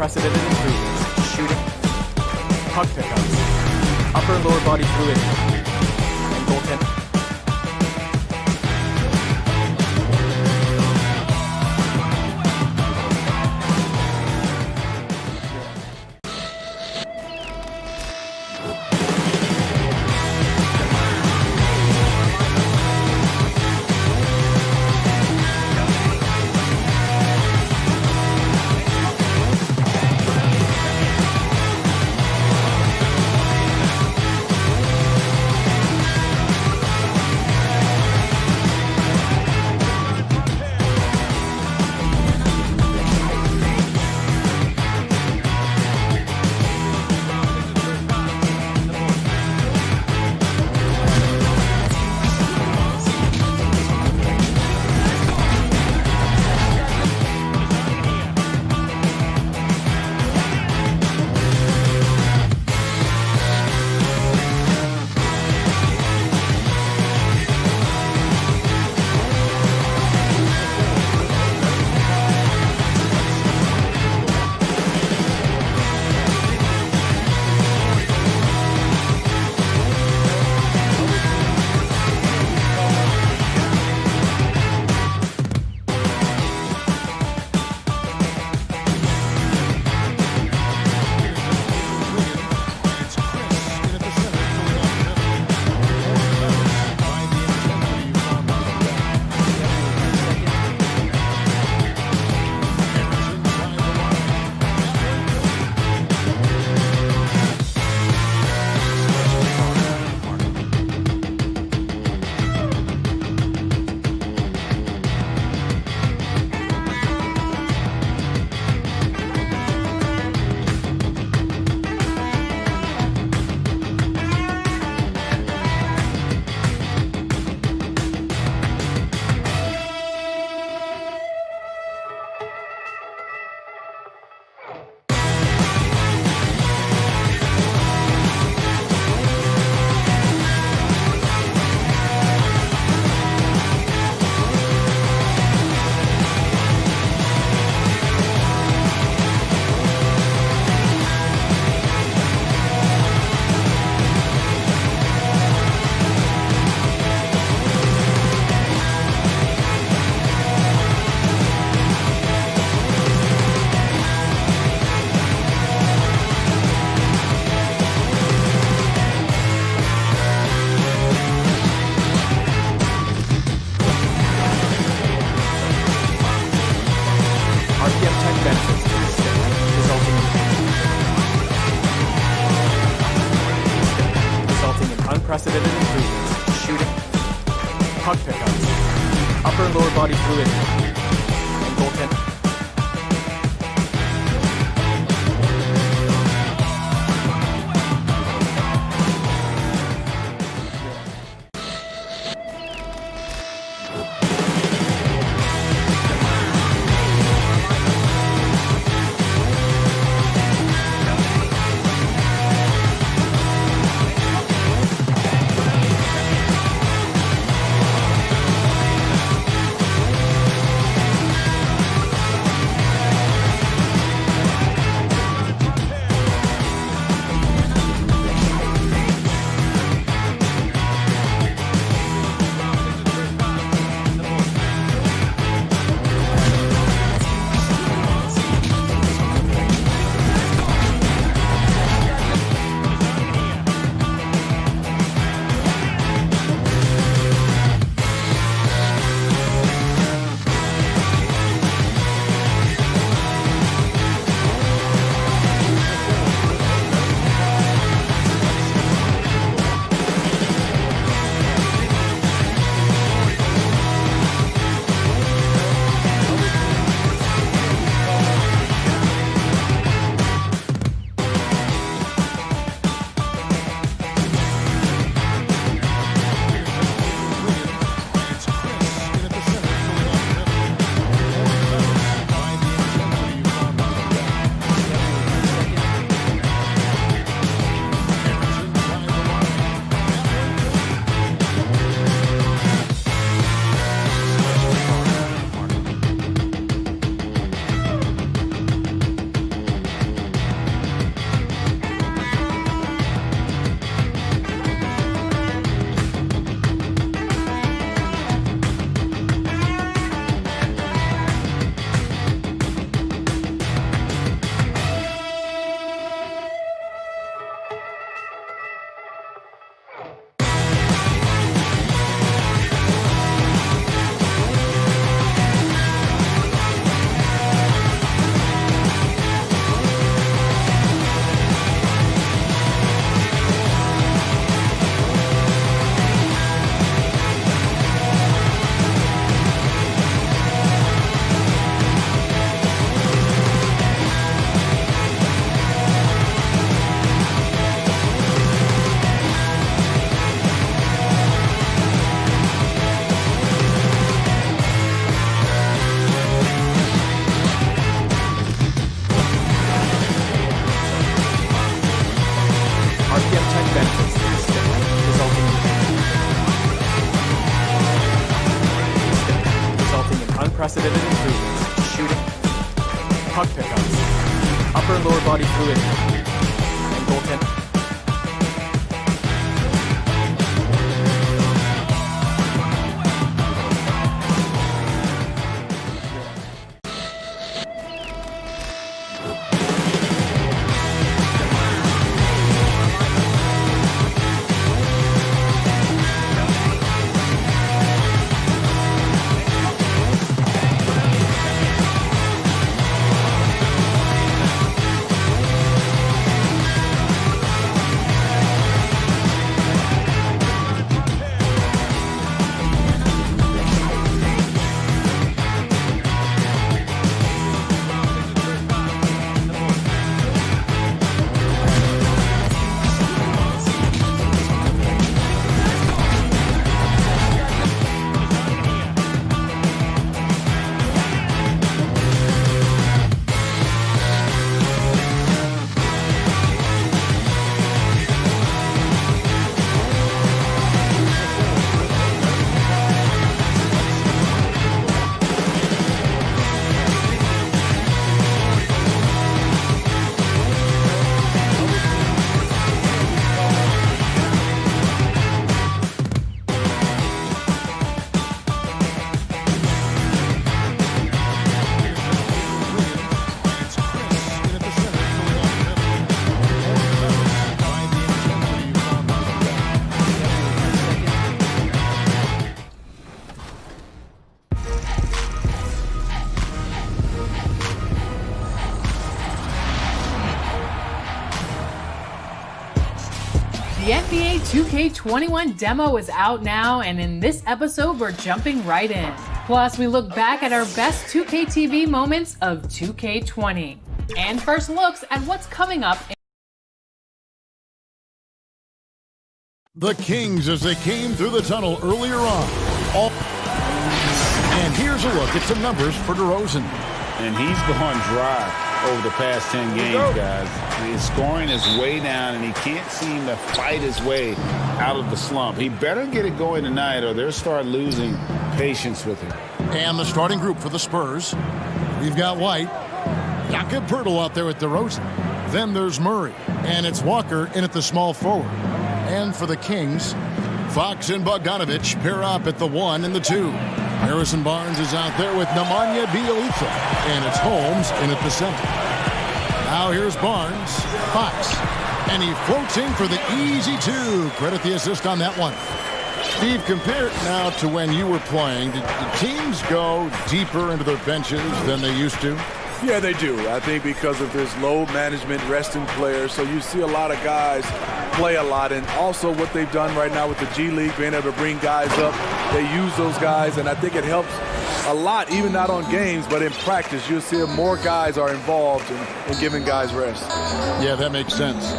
unprecedented improvements in shooting, puck pickups, upper and lower body fluidity, and goaltending. unprecedented improvements, shooting, puck pickups, upper and lower body fluidity, and goaltending. Unprecedented improvements, shooting, puck pickups, upper and lower body fluidity, and goaltending. The NBA 2K21 demo is out now, and in this episode, we're jumping right in. Plus, we look back at our best 2K TV moments of 2K20. And first looks at what's coming up. The Kings as they came through the tunnel earlier on. And here's a look at some numbers for DeRozan. And he's gone dry over the past 10 games, guys. His scoring is way down, and he can't seem to fight his way out of the slump. He better get it going tonight, or they'll start losing patience with him. And the starting group for the Spurs. We've got White, Jakob Poeltl out there with DeRozan. Then there's Murray, and it's Walker in at the small forward. And for the Kings, Fox and Bogdanovic pair up at the 1 and the 2. Harrison Barnes is out there with Nemanja Bjelica, and it's Holmes in at the center. Now here's Barnes, Fox, and he floats in for the easy 2. Credit the assist on that one. Steve, compare it now to when you were playing. Did teams go deeper into their benches than they used to? Yeah, they do. I think because of this load management, resting players. So you see a lot of guys play a lot. And also what they've done right now with the G League, being able to bring guys up. They use those guys, and I think it helps a lot, even not on games, but in practice. You'll see more guys are involved in giving guys rest. Yeah, that makes sense.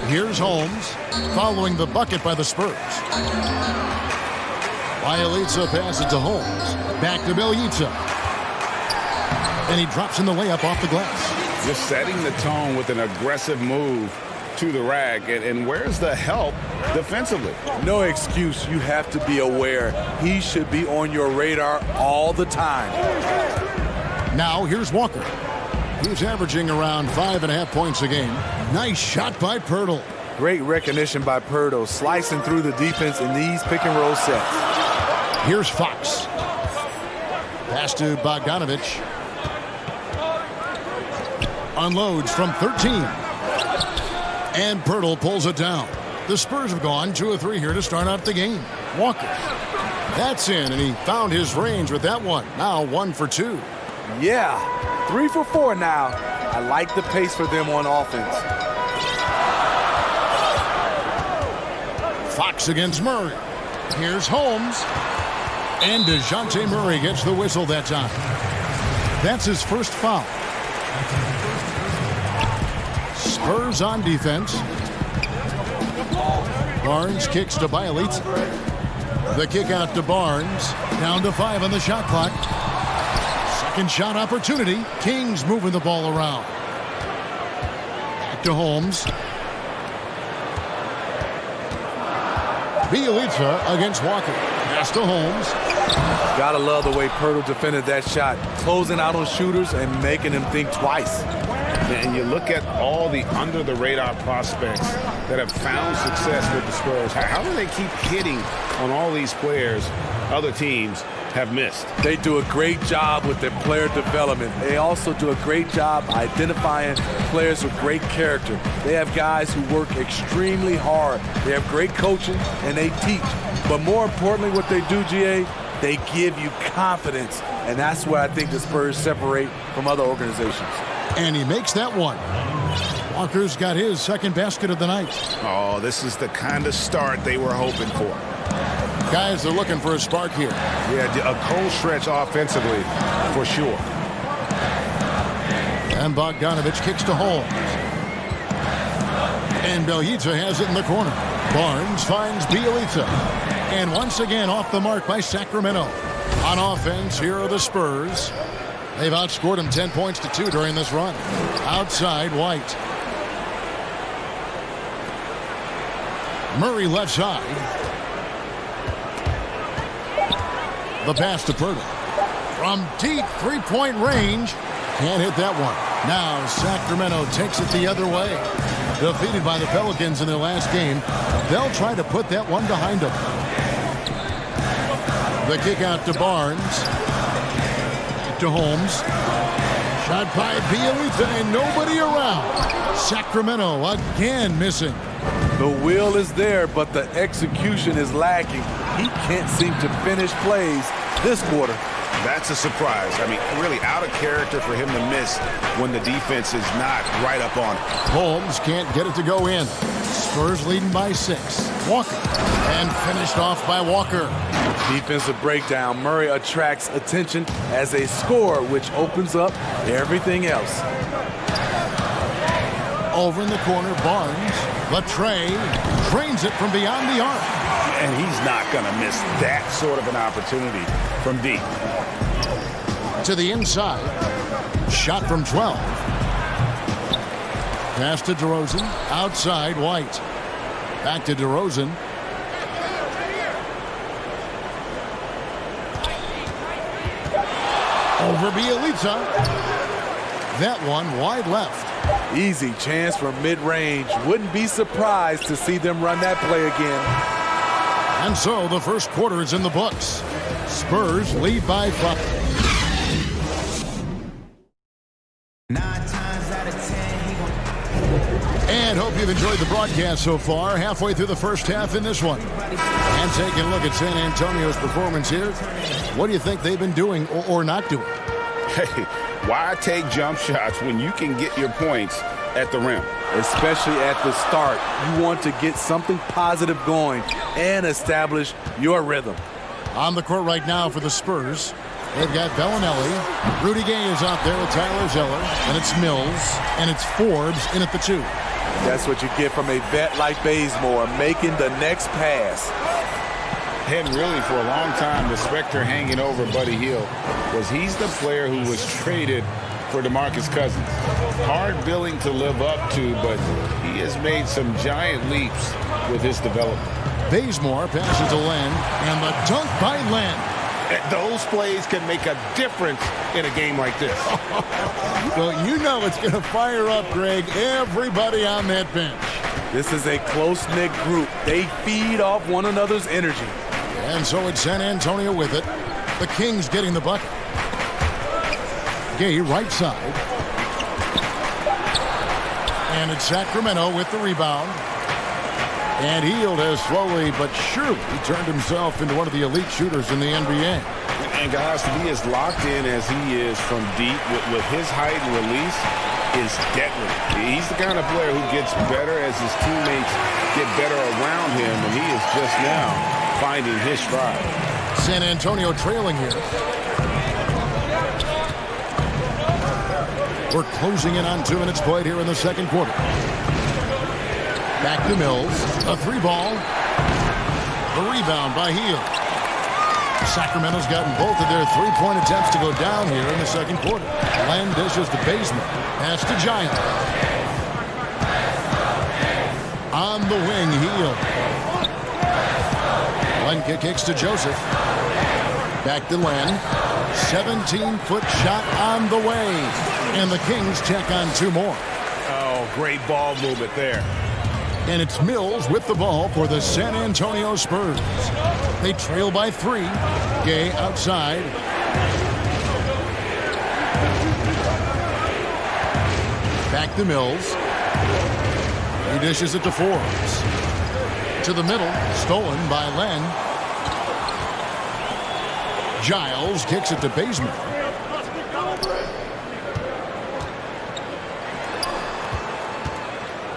Here's Holmes following the bucket by the Spurs. Bjelica passes to Holmes. Back to Bjelica. And he drops in the layup off the glass. Just setting the tone with an aggressive move to the rack. And where's the help defensively? No excuse. You have to be aware. He should be on your radar all the time. Now here's Walker. He's averaging around 5.5 points a game. Nice shot by Poeltl. Great recognition by Poeltl, slicing through the defense in these pick-and-roll sets. Here's Fox. Pass to Bogdanovic. Unloads from 13. And Poeltl pulls it down. The Spurs have gone 2 of 3 here to start out the game. Walker. That's in, and he found his range with that one. Now 1 for 2. Yeah, 3 for 4 now. I like the pace for them on offense. Fox against Murray. Here's Holmes. And DeJounte Murray gets the whistle that time. That's his first foul. Spurs on defense. Barnes kicks to Bjelica. The kick out to Barnes. Down to 5 on the shot clock. Second shot opportunity. Kings moving the ball around. Back to Holmes. Bjelica against Walker. Pass to Holmes. Gotta love the way Poeltl defended that shot. Closing out on shooters and making them think twice. And you look at all the under-the-radar prospects that have found success with the Spurs. How do they keep hitting on all these players other teams have missed? They do a great job with their player development. They also do a great job identifying players with great character. They have guys who work extremely hard. They have great coaching, and they teach. But more importantly, what they do, GA, they give you confidence. And that's where I think the Spurs separate from other organizations. And he makes that one. Walker's got his second basket of the night. Oh, this is the kind of start they were hoping for. Guys, they're looking for a spark here. Yeah, a cold stretch offensively, for sure. And Bogdanovic kicks to Holmes. And Bjelica has it in the corner. Barnes finds Bjelica. And once again off the mark by Sacramento. On offense, here are the Spurs. They've outscored them 10 points to 2 during this run. Outside, White. Murray left side. The pass to Poeltl. From deep three-point range. Can't hit that one. Now Sacramento takes it the other way. Defeated by the Pelicans in their last game. They'll try to put that one behind them. The kick out to Barnes. Back to Holmes. Shot by Bjelica and nobody around. Sacramento again missing. The will is there, but the execution is lacking. He can't seem to finish plays this quarter. That's a surprise. I mean, really out of character for him to miss when the defense is not right up on it. Holmes can't get it to go in. Spurs leading by 6. Walker. And finished off by Walker. Defensive breakdown. Murray attracts attention as a scorer, which opens up everything else. Over in the corner, Barnes. Latrey drains it from beyond the arc. And he's not going to miss that sort of an opportunity from deep. To the inside. Shot from 12. Pass to DeRozan. Outside, White. Back to DeRozan. Over Bielitsa. That one wide left. Easy chance from mid-range. Wouldn't be surprised to see them run that play again. And so the first quarter is in the books. Spurs lead by 5. 9 times out of 10, he gon'. And hope you've enjoyed the broadcast so far. Halfway through the first half in this one. And taking a look at San Antonio's performance here. What do you think they've been doing or not doing? Hey, why take jump shots when you can get your points at the rim? Especially at the start. You want to get something positive going and establish your rhythm. On the court right now for the Spurs, they've got Bellinelli. Rudy Gay is out there with Tyler Zeller. And it's Mills. And it's Forbes in at the 2. That's what you get from a vet like Bazemore, making the next pass. And really, for a long time, the specter hanging over Buddy Hield was he's the player who was traded for DeMarcus Cousins. Hard billing to live up to, but he has made some giant leaps with his development. Bazemore passes to Len, and the dunk by Len. Those plays can make a difference in a game like this. Well, you know it's going to fire up, Greg, everybody on that bench. This is a close-knit group. They feed off one another's energy. And so it's San Antonio with it. The Kings getting the bucket. Gay right side. And it's Sacramento with the rebound. And Hield has slowly but surely turned himself into one of the elite shooters in the NBA. And guys, to be as locked in as he is from deep with his height and release is deadly. He's the kind of player who gets better as his teammates get better around him, and he is just now finding his stride. San Antonio trailing here. We're closing in on 2 minutes played here in the second quarter. Back to Mills. A 3-ball. The rebound by Hield. Sacramento's gotten both of their 3-point attempts to go down here in the second quarter. Len dishes to Bazemore. Pass to Giant. On the wing, Hield. Len kicks to Joseph. Back to Len. 17-foot shot on the way. And the Kings check on 2 more. Oh, great ball movement there. And it's Mills with the ball for the San Antonio Spurs. They trail by 3. Gay outside. Back to Mills. He dishes it to Forbes. To the middle, stolen by Len. Giles kicks it to Bazemore.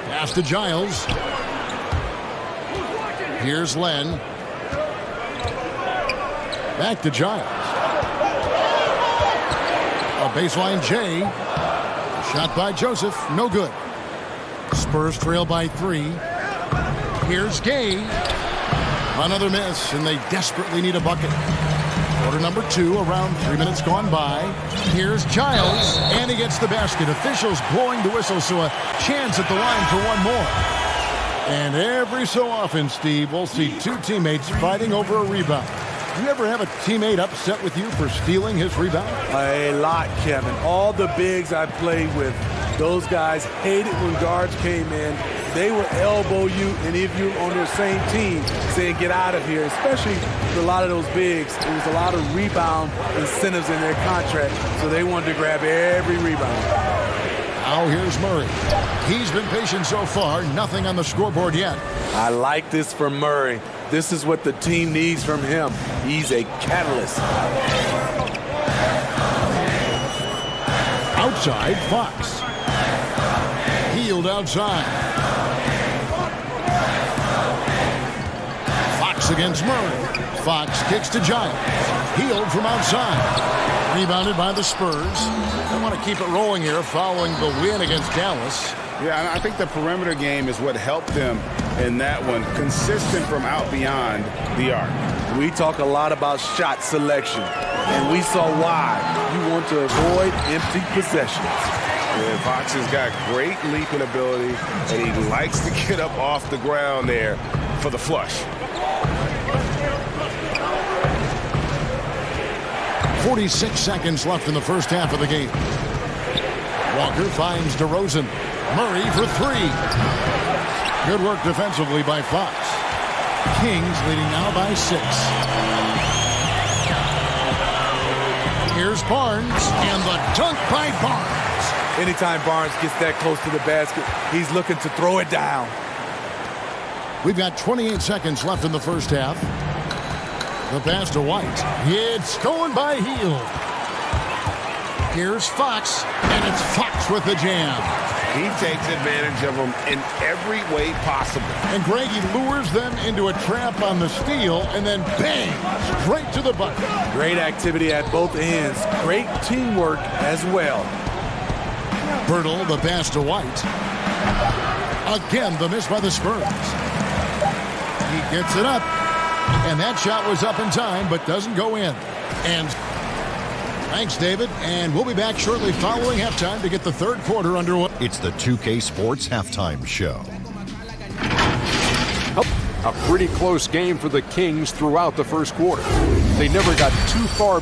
Pass to Giles. Here's Len. Back to Giles. A baseline J. Shot by Joseph. No good. Spurs trail by 3. Here's Gay. Another miss, and they desperately need a bucket. Quarter number 2, around 3 minutes gone by. Here's Giles, and he gets the basket. Officials blowing the whistle, so a chance at the line for one more. And every so often, Steve, we'll see 2 teammates fighting over a rebound. You ever have a teammate upset with you for stealing his rebound? A lot, Kevin. All the bigs I played with, those guys hated when guards came in. They would elbow you, and if you're on their same team, saying get out of here, especially for a lot of those bigs. There was a lot of rebound incentives in their contract, so they wanted to grab every rebound. Now here's Murray. He's been patient so far. Nothing on the scoreboard yet. I like this for Murray. This is what the team needs from him. He's a catalyst. Outside, Fox. Hield outside. Fox against Murray. Fox kicks to Giles. Healed from outside. Rebounded by the Spurs. They want to keep it rolling here following the win against Dallas. Yeah, I think the perimeter game is what helped them in that one. Consistent from out beyond the arc. We talk a lot about shot selection, and we saw why. You want to avoid empty possessions. Yeah, Fox has got great leaping ability, and he likes to get up off the ground there for the flush. 46 seconds left in the first half of the game. Walker finds DeRozan. Murray for three. Good work defensively by Fox. Kings leading now by 6. Here's Barnes, and the dunk by Barnes. Anytime Barnes gets that close to the basket, he's looking to throw it down. We've got 28 seconds left in the first half. The pass to White. It's going by Hield. Here's Fox, and it's Fox with the jam. He takes advantage of them in every way possible. And Greg, he lures them into a trap on the steal, and then bang, straight to the bucket. Great activity at both ends. Great teamwork as well. Bertle, the pass to White. Again, the miss by the Spurs. He gets it up, and that shot was up in time, but doesn't go in. And thanks, David, and we'll be back shortly following halftime to get the third quarter underway. It's the 2K Sports Halftime Show. A pretty close game for the Kings throughout the first quarter. They never got too far.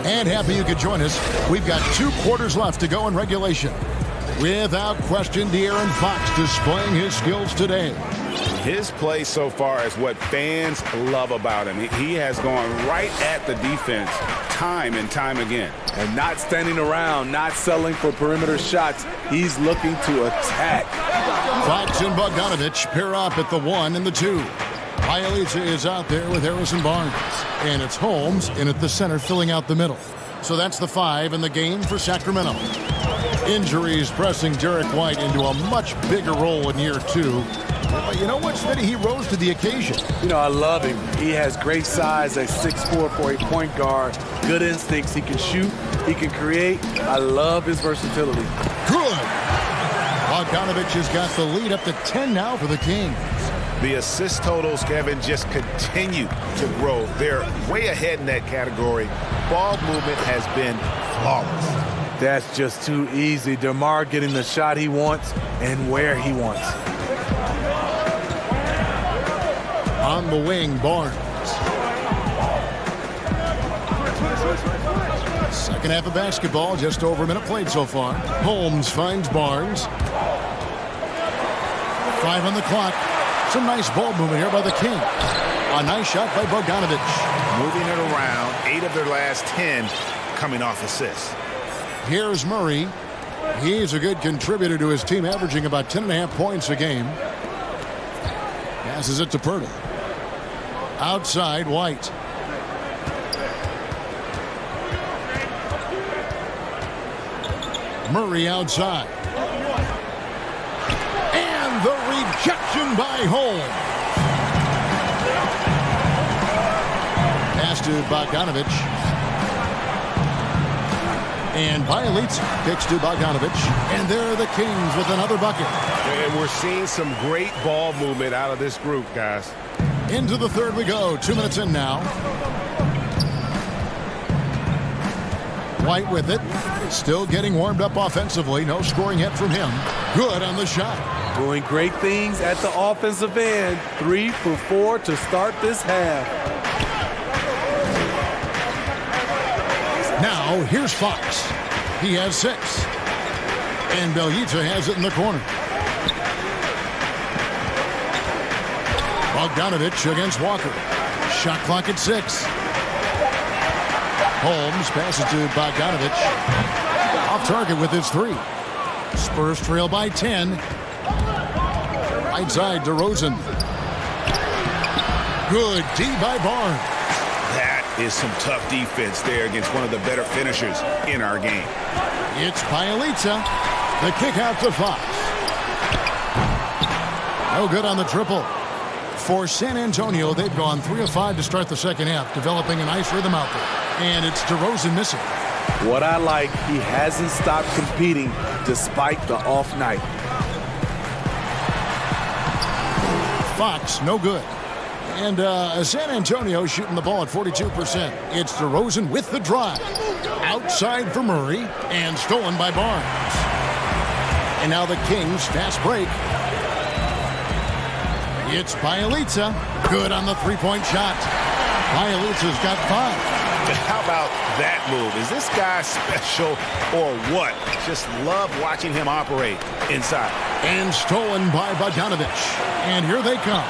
And happy you could join us. We've got 2 quarters left to go in regulation. Without question, De'Aaron Fox displaying his skills today. His play so far is what fans love about him. He has gone right at the defense time and time again. And not standing around, not settling for perimeter shots. He's looking to attack. Fox and Bogdanovich pair up at the 1 and the 2. Bielitsa is out there with Harrison Barnes. And it's Holmes in at the center filling out the middle. So that's the 5 in the game for Sacramento. Injuries pressing Derek White into a much bigger role in year 2. But you know what, Smitty? He rose to the occasion. You know, I love him. He has great size at 6'4" for a point guard. Good instincts. He can shoot. He can create. I love his versatility. Good. Bogdanovich has got the lead up to 10 now for the Kings. The assist totals, Kevin, just continue to grow. They're way ahead in that category. Ball movement has been flawless. That's just too easy. DeMar getting the shot he wants and where he wants. On the wing, Barnes. Second half of basketball, just over a minute played so far. Holmes finds Barnes. 5 on the clock. Some nice ball movement here by the King. A nice shot by Bogdanovich. Moving it around, 8 of their last 10 coming off assists. Here's Murray. He's a good contributor to his team, averaging about 10.5 points a game. Passes it to Bertle. Outside, White. Murray outside. And the rejection by Holmes. Pass to Bogdanovich. And Bielitsa kicks to Bogdanovich. And there are the Kings with another bucket. And we're seeing some great ball movement out of this group, guys. Into the third we go. 2 minutes in now. White with it. Still getting warmed up offensively. No scoring yet from him. Good on the shot. Doing great things at the offensive end. 3 for 4 to start this half. Now, here's Fox. He has 6. And Bielitsa has it in the corner. Bogdanovich against Walker. Shot clock at 6. Holmes passes to Bogdanovich. Off target with his 3. Spurs trail by 10. Right side, DeRozan. Good D by Barnes. That is some tough defense there against one of the better finishers in our game. It's Bielitsa. The kick out to Fox. No good on the triple. For San Antonio, they've gone 3 of 5 to start the second half, developing a nice rhythm out there. And it's DeRozan missing. What I like, he hasn't stopped competing despite the off night. Fox, no good. And San Antonio shooting the ball at 42%. It's DeRozan with the drive. Outside for Murray and stolen by Barnes. And now the Kings fast break. It's Bielitsa. Good on the three-point shot. Bielitsa's got 5. How about that move? Is this guy special or what? Just love watching him operate inside. And stolen by Bogdanovich. And here they come.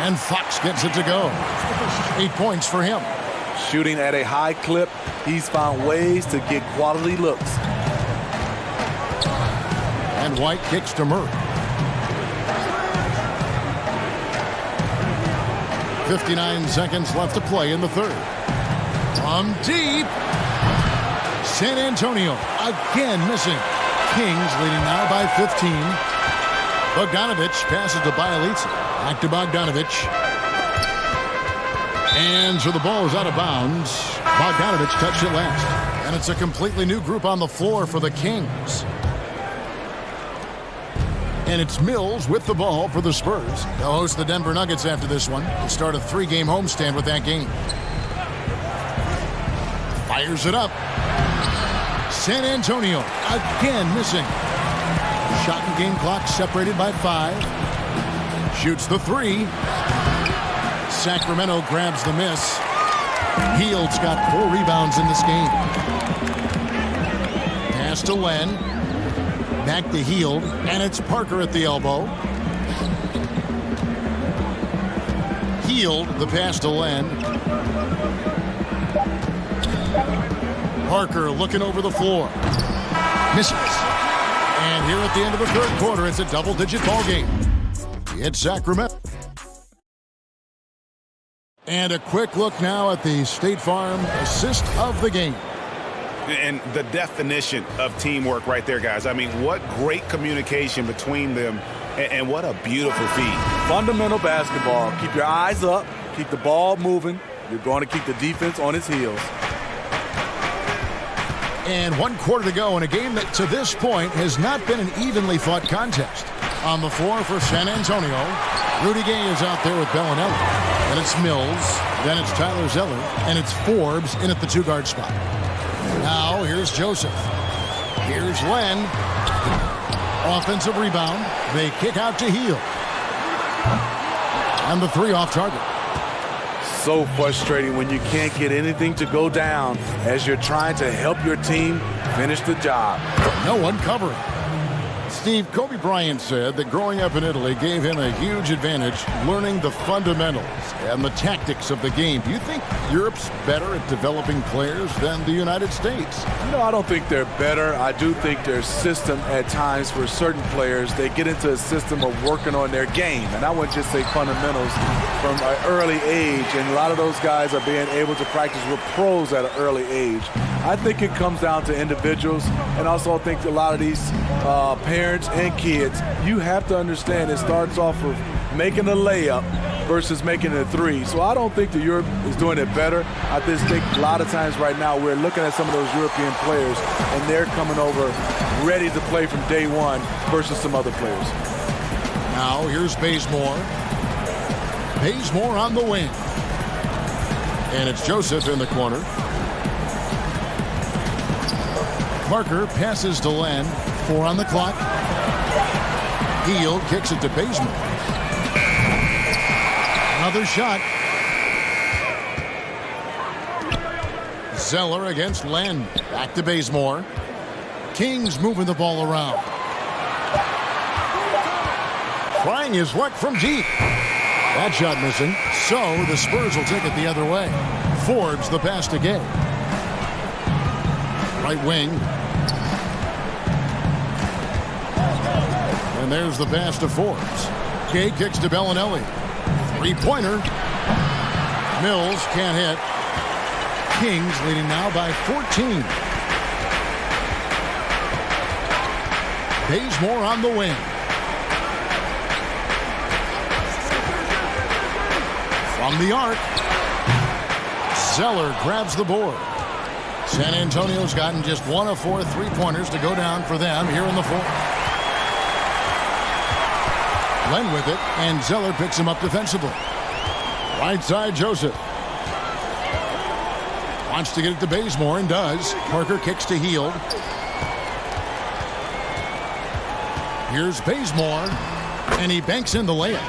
And Fox gets it to go. 8 points for him. Shooting at a high clip, he's found ways to get quality looks. And White kicks to Murray. 59 seconds left to play in the third. From deep. San Antonio again missing. Kings leading now by 15. Bogdanovich passes to Bielitsa. Back to Bogdanovich. And so the ball is out of bounds. Bogdanovich touched it last. And it's a completely new group on the floor for the Kings. And it's Mills with the ball for the Spurs. They'll host the Denver Nuggets after this one. They start a 3-game homestand with that game. Fires it up. San Antonio again missing. Shot and game clock separated by 5. Shoots the 3. Sacramento grabs the miss. Hield's got 4 rebounds in this game. Pass to Len. Back to Hield, and it's Parker at the elbow. Hield, the pass to Len. Parker looking over the floor. Misses. And here at the end of the third quarter, it's a double-digit ball game. It's Sacramento. And a quick look now at the State Farm assist of the game. And the definition of teamwork right there, guys. I mean, what great communication between them, and what a beautiful feed. Fundamental basketball. Keep your eyes up. Keep the ball moving. You're going to keep the defense on its heels. And 1 quarter to go in a game that to this point has not been an evenly fought contest. On the floor for San Antonio, Rudy Gay is out there with Bellinelli. Then it's Mills. Then it's Tyler Zeller. And it's Forbes in at the 2-guard spot. Now, here's Joseph. Here's Len. Offensive rebound. They kick out to Hield. And the 3 off target. So frustrating when you can't get anything to go down as you're trying to help your team finish the job. No one covering. Steve, Kobe Bryant said that growing up in Italy gave him a huge advantage learning the fundamentals and the tactics of the game. Do you think Europe's better at developing players than the United States? No, I don't think they're better. I do think their system at times for certain players, they get into a system of working on their game. And I wouldn't just say fundamentals from an early age. And a lot of those guys are being able to practice with pros at an early age. I think it comes down to individuals. And also I think a lot of these parents and kids, you have to understand it starts off with making a layup versus making a 3. So I don't think that Europe is doing it better. I just think a lot of times right now we're looking at some of those European players and they're coming over ready to play from day one versus some other players. Now here's Bazemore. Bazemore on the wing. And it's Joseph in the corner. Parker passes to Len. 4 on the clock. Hield kicks it to Bazemore. Another shot. Zeller against Len. Back to Bazemore. Kings moving the ball around. Trying his luck from deep. That shot missing. So the Spurs will take it the other way. Forbes the pass to Gay. Right wing. And there's the pass to Forbes. Gay kicks to Bellinelli. 3-pointer. Mills can't hit. Kings leading now by 14. Bazemore on the wing. From the arc, Zeller grabs the board. San Antonio's gotten just 1 of 4 3-pointers to go down for them here in the fourth. Len with it, and Zeller picks him up defensively. Right side, Joseph. Wants to get it to Bazemore and does. Parker kicks to Hield. Here's Bazemore, and he banks in the layup.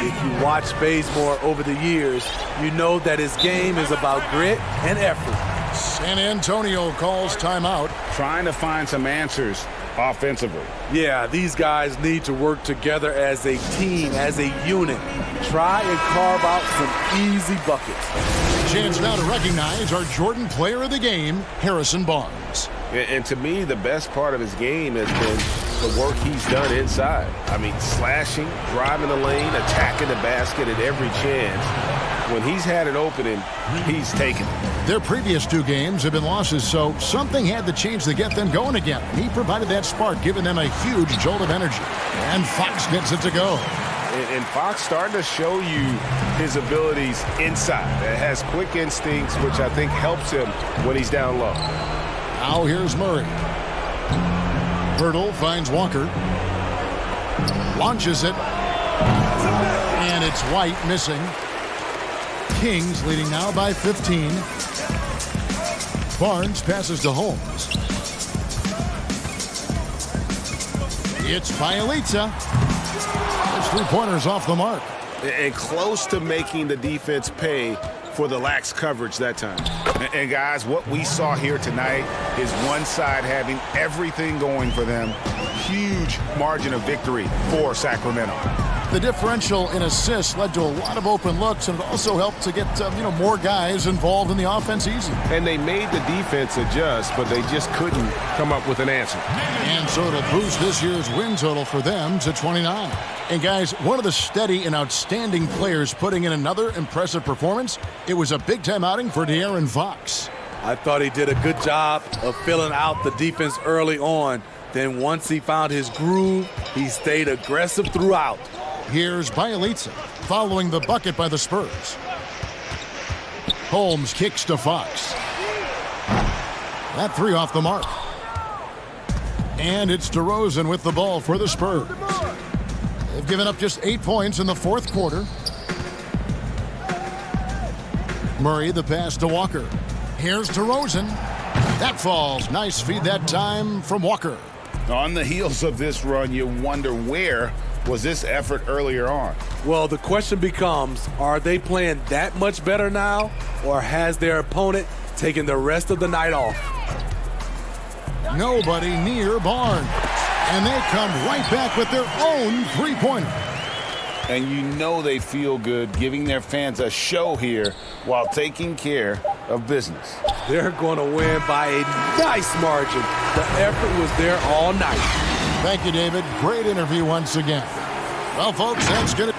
If you watch Bazemore over the years, you know that his game is about grit and effort. San Antonio calls timeout. Trying to find some answers offensively. Yeah, these guys need to work together as a team, as a unit. Try and carve out some easy buckets. Chance now to recognize our Jordan player of the game, Harrison Barnes. And to me, the best part of his game has been the work he's done inside. I mean, slashing, driving the lane, attacking the basket at every chance. When he's had it opening, he's taken it. Their previous 2 games have been losses, so something had to change to get them going again. And he provided that spark, giving them a huge jolt of energy. And Fox gets it to go. And Fox starting to show you his abilities inside. It has quick instincts, which I think helps him when he's down low. Now here's Murray. Hurdle finds Walker. Launches it. And it's White missing. Kings leading now by 15. Barnes passes to Holmes. It's Bielitsa. It's 3-pointers off the mark. And close to making the defense pay for the lax coverage that time. And guys, what we saw here tonight is one side having everything going for them. Huge margin of victory for Sacramento. The differential in assists led to a lot of open looks, and it also helped to get more guys involved in the offense easy. And they made the defense adjust, but they just couldn't come up with an answer. And so it'll boost this year's win total for them to 29. And guys, one of the steady and outstanding players putting in another impressive performance, it was a big-time outing for De'Aaron Fox. I thought he did a good job of filling out the defense early on. Then once he found his groove, he stayed aggressive throughout. Here's Bielitsa following the bucket by the Spurs. Holmes kicks to Fox. That 3 off the mark. And it's DeRozan with the ball for the Spurs. They've given up just 8 points in the fourth quarter. Murray the pass to Walker. Here's DeRozan. That falls. Nice feed that time from Walker. On the heels of this run, you wonder where was this effort earlier on? Well, the question becomes, are they playing that much better now, or has their opponent taken the rest of the night off? Nobody near Barnes. And they come right back with their own 3-pointer. And you know they feel good giving their fans a show here while taking care of business. They're going to win by a nice margin. The effort was there all night. Thank you, David. Great interview once again. Well, folks, that's good.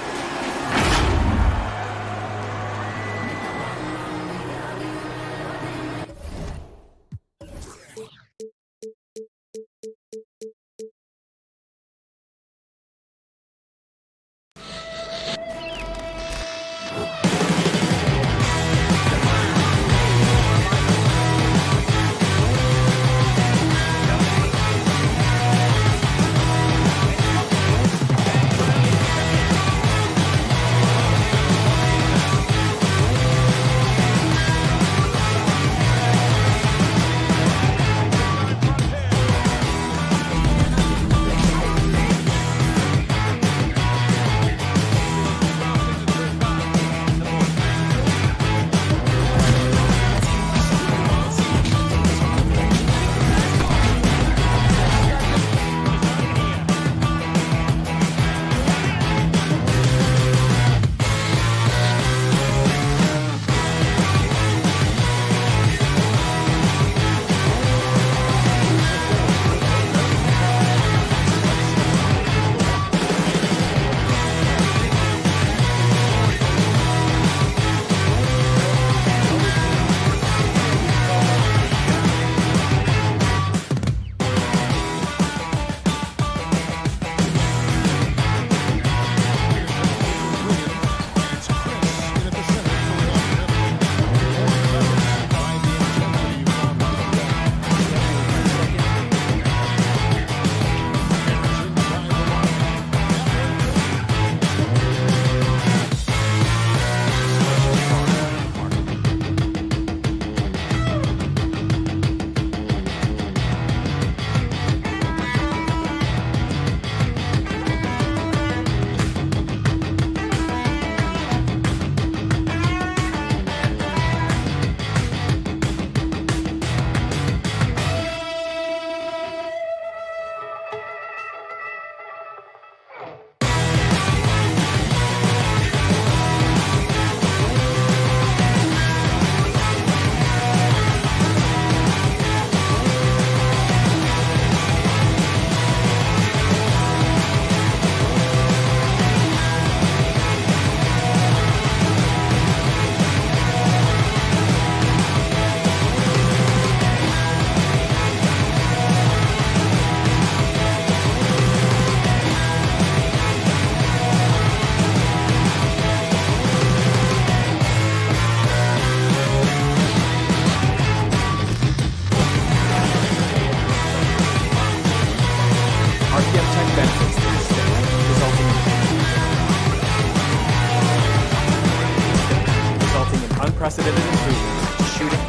unprecedented improvements, shooting,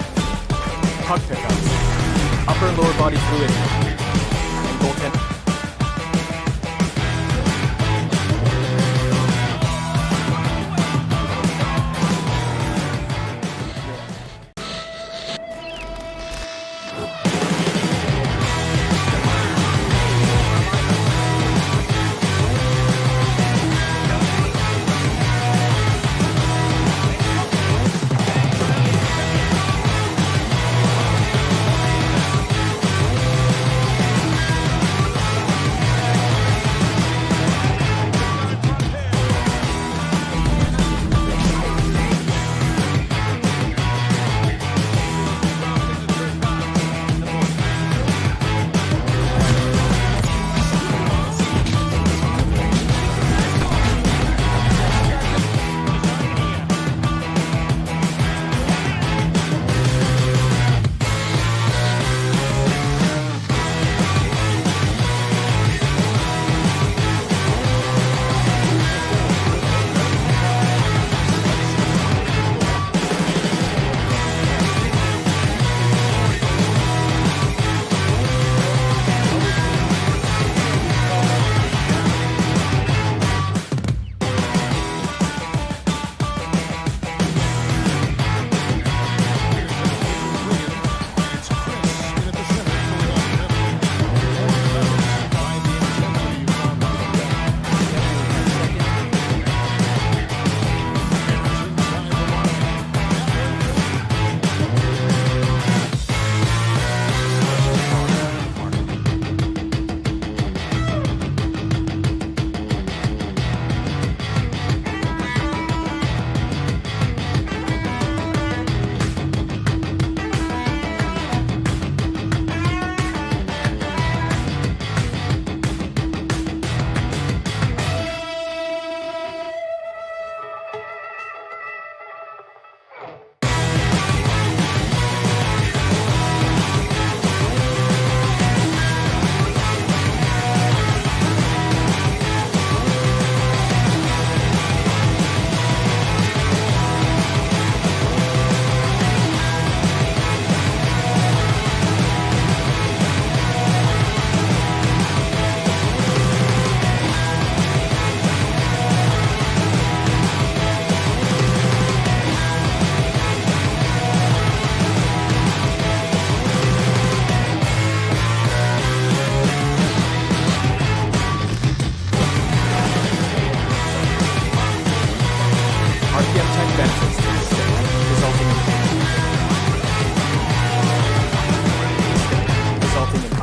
puck pickups, upper and lower body fluidity, and goaltending.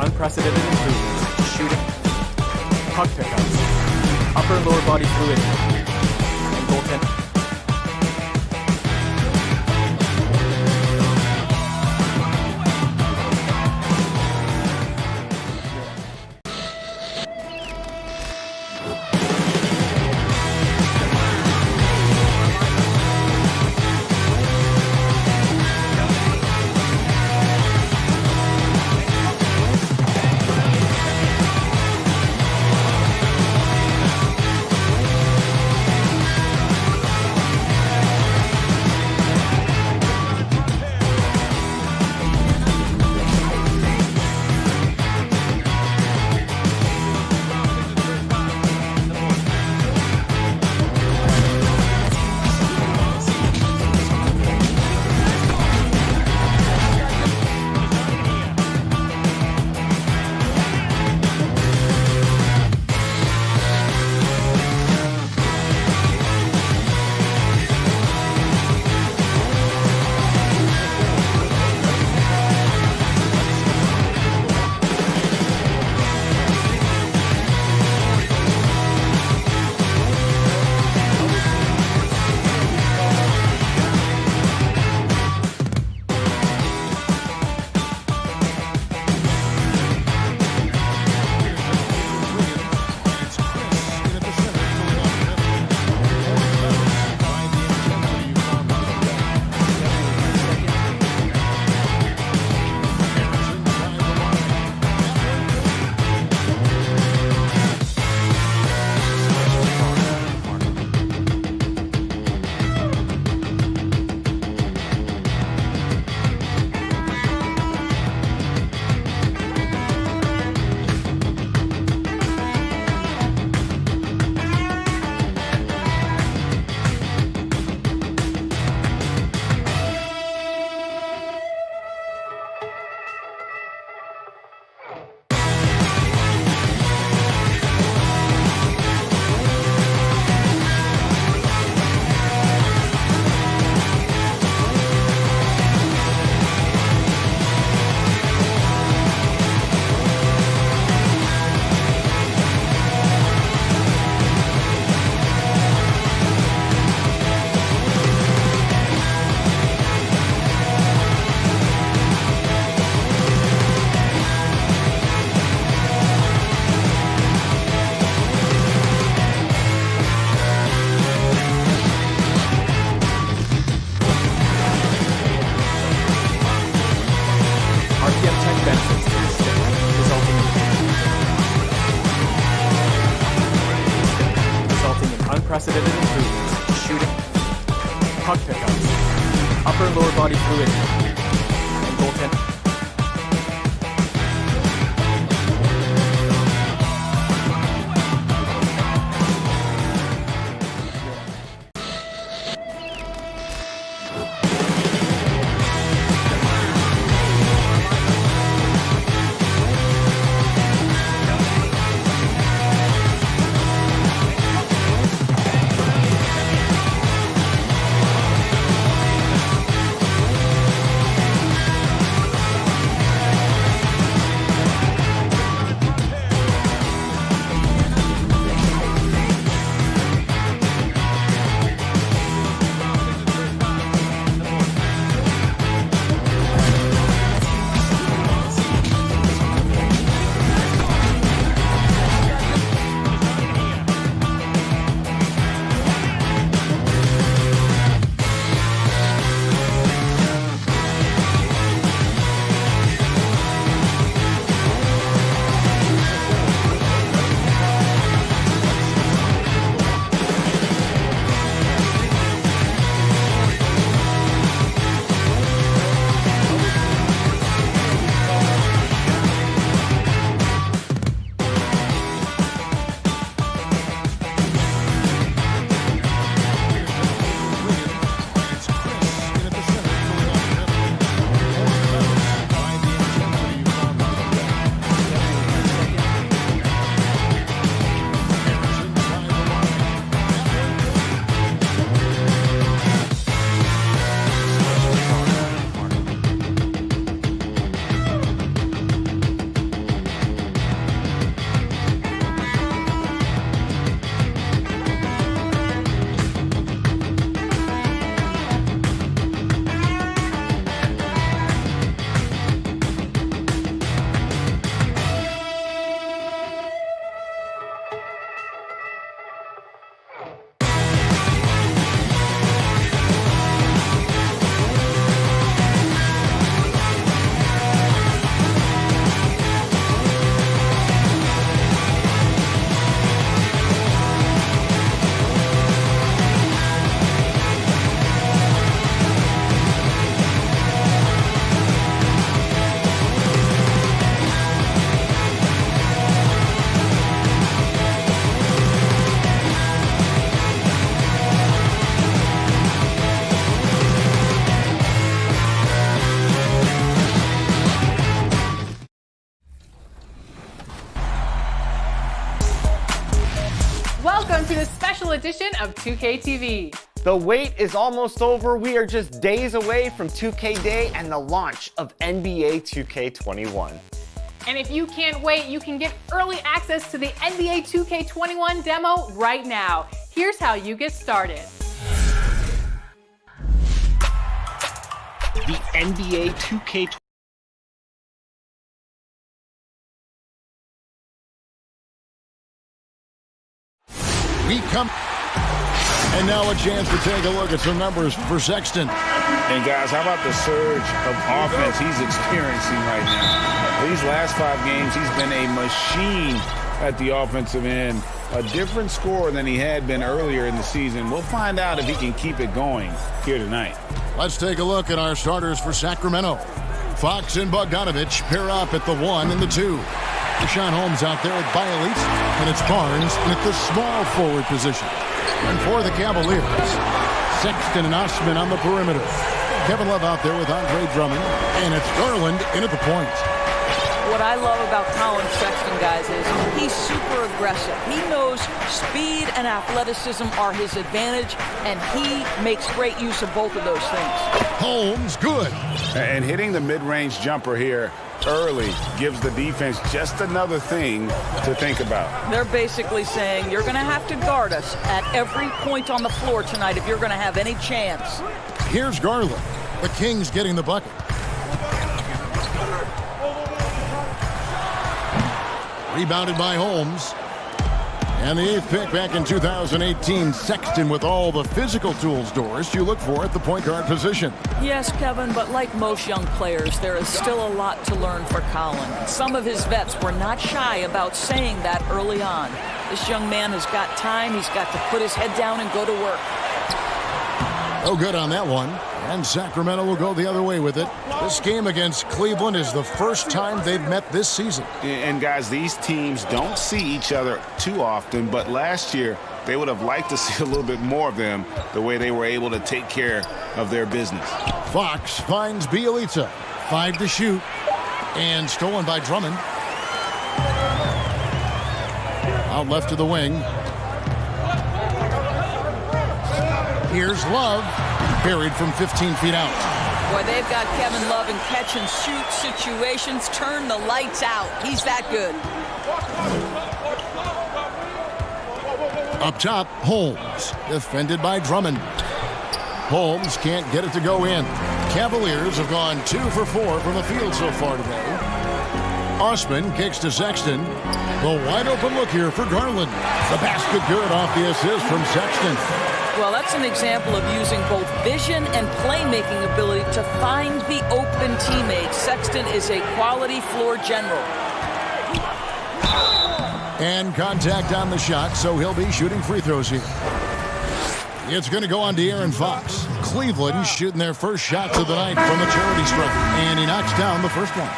Unprecedented improvements, shooting, puck pickups, upper and lower body fluidity, and goaltending. upper and lower body fluidity, and goaltending. Welcome to this special edition of 2K TV. The wait is almost over. We are just days away from 2K Day and the launch of NBA 2K21. And if you can't wait, you can get early access to the NBA 2K21 demo right now. Here's how you get started. The NBA 2K21. We come. And now a chance to take a look at some numbers for Sexton. And guys, how about the surge of offense he's experiencing right now? These last 5 games, he's been a machine at the offensive end. A different scorer than he had been earlier in the season. We'll find out if he can keep it going here tonight. Let's take a look at our starters for Sacramento. Fox and Bogdanovich pair up at the 1 and the 2. Deshaun Holmes out there with Bialys, and it's Barnes at the small forward position. And for the Cavaliers, Sexton and Osman on the perimeter. Kevin Love out there with Andre Drummond, and it's Garland in at the point. What I love about Colin Sexton, guys, is he's super aggressive. He knows speed and athleticism are his advantage, and he makes great use of both of those things. Holmes, good. And hitting the mid-range jumper here early gives the defense just another thing to think about. They're basically saying you're going to have to guard us at every point on the floor tonight if you're going to have any chance. Here's Garland. The Kings getting the bucket. Rebounded by Holmes. And the 8th pick back in 2018, Sexton with all the physical tools, Doris, you look for at the point guard position. Yes, Kevin, but like most young players, there is still a lot to learn for Colin. Some of his vets were not shy about saying that early on. This young man has got time. He's got to put his head down and go to work. Oh, good on that one. And Sacramento will go the other way with it. This game against Cleveland is the first time they've met this season. And guys, these teams don't see each other too often, but last year they would have liked to see a little bit more of them, the way they were able to take care of their business. Fox finds Bielitsa. 5 to shoot. And stolen by Drummond. Out left to the wing. Here's Love. Buried from 15 feet out. Boy, they've got Kevin Love in catch-and-shoot situations. Turn the lights out. He's that good. Up top, Holmes. Defended by Drummond. Holmes can't get it to go in. Cavaliers have gone 2 for 4 from the field so far today. Osman kicks to Sexton. The wide-open look here for Garland. The basket good off the assist from Sexton. Well, that's an example of using both vision and playmaking ability to find the open teammate. Sexton is a quality floor general. And contact on the shot, so he'll be shooting free throws here. It's going to go on to Aaron Fox. Cleveland shooting their first shots of the night from a charity stripe. And he knocks down the first one.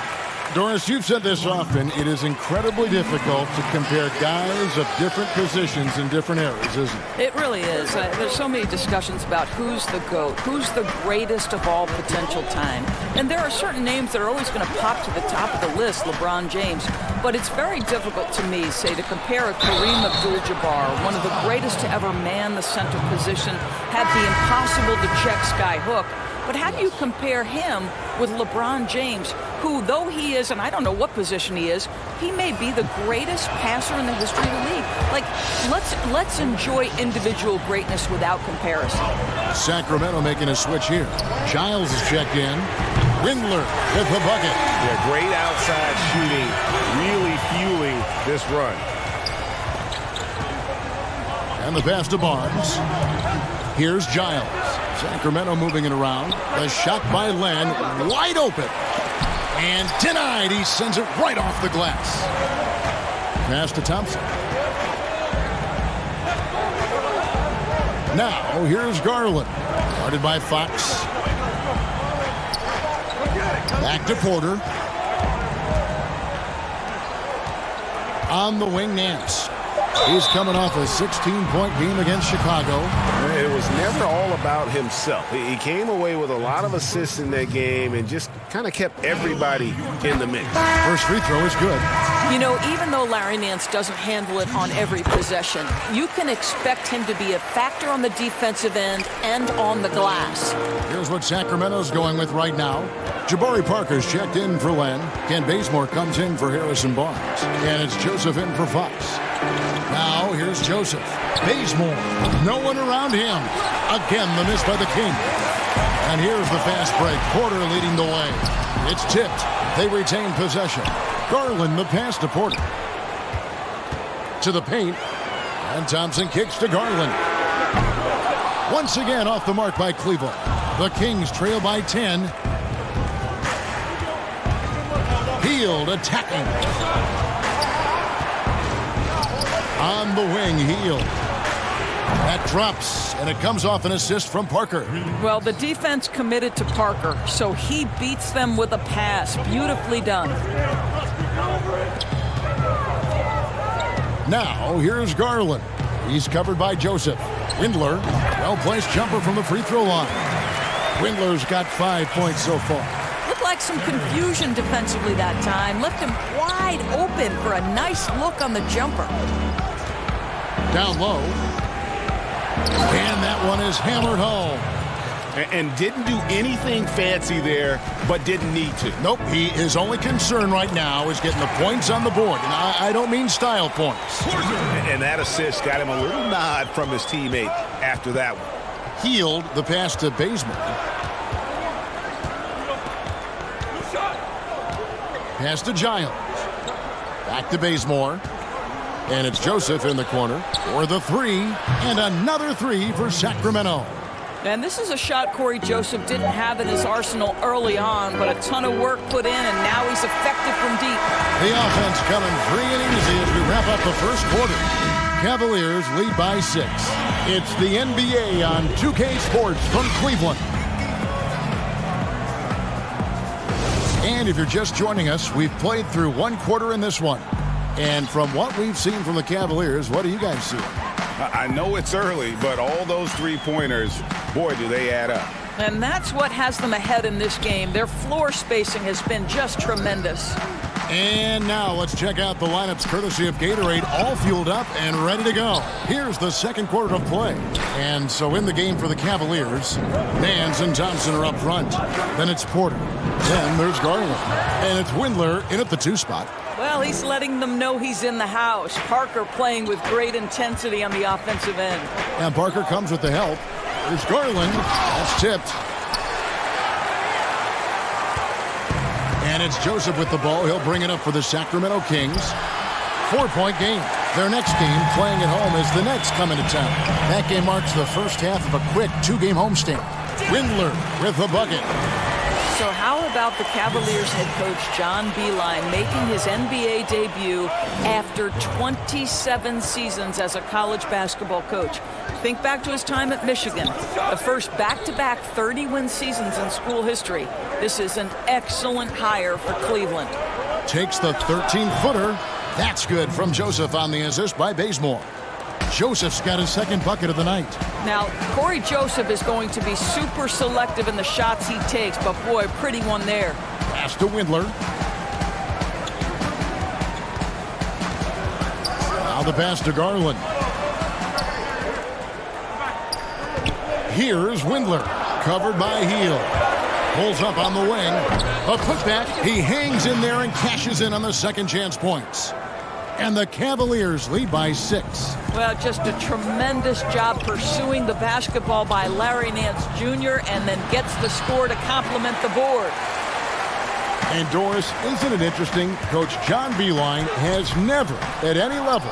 Doris, you've said this often. It is incredibly difficult to compare guys of different positions in different eras, isn't it? It really is. There's so many discussions about who's the GOAT, who's the greatest of all potential time. And there are certain names that are always going to pop to the top of the list, LeBron James. But it's very difficult to me, say, to compare a Kareem Abdul-Jabbar, one of the greatest to ever man the center position, had the impossible-to-check sky hook. But how do you compare him with LeBron James, who, though he is, and I don't know what position he is, he may be the greatest passer in the history of the league. Like, let's enjoy individual greatness without comparison. Sacramento making a switch here. Giles is checked in. Windler with the bucket. Yeah, great outside shooting, really fueling this run. And the pass to Barnes. Here's Giles. Sacramento moving it around. The shot by Len, wide open. And denied. He sends it right off the glass. Pass to Thompson. Now, here's Garland. Guarded by Fox. Back to Porter. On the wing, Nance. He's coming off a 16-point game against Chicago. It was never all about himself. He came away with a lot of assists in that game and just kind of kept everybody in the mix. First free throw is good. You know, even though Larry Nance doesn't handle it on every possession, you can expect him to be a factor on the defensive end and on the glass. Here's what Sacramento's going with right now. Jabari Parker's checked in for Len. Ken Bazemore comes in for Harrison Barnes. And it's Joseph in for Fox. Now, here's Joseph. Bazemore. No one around him. Again, the miss by the King. And here's the fast break. Porter leading the way. It's tipped. They retain possession. Garland, the pass to Porter. To the paint. And Thompson kicks to Garland. Once again off the mark by Cleveland. The Kings trail by 10. Hield attacking. On the wing, Hield. That drops, and it comes off an assist from Parker. Well, the defense committed to Parker, so he beats them with a pass. Beautifully done. Now, here's Garland. He's covered by Joseph. Windler, well-placed jumper from the free throw line. Windler's got 5 points so far. Looked like some confusion defensively that time. Left him wide open for a nice look on the jumper. Down low. And that one is hammered home. And didn't do anything fancy there, but didn't need to. Nope, his only concern right now is getting the points on the board. And I don't mean style points. And that assist got him a little nod from his teammate after that one. Hield the pass to Bazemore. Pass to Giles. Back to Bazemore. And it's Joseph in the corner for the three. And another three for Sacramento. And this is a shot Corey Joseph didn't have in his arsenal early on, but a ton of work put in, and now he's effective from deep. The offense coming free and easy as we wrap up the first quarter. Cavaliers lead by 6. It's the NBA on 2K Sports from Cleveland. And if you're just joining us, we've played through one quarter in this one. And from what we've seen from the Cavaliers, what do you guys see? I know it's early, but all those three-pointers, boy, do they add up. And that's what has them ahead in this game. Their floor spacing has been just tremendous. And now let's check out the lineups courtesy of Gatorade, all fueled up and ready to go. Here's the second quarter of play. And so in the game for the Cavaliers, Nance and Thompson are up front. Then it's Porter. Then there's Garland. And it's Windler in at the 2 spot. Well, he's letting them know he's in the house. Parker playing with great intensity on the offensive end. And Parker comes with the help. There's Garland. That's tipped. And it's Joseph with the ball. He'll bring it up for the Sacramento Kings. 4-point game. Their next game, playing at home, as the Nets come into town. That game marks the first half of a quick 2-game homestand. Windler with the bucket. So how about the Cavaliers head coach John Beilein making his NBA debut after 27 seasons as a college basketball coach? Think back to his time at Michigan, the first back-to-back 30-win seasons in school history. This is an excellent hire for Cleveland. Takes the 13-footer. That's good from Joseph on the assist by Bazemore. Joseph's got his second bucket of the night. Now, Corey Joseph is going to be super selective in the shots he takes, but boy, pretty one there. Pass to Windler. Now the pass to Garland. Here's Windler, covered by Heel. Pulls up on the wing. A putback. He hangs in there and cashes in on the second chance points. And the Cavaliers lead by 6. Well, just a tremendous job pursuing the basketball by Larry Nance Jr. and then gets the score to complement the board. And Doris, isn't it interesting? Coach John Beilein has never, at any level,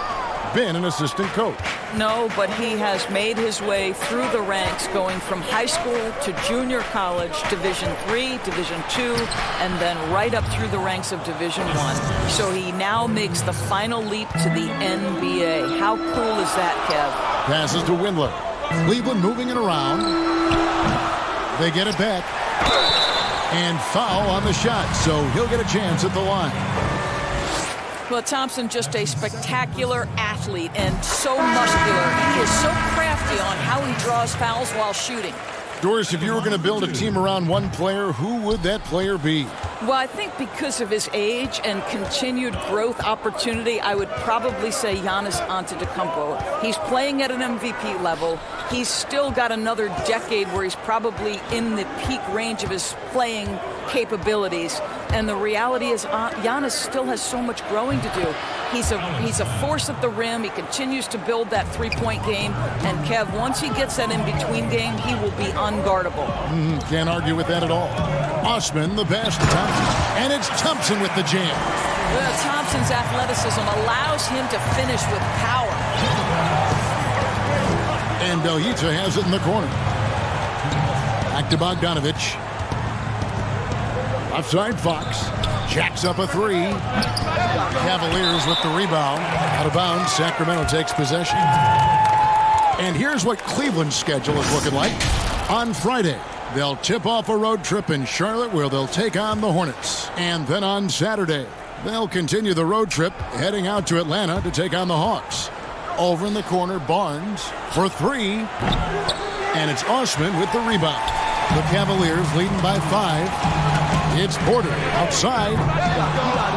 been an assistant coach. No, but he has made his way through the ranks, going from high school to junior college, Division III, Division II, and then right up through the ranks of Division I. So he now makes the final leap to the NBA. How cool is that, Kev? Passes to Windler. Cleveland moving it around. They get it back. And foul on the shot, so he'll get a chance at the line. Well, Thompson, just a spectacular athlete and so muscular. He is so crafty on how he draws fouls while shooting. Doris, if you were going to build a team around one player, who would that player be? Well, I think because of his age and continued growth opportunity, I would probably say Giannis Antetokounmpo. He's playing at an MVP level. He's still got another decade where he's probably in the peak range of his playing capabilities. And the reality is Giannis still has so much growing to do. He's a force at the rim. He continues to build that three-point game. And Kev, once he gets that in-between game, he will be unguardable. Can't argue with that at all. Osman, the pass to Thompson. And it's Thompson with the jam. Well, Thompson's athleticism allows him to finish with power. And Bjelica has it in the corner. Back to Bogdanovich. Offside Fox. Jacks up a 3. Cavaliers with the rebound. Out of bounds. Sacramento takes possession. And here's what Cleveland's schedule is looking like. On Friday, they'll tip off a road trip in Charlotte where they'll take on the Hornets. And then on Saturday, they'll continue the road trip heading out to Atlanta to take on the Hawks. Over in the corner, Barnes for 3. And it's Osman with the rebound. The Cavaliers leading by 5. It's Porter outside.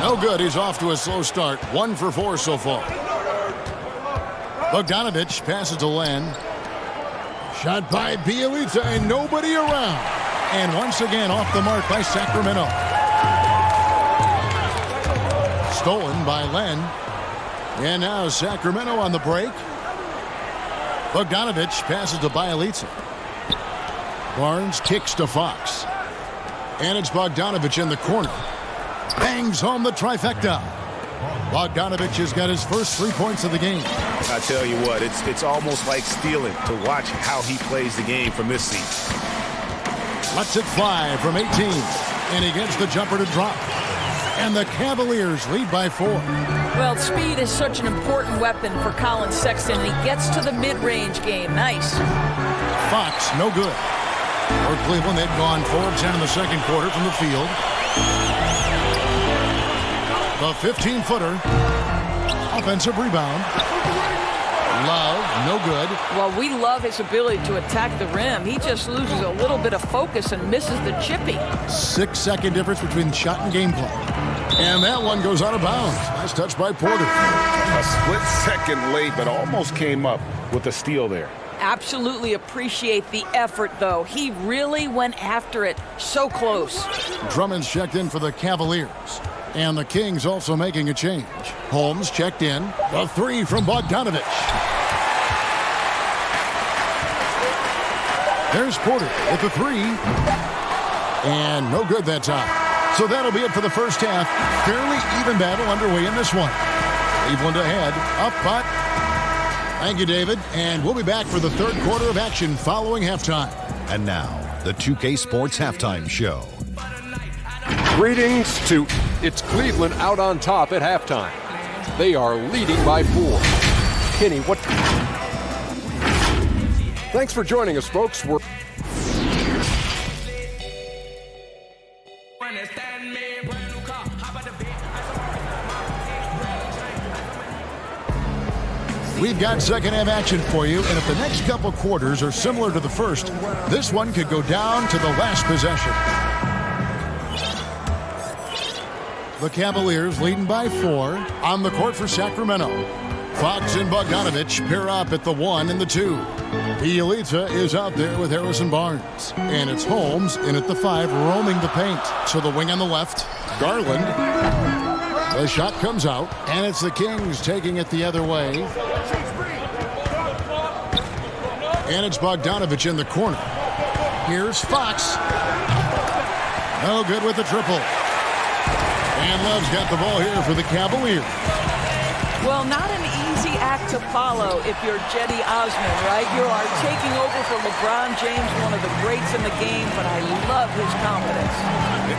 No good. He's off to a slow start. 1 for 4 so far. Bogdanovich passes to Len. Shot by Bjelica and nobody around. And once again off the mark by Sacramento. Stolen by Len. And now Sacramento on the break. Bogdanovich passes to Bjelica. Barnes kicks to Fox. And it's Bogdanovich in the corner. Bangs home the trifecta. Bogdanovich has got his first 3 points of the game. I tell you what, it's almost like stealing to watch how he plays the game from this seat. Lets it fly from 18. And he gets the jumper to drop. And the Cavaliers lead by 4. Well, speed is such an important weapon for Colin Sexton, and he gets to the mid-range game. Nice. Fox, no good. For Cleveland, they'd gone 4 of 10 in the second quarter from the field. The 15-footer. Offensive rebound. Love, no good. Well, we love his ability to attack the rim. He just loses a little bit of focus and misses the chippy. 6-second difference between shot and game play. And that one goes out of bounds. Nice touch by Porter. A split second late, but almost came up with a steal there. Absolutely appreciate the effort, though. He really went after it. So close. Drummond's checked in for the Cavaliers. And the Kings also making a change. Holmes checked in. The 3 from Bogdanovich. There's Porter with the 3. And no good that time. So that'll be it for the first half. Fairly even battle underway in this one. Cleveland ahead. Up, but. Thank you, David. And we'll be back for the third quarter of action following halftime. And now, the 2K Sports Halftime Show. Greetings to it's Cleveland out on top at halftime. They are leading by 4. Kenny, what? Thanks for joining us, folks. We've got second half action for you, and if the next couple quarters are similar to the first, this one could go down to the last possession. The Cavaliers leading by 4 on the court for Sacramento. Fox and Bogdanovich pair up at the 1 and the 2. Bielitsa is out there with Harrison Barnes. And it's Holmes in at the 5 roaming the paint. So the wing on the left, Garland. The shot comes out, and it's the Kings taking it the other way. And it's Bogdanovich in the corner. Here's Fox. No good with the triple. And Love's got the ball here for the Cavaliers. Well, not an easy act to follow if you're Cedi Osman, right? You are taking over for LeBron James, one of the greats in the game, but I love his confidence.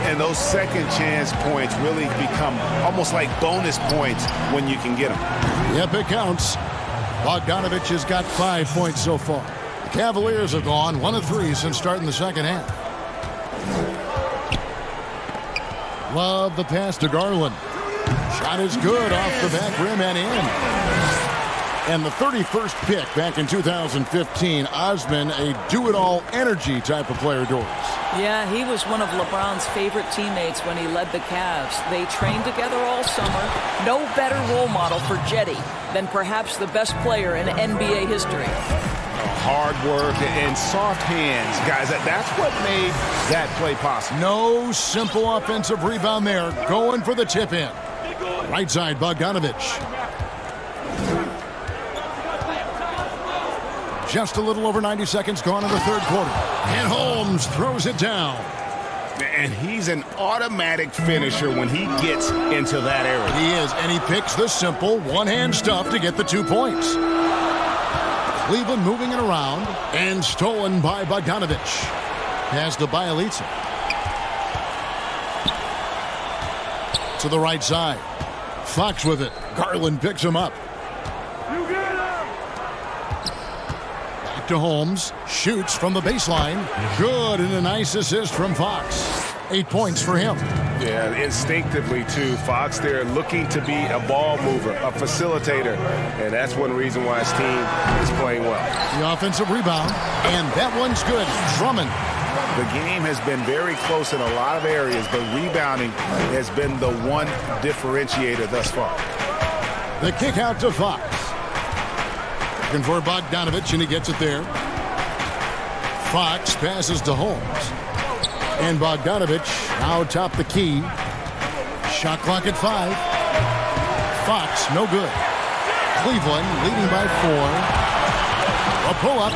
And those second chance points really become almost like bonus points when you can get them. Yep, it counts. Bogdanovich has got 5 points so far. The Cavaliers have gone 1 of 3 since starting the second half. Love the pass to Garland. Shot is good off the back rim and in. And the 31st pick back in 2015, Osman, a do-it-all energy type of player, Doris. Yeah, he was one of LeBron's favorite teammates when he led the Cavs. They trained together all summer. No better role model for Cedi than perhaps the best player in NBA history. Hard work and soft hands, guys. That's what made that play possible. No simple offensive rebound there. Going for the tip in. Right side, Bogdanovich. Just a little over 90 seconds gone in the third quarter. And Holmes throws it down. And he's an automatic finisher when he gets into that area. He is, and he picks the simple one-hand stuff to get the 2 points. Cleveland moving it around, and stolen by Bogdanovich. Pass to Bielitsa. To the right side. Fox with it. Garland picks him up. Back to Holmes. Shoots from the baseline. Good, and a nice assist from Fox. 8 points for him. Yeah, instinctively, too. Fox there looking to be a ball mover, a facilitator. And that's one reason why his team is playing well. The offensive rebound, and that one's good. Drummond. The game has been very close in a lot of areas, but rebounding has been the one differentiator thus far. The kick out to Fox. Looking for Bogdanovich, and he gets it there. Fox passes to Holmes. And Bogdanovich now top the key. Shot clock at 5. Fox, no good. Cleveland leading by 4. A pull-up.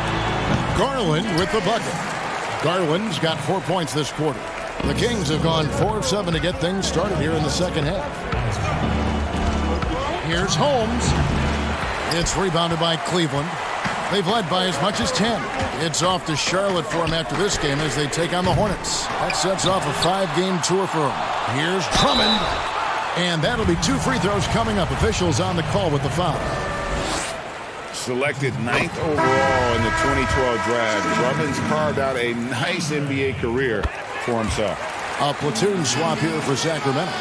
Garland with the bucket. Garland's got 4 points this quarter. The Kings have gone 4 of 7 to get things started here in the second half. Here's Holmes. It's rebounded by Cleveland. They've led by as much as 10. It's off to Charlotte for them after this game as they take on the Hornets. That sets off a 5-game tour for them. Here's Drummond. And that'll be 2 free throws coming up. Officials on the call with the foul. Selected 9th overall in the 2012 draft, Drummond's carved out a nice NBA career for himself. A platoon swap here for Sacramento.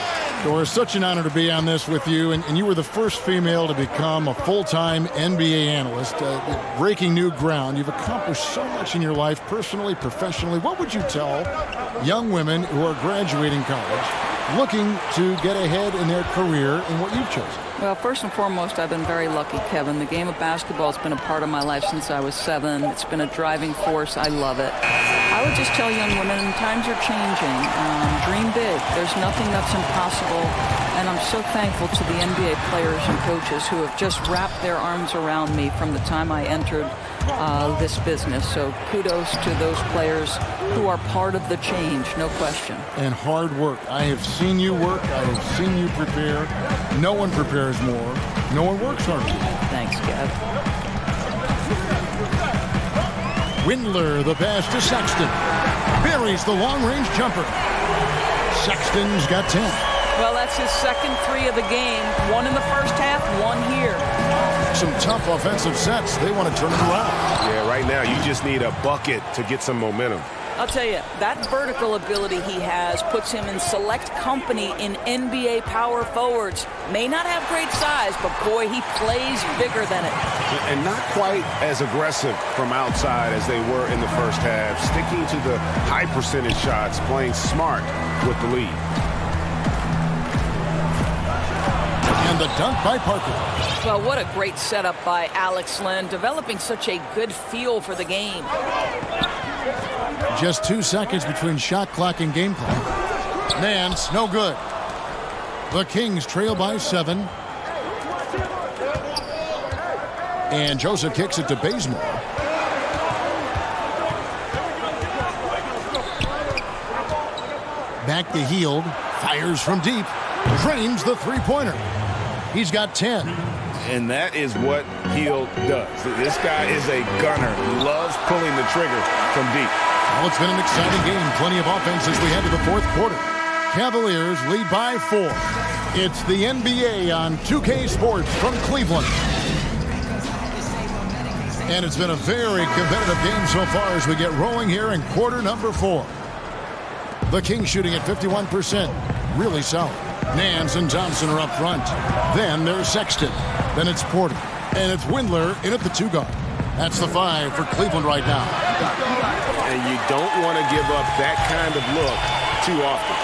Doris, such an honor to be on this with you, and you were the first female to become a full-time NBA analyst, breaking new ground. You've accomplished so much in your life, personally, professionally. What would you tell young women who are graduating college, looking to get ahead in their career in what you've chosen? Well, first and foremost, I've been very lucky, Kevin. The game of basketball has been a part of my life since I was 7. It's been a driving force. I love it. I would just tell young women, times are changing. Dream big. There's nothing that's impossible. And I'm so thankful to the NBA players and coaches who have just wrapped their arms around me from the time I entered this business. So kudos to those players who are part of the change, no question. And hard work. I have seen you work. I have seen you prepare. No one prepares more. No one works harder. Thanks, Kev. Windler, the pass to Sexton. Buries the long-range jumper. Sexton's got 10. Well, that's his second 3 of the game. 1 in the first half, 1 here. Some tough offensive sets. They want to turn it around. Yeah, right now you just need a bucket to get some momentum. I'll tell you, that vertical ability he has puts him in select company in NBA power forwards. May not have great size, but boy, he plays bigger than it. And not quite as aggressive from outside as they were in the first half. Sticking to the high percentage shots, playing smart with the lead. And the dunk by Parker. Well, what a great setup by Alex Len, developing such a good feel for the game. Just 2 seconds between shot clock and game clock. Nance, no good. The Kings trail by 7. And Joseph kicks it to Bazemore. Back to Hield. Fires from deep. Drains the three-pointer. He's got 10. And that is what Hield does. This guy is a gunner. Loves pulling the trigger from deep. Well, it's been an exciting game. Plenty of offense as we head to the fourth quarter. Cavaliers lead by 4. It's the NBA on 2K Sports from Cleveland. And it's been a very competitive game so far as we get rolling here in quarter number 4. The Kings shooting at 51%. Really solid. Nance and Thompson are up front. Then there's Sexton. Then it's Porter. And it's Windler in at the 2 guard. That's the 5 for Cleveland right now. And you don't want to give up that kind of look too often.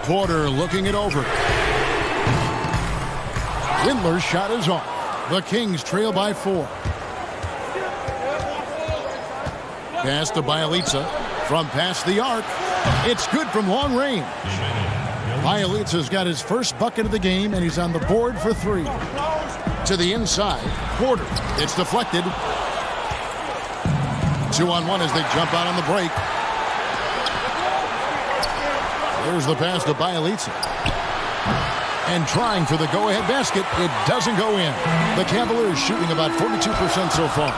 Porter looking it over. Windler's shot is off. The Kings trail by 4. Pass to Bielitsa from past the arc. It's good from long range. Bielitsa's got his first bucket of the game, and he's on the board for 3. To the inside, Porter. It's deflected. 2-on-1 as they jump out on the break. There's the pass to Bielitsa. And trying for the go-ahead basket, it doesn't go in. The Cavaliers shooting about 42% so far.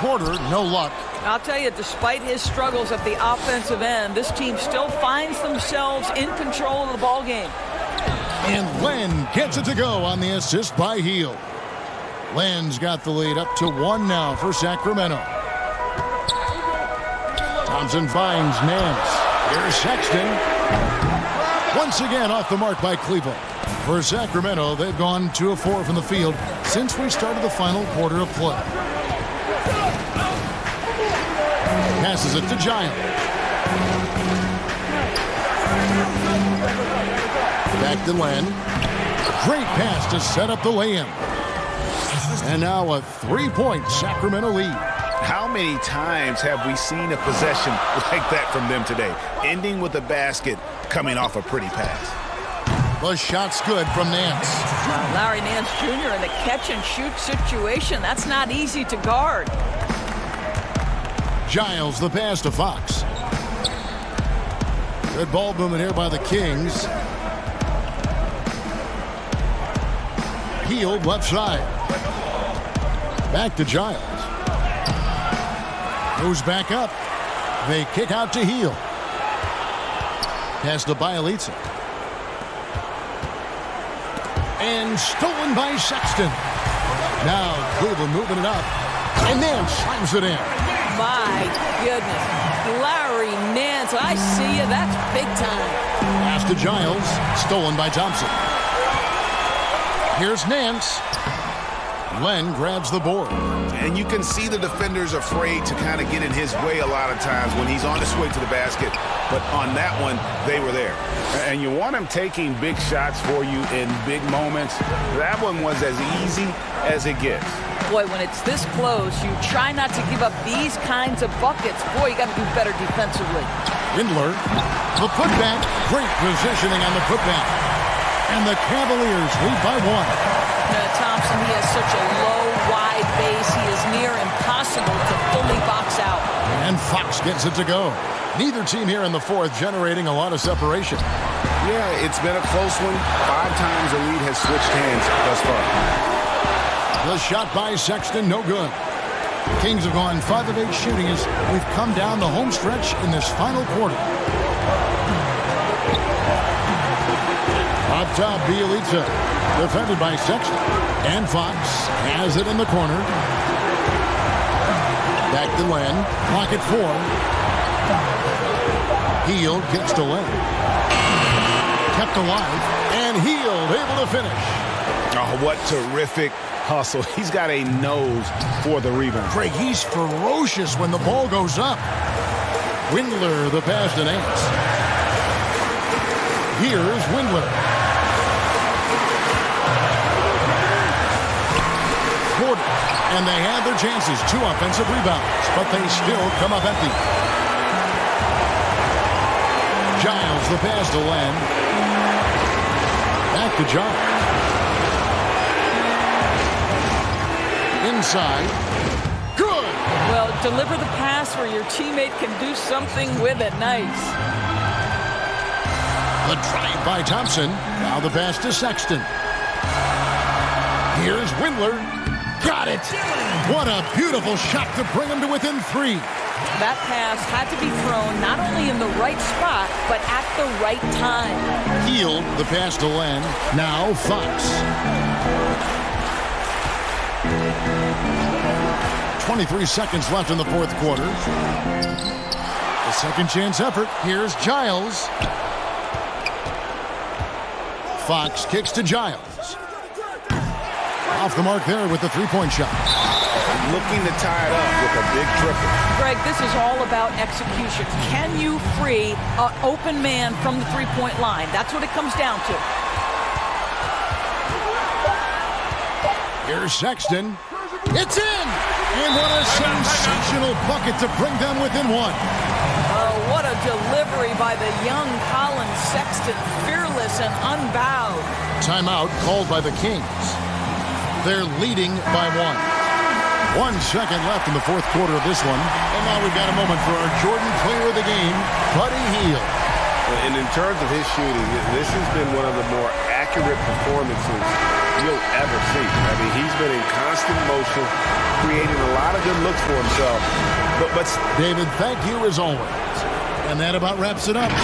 Porter, no luck. I'll tell you, despite his struggles at the offensive end, this team still finds themselves in control of the ball game. And Len gets it to go on the assist by Hield. Len's got the lead up to 1 now for Sacramento. Thompson finds Nance. Here's Sexton. Once again off the mark by Cleveland. For Sacramento, they've gone 2 of 4 from the field since we started the final quarter of play. Passes it to Giles. Back to Len. Great pass to set up the lay-in. And now a 3-point Sacramento lead. How many times have we seen a possession like that from them today? Ending with a basket, coming off a pretty pass. The shot's good from Nance. Larry Nance Jr. in the catch-and-shoot situation. That's not easy to guard. Giles, the pass to Fox. Good ball movement here by the Kings. Hield left side. Back to Giles. Goes back up. They kick out to Hield. Pass to Bielitsa. And stolen by Sexton. Now Cleveland moving it up. And then slams it in. my goodness. Larry Nance, I see you. That's big time. Pass to Giles. Stolen by Thompson. Here's Nance. Len grabs the board. And you can see the defenders afraid to kind of get in his way a lot of times when he's on his way to the basket. But on that one, they were there. And you want him taking big shots for you in big moments. That one was as easy as it gets. Boy, when it's this close, you try not to give up these kinds of buckets. Boy, you got to do better defensively. Windler, the putback. Great positioning on the putback. And the Cavaliers lead by 1. Thompson, he has such a low, wide base. He is near impossible to fully box out. And Fox gets it to go. Neither team here in the fourth generating a lot of separation. Yeah, it's been a close one. 5 times the lead has switched hands thus far. The shot by Sexton, no good. Kings have gone 5 of 8 shooting as we've come down the home stretch in this final quarter. Up top, Bielitsa, defended by Sexton. And Fox has it in the corner. Back to Len. Clock at 4. Hield kicks to Len. Kept alive. And Hield able to finish. Oh, what terrific hustle. He's got a nose for the rebound. Craig, he's ferocious when the ball goes up. Windler, the pass to Nance. Here's Windler. And they had their chances. 2 offensive rebounds, but they still come up empty. Giles, the pass to Len. Back to Giles. Inside. Good! Well, deliver the pass where your teammate can do something with it. Nice. The drive by Thompson. Now the pass to Sexton. Here's Windler. Got it! What a beautiful shot to bring him to within 3. That pass had to be thrown not only in the right spot, but at the right time. Hield, the pass to Len. Now Fox. 23 seconds left in the fourth quarter. A second chance effort. Here's Giles. Fox kicks to Giles. Off the mark there with the three-point shot. Looking to tie it up with a big triple. Greg, this is all about execution. Can you free an open man from the three-point line? That's what it comes down to. Here's Sexton. It's in! And what a sensational bucket to bring them within 1. Oh, what a delivery by the young Colin Sexton. Fearless and unbowed. Timeout called by the Kings. They're leading by 1. 1 second left in the fourth quarter of this one. And now we've got a moment for our Jordan player of the game, Buddy Hield. And in terms of his shooting, this has been one of the more accurate performances you'll ever see. I mean, he's been in constant motion, creating a lot of good looks for himself. But David, thank you as always. And that about wraps it up.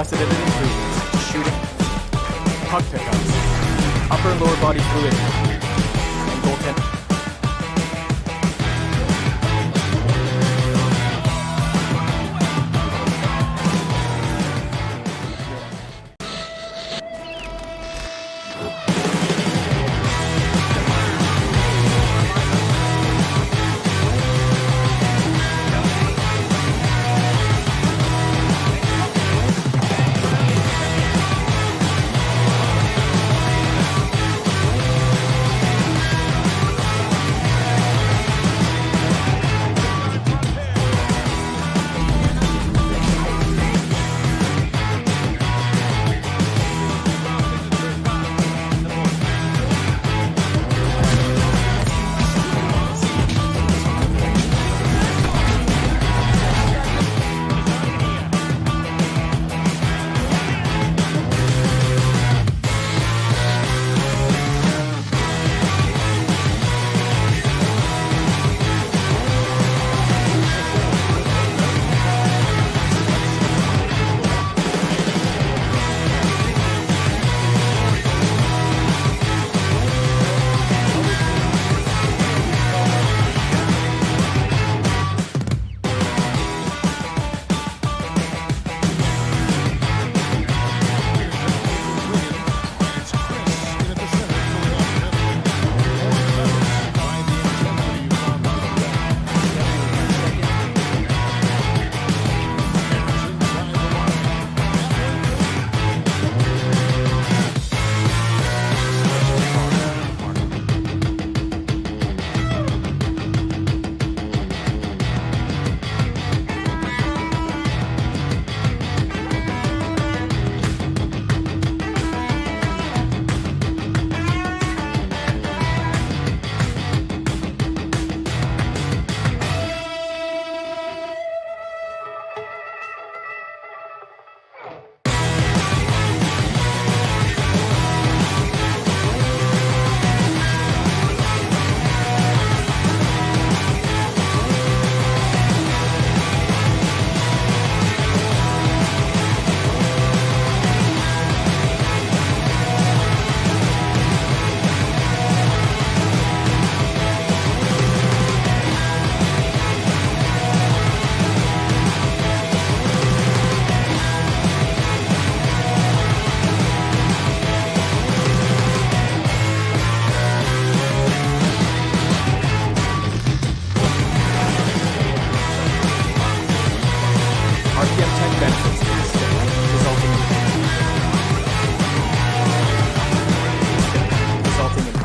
unprecedented improvements. Shooting, puck pickups, upper and lower body fluidity, and goaltending.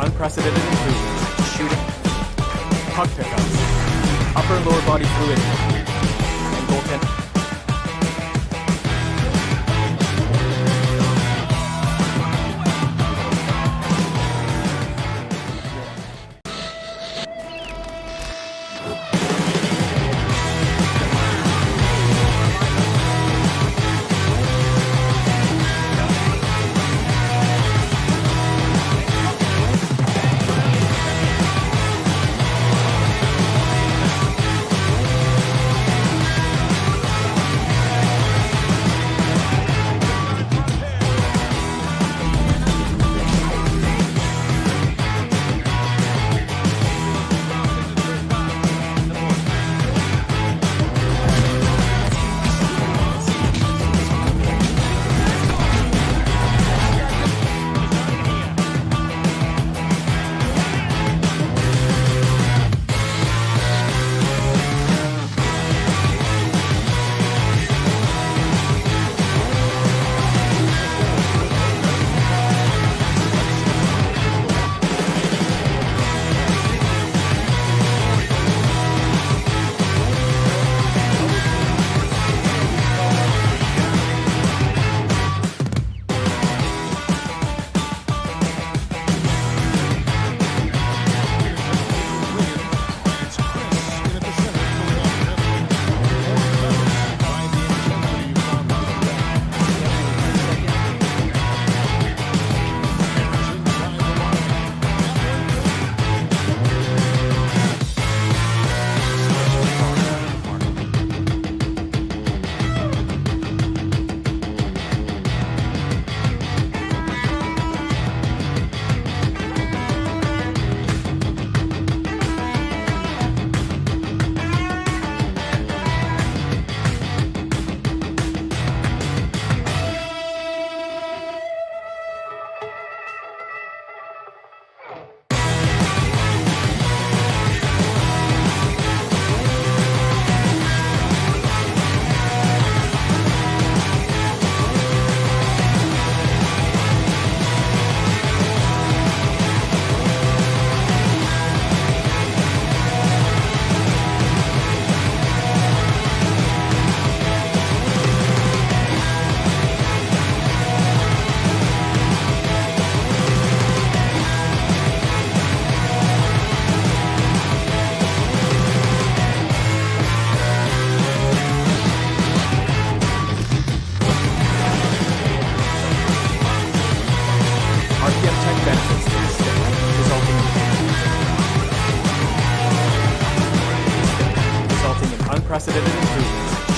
unprecedented improvements. Shooting, puck pickups, upper and lower body fluidity, and goaltending.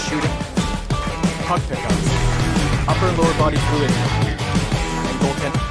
shooting, puck pickups, upper and lower body fluidity, and goaltending.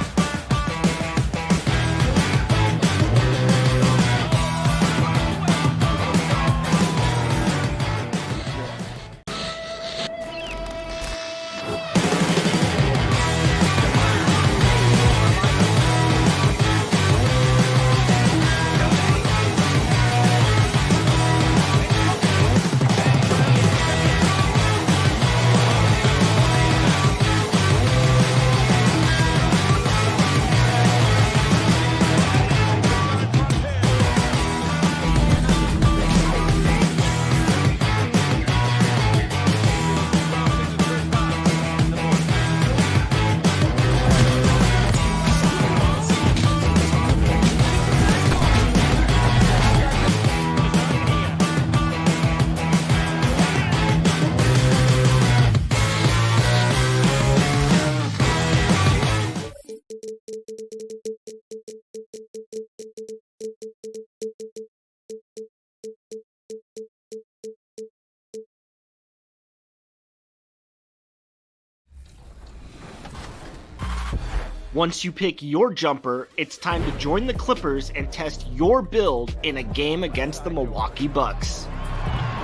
Once you pick your jumper, it's time to join the Clippers and test your build in a game against the Milwaukee Bucks.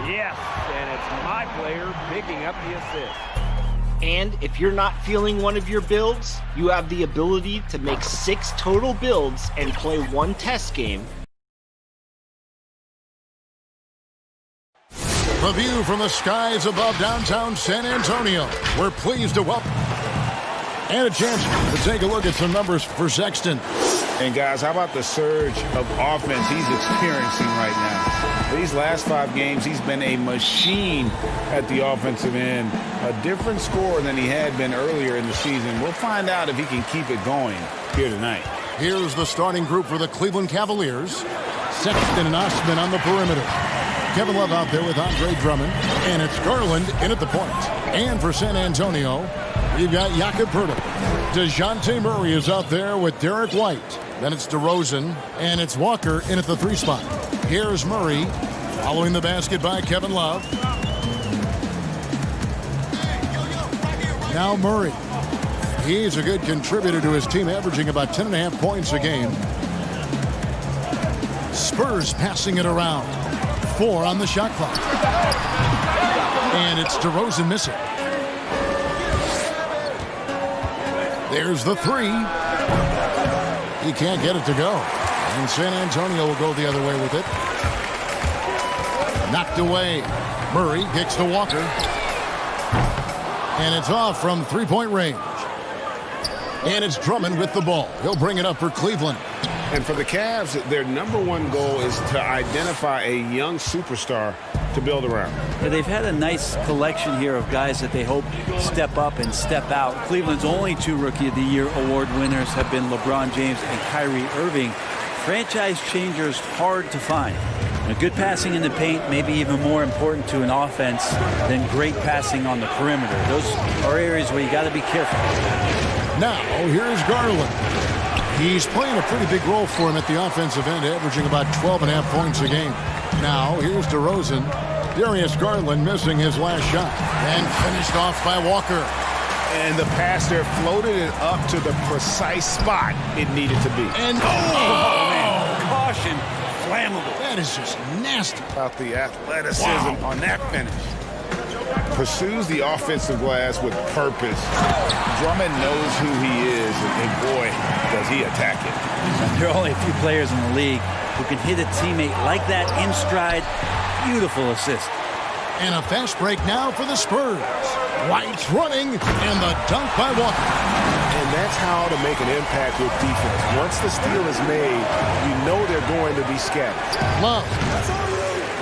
Yes, and it's my player picking up the assist. And if you're not feeling one of your builds, you have the ability to make 6 total builds and play 1 test game. The view from the skies above downtown San Antonio. We're pleased to welcome. And a chance to take a look at some numbers for Sexton. And guys, how about the surge of offense he's experiencing right now? These last 5 games, he's been a machine at the offensive end. A different scorer than he had been earlier in the season. We'll find out if he can keep it going here tonight. Here's the starting group for the Cleveland Cavaliers. Sexton and Osman on the perimeter. Kevin Love out there with Andre Drummond. And it's Garland in at the point. And for San Antonio, we've got Jakob Poeltl. DeJounte Murray is out there with Derek White. Then it's DeRozan, and it's Walker in at the 3 spot. Here's Murray, following the basket by Kevin Love. Now Murray. He's a good contributor to his team, averaging about 10.5 points a game. Spurs passing it around. 4 on the shot clock. And it's DeRozan missing. There's the 3. He can't get it to go. And San Antonio will go the other way with it. Knocked away. Murray kicks to Walker. And it's off from 3-point range. And it's Drummond with the ball. He'll bring it up for Cleveland. And for the Cavs, their #1 goal is to identify a young superstar to build around. Yeah, they've had a nice collection here of guys that they hope step up and step out. Cleveland's only 2 Rookie of the Year award winners have been LeBron James and Kyrie Irving. Franchise changers hard to find. And good passing in the paint may be even more important to an offense than great passing on the perimeter. Those are areas where you got to be careful. Now, here's Garland. He's playing a pretty big role for him at the offensive end, averaging about 12.5 points a game. Now, here's DeRozan. Darius Garland missing his last shot. And finished off by Walker. And the pass there floated it up to the precise spot it needed to be. And man, caution, flammable. That is just nasty. About the athleticism on that finish. Pursues the offensive glass with purpose. Drummond knows who he is, and boy, does he attack it. There are only a few players in the league who can hit a teammate like that in stride. Beautiful assist. And a fast break now for the Spurs. White's running, and the dunk by Walker. And that's how to make an impact with defense. Once the steal is made, you know they're going to be scattered. Love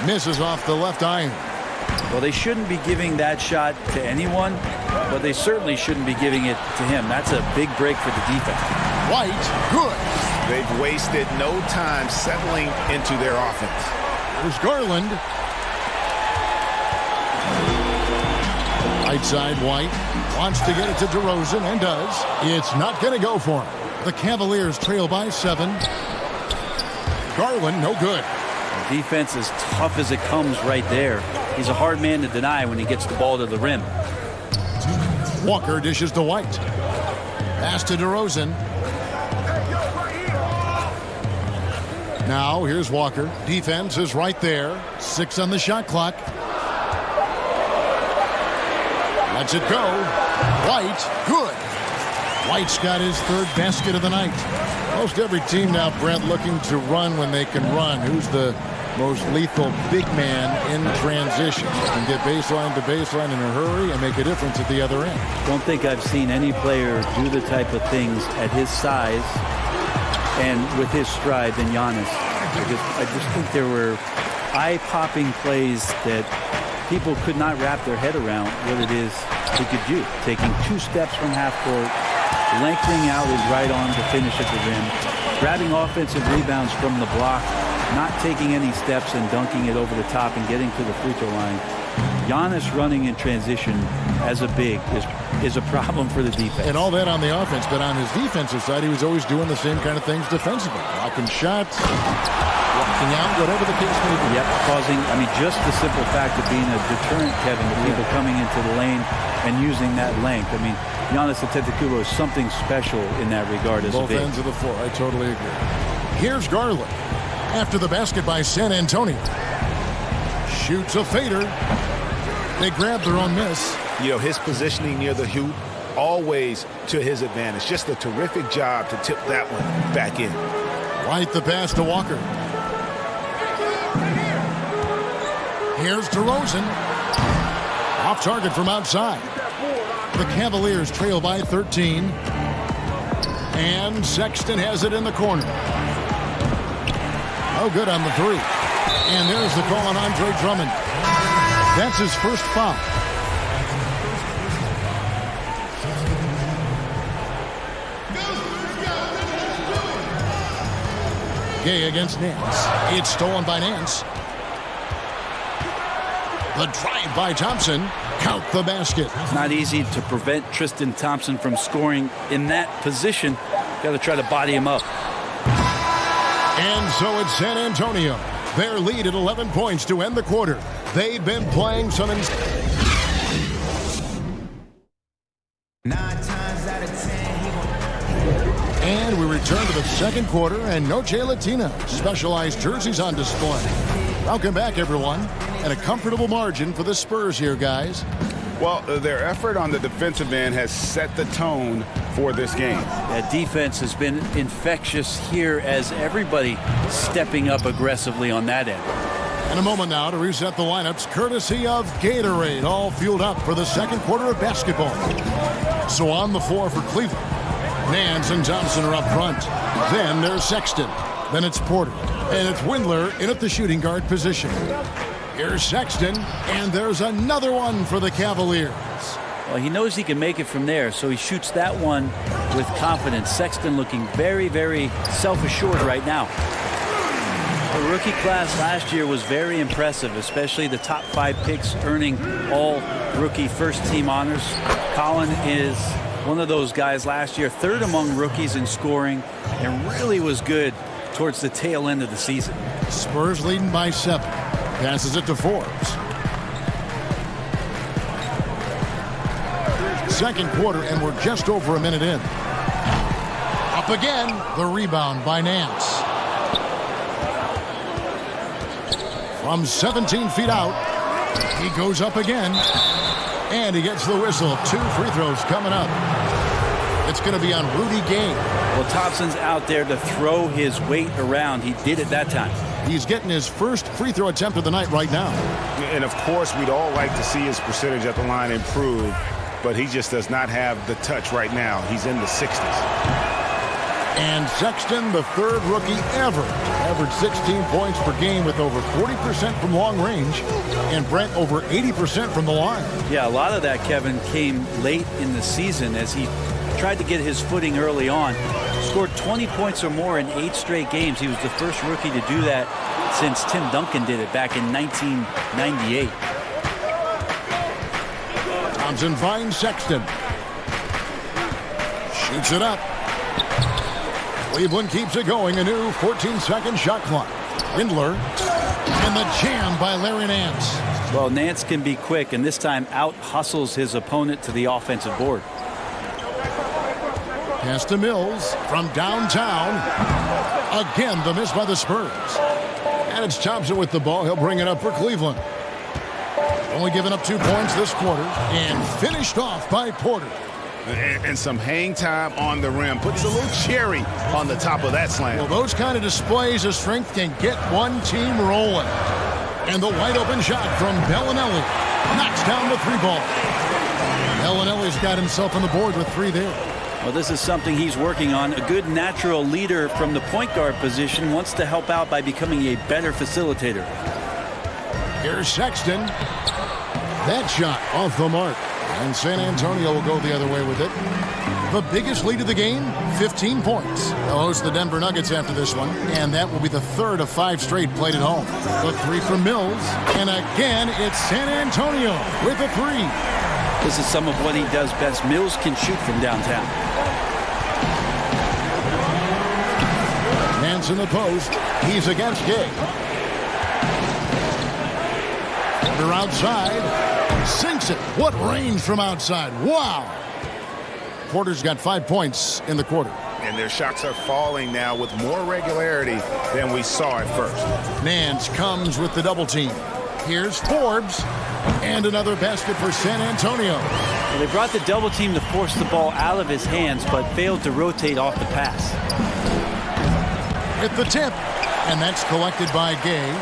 misses off the left iron. Well, they shouldn't be giving that shot to anyone, but they certainly shouldn't be giving it to him. That's a big break for the defense. White, good. They've wasted no time settling into their offense. There's Garland. Right side, White wants to get it to DeRozan and does. It's not going to go for him. The Cavaliers trail by 7. Garland, no good. The defense is tough as it comes right there. He's a hard man to deny when he gets the ball to the rim. Walker dishes to White. Pass to DeRozan. Now here's Walker. Defense is right there. 6 on the shot clock. Lets it go. White, good. White's got his 3rd basket of the night. Most every team now, Brent, looking to run when they can run. Who's the most lethal big man in transition? Can get baseline to baseline in a hurry and make a difference at the other end. Don't think I've seen any player do the type of things at his size and with his stride than Giannis. I just think there were eye-popping plays that people could not wrap their head around what it is he could do. Taking 2 steps from half court, lengthening out his right arm to finish at the rim, grabbing offensive rebounds from the block, not taking any steps and dunking it over the top and getting to the free throw line. Giannis running in transition as a big is a problem for the defense. And all that on the offense, but on his defensive side, he was always doing the same kind of things defensively. Blocking shots, blocking out, whatever the case may be. Yep, causing, just the simple fact of being a deterrent, Kevin, to people coming into the lane and using that length. Giannis Antetokounmpo is something special in that regard as both a big. Ends of the floor, I totally agree. Here's Garland. After the basket by San Antonio. Shoots a fader. They grab their own miss. His positioning near the hoop, always to his advantage. Just a terrific job to tip that one back in. White the pass to Walker. Here's DeRozan. Off target from outside. The Cavaliers trail by 13. And Sexton has it in the corner. Oh, good on the 3. And there's the call on Andre Drummond. That's his first foul. Gay against Nance. It's stolen by Nance. The drive by Thompson. Count the basket. It's not easy to prevent Tristan Thompson from scoring in that position. Got to try to body him up. And so it's San Antonio. Their lead at 11 points to end the quarter. They've been playing some... 9 times out of 10, And we return to the second quarter, and Noche Latina. Specialized jerseys on display. Welcome back, everyone. And a comfortable margin for the Spurs here, guys. Well, their effort on the defensive end has set the tone for this game. That defense has been infectious here as everybody stepping up aggressively on that end. In a moment now to reset the lineups, courtesy of Gatorade, all fueled up for the second quarter of basketball. So on the floor for Cleveland, Nance and Thompson are up front. Then there's Sexton. Then it's Porter. And it's Windler in at the shooting guard position. Here's Sexton, and there's another one for the Cavaliers. Well, he knows he can make it from there, so he shoots that one with confidence. Sexton looking very, very self-assured right now. The rookie class last year was very impressive, especially the top 5 picks earning all rookie first-team honors. Collin is one of those guys last year, 3rd among rookies in scoring, and really was good towards the tail end of the season. Spurs leading by 7. Passes it to Forbes. Second quarter, and we're just over a minute in. Up again, the rebound by Nance. From 17 feet out, he goes up again, and he gets the whistle. 2 free throws coming up. It's going to be on Rudy Gay. Well, Thompson's out there to throw his weight around. He did it that time. He's getting his first free throw attempt of the night right now. And, of course, we'd all like to see his percentage at the line improve, but he just does not have the touch right now. He's in the 60s. And Sexton, the 3rd rookie ever to average 16 points per game with over 40% from long range, and Brent over 80% from the line. Yeah, a lot of that, Kevin, came late in the season as he tried to get his footing early on. Scored 20 points or more in 8 straight games. He was the first rookie to do that since Tim Duncan did it back in 1998. Thompson finds Sexton. Shoots it up. Cleveland keeps it going. A new 14-second shot clock. Windler. And the jam by Larry Nance. Well, Nance can be quick, and this time out-hustles his opponent to the offensive board. Pass to Mills from downtown. Again, the miss by the Spurs. And it's Thompson with the ball. He'll bring it up for Cleveland. Only given up 2 points this quarter and finished off by Porter. And some hang time on the rim. Puts a little cherry on the top of that slam. Well, those kind of displays of strength can get one team rolling. And the wide open shot from Bellinelli knocks down the 3 ball. Bellinelli's got himself on the board with 3 there. Well, this is something he's working on. A good natural leader from the point guard position wants to help out by becoming a better facilitator. Here's Sexton. That shot off the mark. And San Antonio will go the other way with it. The biggest lead of the game, 15 points. They'll host the Denver Nuggets after this one, and that will be the 3rd of 5 straight played at home. The 3 from Mills, and again, it's San Antonio with a 3. This is some of what he does best. Mills can shoot from downtown. Nance in the post. He's against Gay. Porter outside. Sinks it. What range from outside. Wow. Porter's got 5 points in the quarter. And their shots are falling now with more regularity than we saw at first. Nance comes with the double team. Here's Forbes. And another basket for San Antonio. Well, they brought the double team to force the ball out of his hands, but failed to rotate off the pass. With the tip. And that's collected by Gay.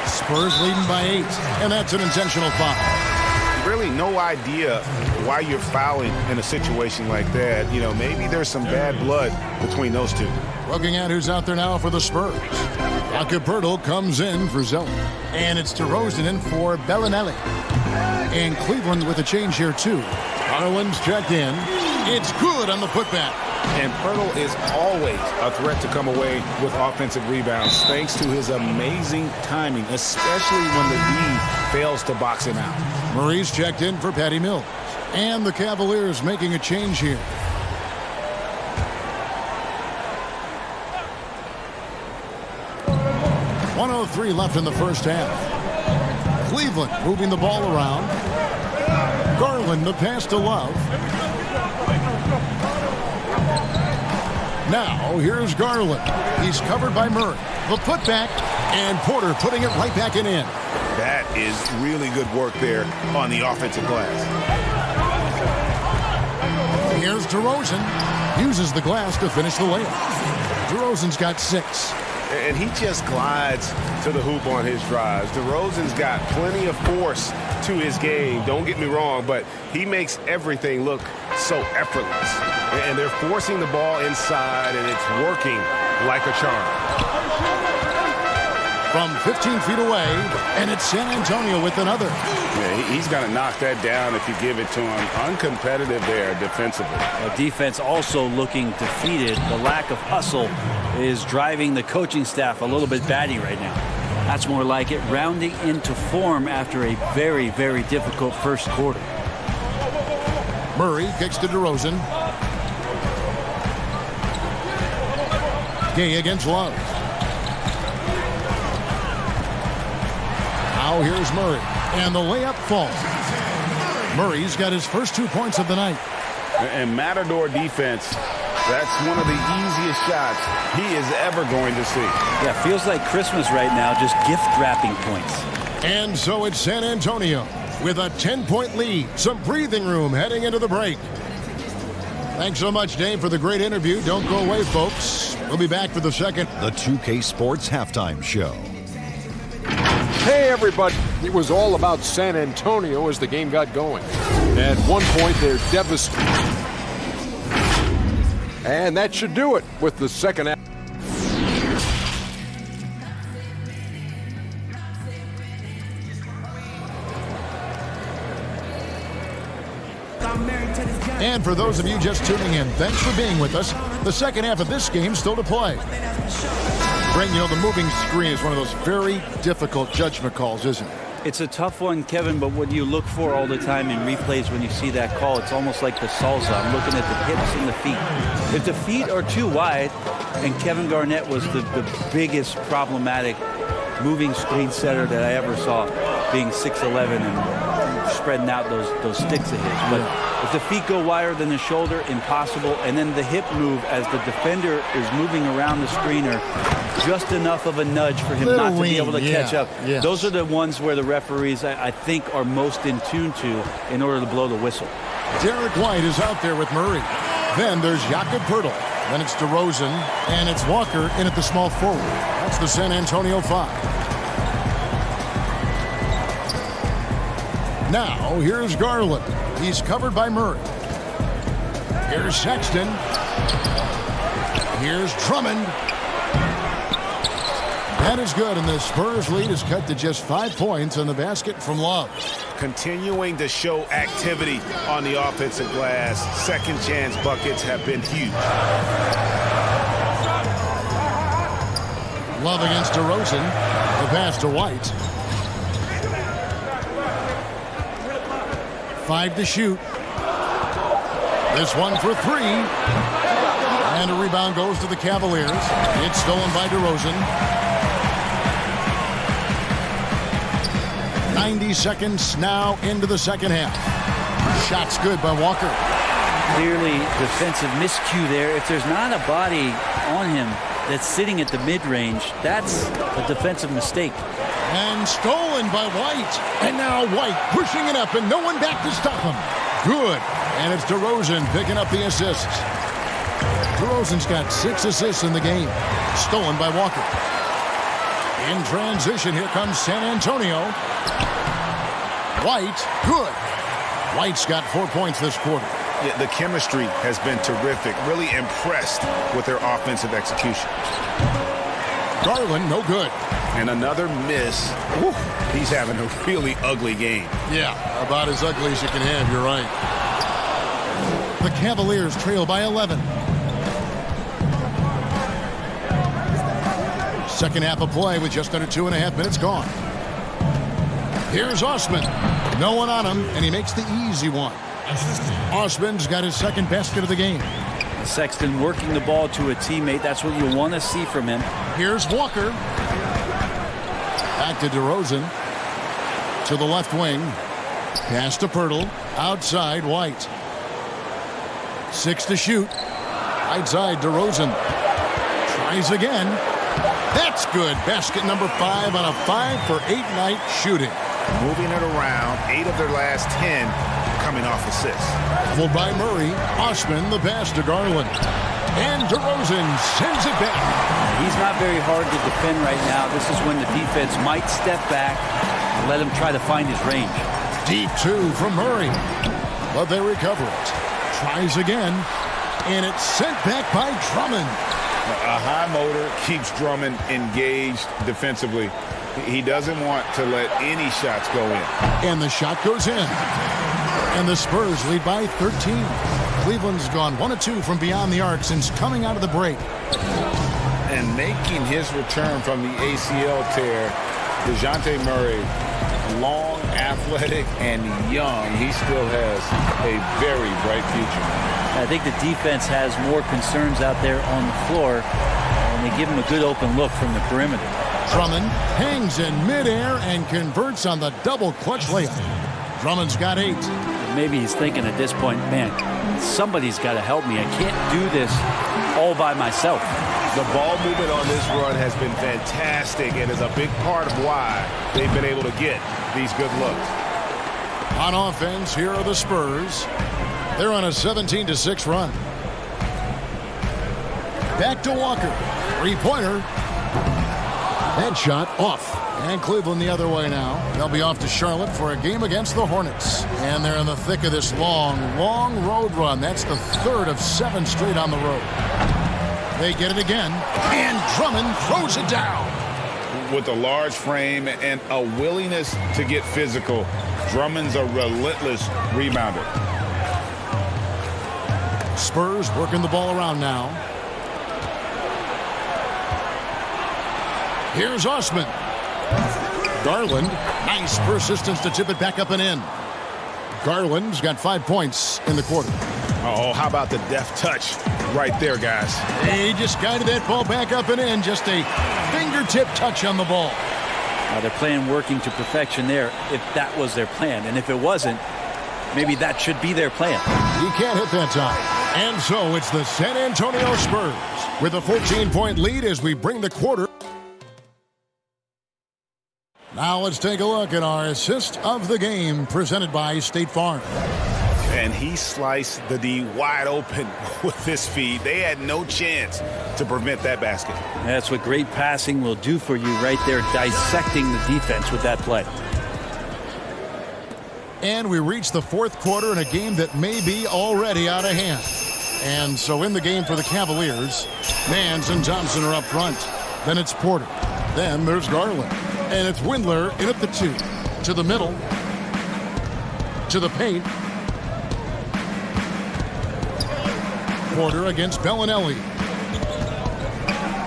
Spurs leading by 8. And that's an intentional foul. Really no idea why you're fouling in a situation like that. You know, maybe there's some bad blood between those two. Looking at who's out there now for the Spurs. Acapurtle comes in for Zeller. And it's DeRozan in for Bellinelli. And Cleveland with a change here, too. Garland's checked in. It's good on the putback. And Pirtle is always a threat to come away with offensive rebounds thanks to his amazing timing, especially when the D fails to box him out. Murray's checked in for Patty Mills. And the Cavaliers making a change here. .103 left in the first half. Cleveland moving the ball around. Garland the pass to Love. Now here's Garland. He's covered by Murray. The putback, and Porter putting it right back in. That is really good work there on the offensive glass. Here's DeRozan. Uses the glass to finish the layup. DeRozan's got 6. And he just glides to the hoop on his drives. DeRozan's got plenty of force to his game. Don't get me wrong, but he makes everything look so effortless. And they're forcing the ball inside, and it's working like a charm. From 15 feet away, and it's San Antonio with another. Yeah, he's going to knock that down if you give it to him. Uncompetitive there defensively. Defense also looking defeated. The lack of hustle is driving the coaching staff a little bit batty right now. That's more like it, rounding into form after a very, very difficult first quarter. Murray kicks to DeRozan. Gay against Love. Now here's Murray. And the layup falls. Murray's got his first 2 points of the night. And Matador defense, that's one of the easiest shots he is ever going to see. Yeah, feels like Christmas right now, just gift wrapping points. And so it's San Antonio with a 10-point lead. Some breathing room heading into the break. Thanks so much, Dave, for the great interview. Don't go away, folks. We'll be back for the second. The 2K Sports Halftime Show. Hey, everybody. It was all about San Antonio as the game got going. At one point, they're devastated. And that should do it with the second half. And for those of you just tuning in, thanks for being with us. The second half of this game still to play. Brent, you know, the moving screen is one of those very difficult judgment calls, isn't it? It's a tough one, Kevin, but what you look for all the time in replays when you see that call, it's almost like the salsa. I'm looking at the hips and the feet. If the feet are too wide, and Kevin Garnett was the biggest problematic moving screen setter that I ever saw. being 6'11" and spreading out those sticks of his. But if the feet go wider than the shoulder, impossible. And then the hip move as the defender is moving around the screener, just enough of a nudge for him not to be able to catch up. Yes. Those are the ones where the referees, I think, are most in tune to in order to blow the whistle. Derek White is out there with Murray. Then there's Jakob Poeltl. Then it's DeRozan, and it's Walker in at the small forward. That's the San Antonio 5. Now, here's Garland. He's covered by Murray. Here's Sexton. Here's Drummond. That is good, and the Spurs lead is cut to just 5 points on the basket from Love. Continuing to show activity on the offensive glass. Second chance buckets have been huge. Love against DeRozan. The pass to White. 5 to shoot. This one for 3. And a rebound goes to the Cavaliers. It's stolen by DeRozan. 90 seconds now into the second half. Shot's good by Walker. Clearly defensive miscue there. If there's not a body on him that's sitting at the mid-range, that's a defensive mistake. And stolen by White. And now White pushing it up and no one back to stop him. Good. And it's DeRozan picking up the assists. DeRozan's got 6 assists in the game. Stolen by Walker. In transition, here comes San Antonio. White, good. White's got 4 points this quarter. Yeah, the chemistry has been terrific. Really impressed with their offensive execution. Garland, no good. And another miss. Woo, he's having a really ugly game. Yeah, about as ugly as you can have, you're right. The Cavaliers trail by 11. Second half of play with just under 2.5 minutes gone. Here's Osman. No one on him, and he makes the easy one. Osman's got his second basket of the game. Sexton working the ball to a teammate. That's what you want to see from him. Here's Walker. Back to DeRozan. To the left wing. Pass to Poeltl. Outside, White. 6 to shoot. Right side, DeRozan. Tries again. That's good. Basket number 5 on a 5-for-8 night shooting. Moving it around. 8 of their last 10 coming off assists. Pulled by Murray. Osman the pass to Garland. And DeRozan sends it back. He's not very hard to defend right now. This is when the defense might step back and let him try to find his range. Deep 2 from Murray. But they recover it. Tries again. And it's sent back by Drummond. A high motor keeps Drummond engaged defensively. He doesn't want to let any shots go in. And the shot goes in. And the Spurs lead by 13. Cleveland's gone 1 of 2 from beyond the arc since coming out of the break. And making his return from the ACL tear, DeJounte Murray, long, athletic, and young. He still has a very bright future. I think the defense has more concerns out there on the floor, and they give him a good open look from the perimeter. Drummond hangs in midair and converts on the double clutch layup. Drummond's got 8. Maybe he's thinking at this point, man, somebody's got to help me. I can't do this all by myself. The ball movement on this run has been fantastic and is a big part of why they've been able to get these good looks. On offense, here are the Spurs. They're on a 17-6 run. Back to Walker. 3-pointer. That shot off. And Cleveland the other way now. They'll be off to Charlotte for a game against the Hornets. And they're in the thick of this long road run. That's the 3rd of 7 straight on the road. They get it again. And Drummond throws it down. With a large frame and a willingness to get physical, Drummond's a relentless rebounder. Spurs working the ball around now. Here's Osman. Garland, nice persistence to tip it back up and in. Garland's got 5 points in the quarter. Oh, how about the deft touch right there, guys? He just guided that ball back up and in. Just a fingertip touch on the ball. They're playing working to perfection there if that was their plan. And if it wasn't, maybe that should be their plan. He can't hit that time. And so it's the San Antonio Spurs with a 14-point lead as we bring the quarter. Now let's take a look at our assist of the game presented by State Farm. And he sliced the D wide open with this feed. They had no chance to prevent that basket. That's what great passing will do for you right there, dissecting the defense with that play. And we reach the fourth quarter in a game that may be already out of hand. And so in the game for the Cavaliers, Nance and Thompson are up front. Then it's Porter. Then there's Garland. And it's Windler in at the 2. To the middle. To the paint. Porter against Bellinelli.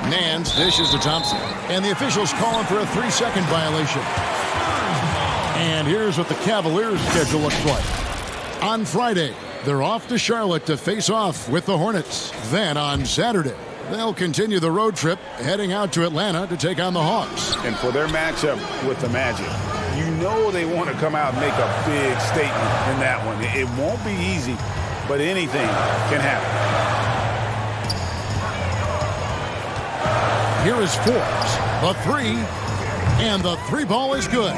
Nance dishes to Thompson. And the officials calling for a 3-second violation. And here's what the Cavaliers' schedule looks like. On Friday, they're off to Charlotte to face off with the Hornets. Then on Saturday, they'll continue the road trip, heading out to Atlanta to take on the Hawks. And for their matchup with the Magic, you know they want to come out and make a big statement in that one. It won't be easy, but anything can happen. Here is Forbes, the 3, and the 3 ball is good.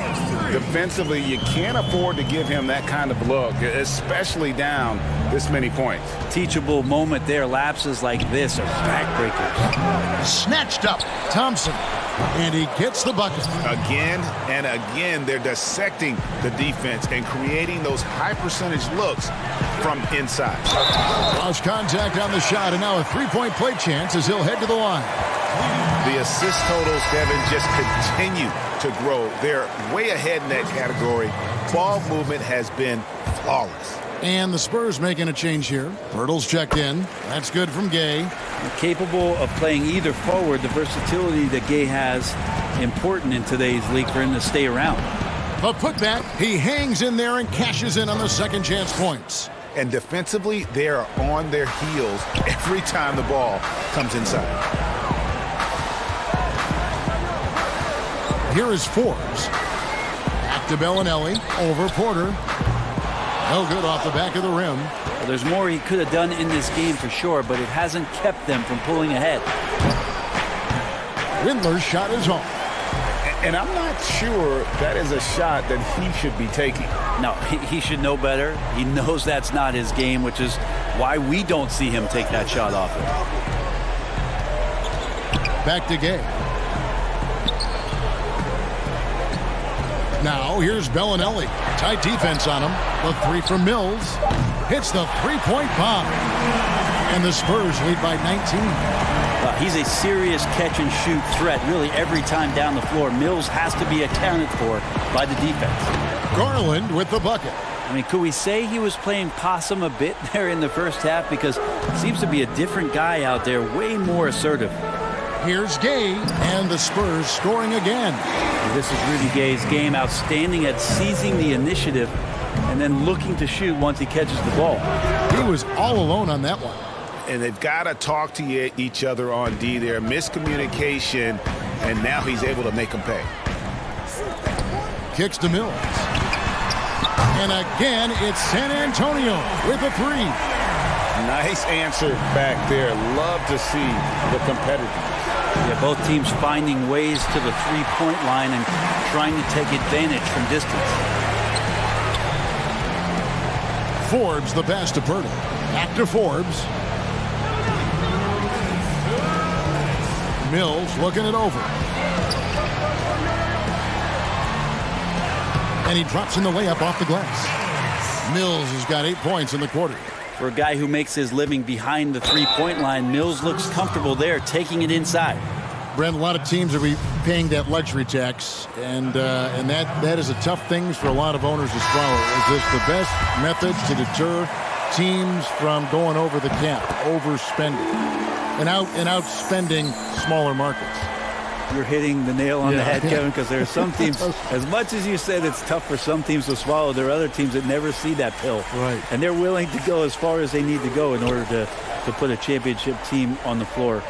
Defensively, you can't afford to give him that kind of look, especially down this many points. Teachable moment there. Lapses like this are backbreakers. Snatched up. Thompson. And he gets the bucket. Again and again, they're dissecting the defense and creating those high percentage looks from inside. Lost contact on the shot, and now a 3-point play chance as he'll head to the line. The assist totals, Devin, just continue to grow. They're way ahead in that category. Ball movement has been flawless. And the Spurs making a change here. Pirtle's checked in. That's good from Gay. Capable of playing either forward. The versatility that Gay has, important in today's league for him to stay around. A putback. He hangs in there and cashes in on the second chance points. And defensively, they are on their heels every time the ball comes inside. Here is Forbes. Back to Bellinelli. Over Porter. No good off the back of the rim. Well, there's more he could have done in this game for sure, but it hasn't kept them from pulling ahead. Windler's shot is off. And I'm not sure that is a shot that he should be taking. No, he should know better. He knows that's not his game, which is why we don't see him take that shot off him. Back to Gay. Now here's Bellinelli. Tight defense on him. The 3 from Mills. Hits the 3-point bomb. And the Spurs lead by 19. He's a serious catch-and-shoot threat really every time down the floor. Mills has to be accounted for by the defense. Garland with the bucket. I mean, could we say he was playing possum a bit there in the first half? Because it seems to be a different guy out there, way more assertive. Here's Gay, and the Spurs scoring again. This is Rudy Gay's game, outstanding at seizing the initiative and then looking to shoot once he catches the ball. He was all alone on that one. And they've got to talk to each other on D there. Miscommunication, and now he's able to make them pay. Kicks to Mills. And again, it's San Antonio with a 3. Nice answer back there. Love to see the competitiveness. Yeah, both teams finding ways to the 3-point line and trying to take advantage from distance. Forbes the pass to Pirtle. Back to Forbes. Mills looking it over. And he drops in the layup off the glass. Mills has got 8 points in the quarter. For a guy who makes his living behind the 3-point line, Mills looks comfortable there, taking it inside. Brent, a lot of teams are paying that luxury tax, and that is a tough thing for a lot of owners to swallow. Is this the best method to deter teams from going over the cap, overspending, and outspending smaller markets? You're hitting the nail on the head, Kevin, because there are some teams, as much as you said it's tough for some teams to swallow, there are other teams that never see that pill. Right. And they're willing to go as far as they need to go in order to put a championship team on the floor.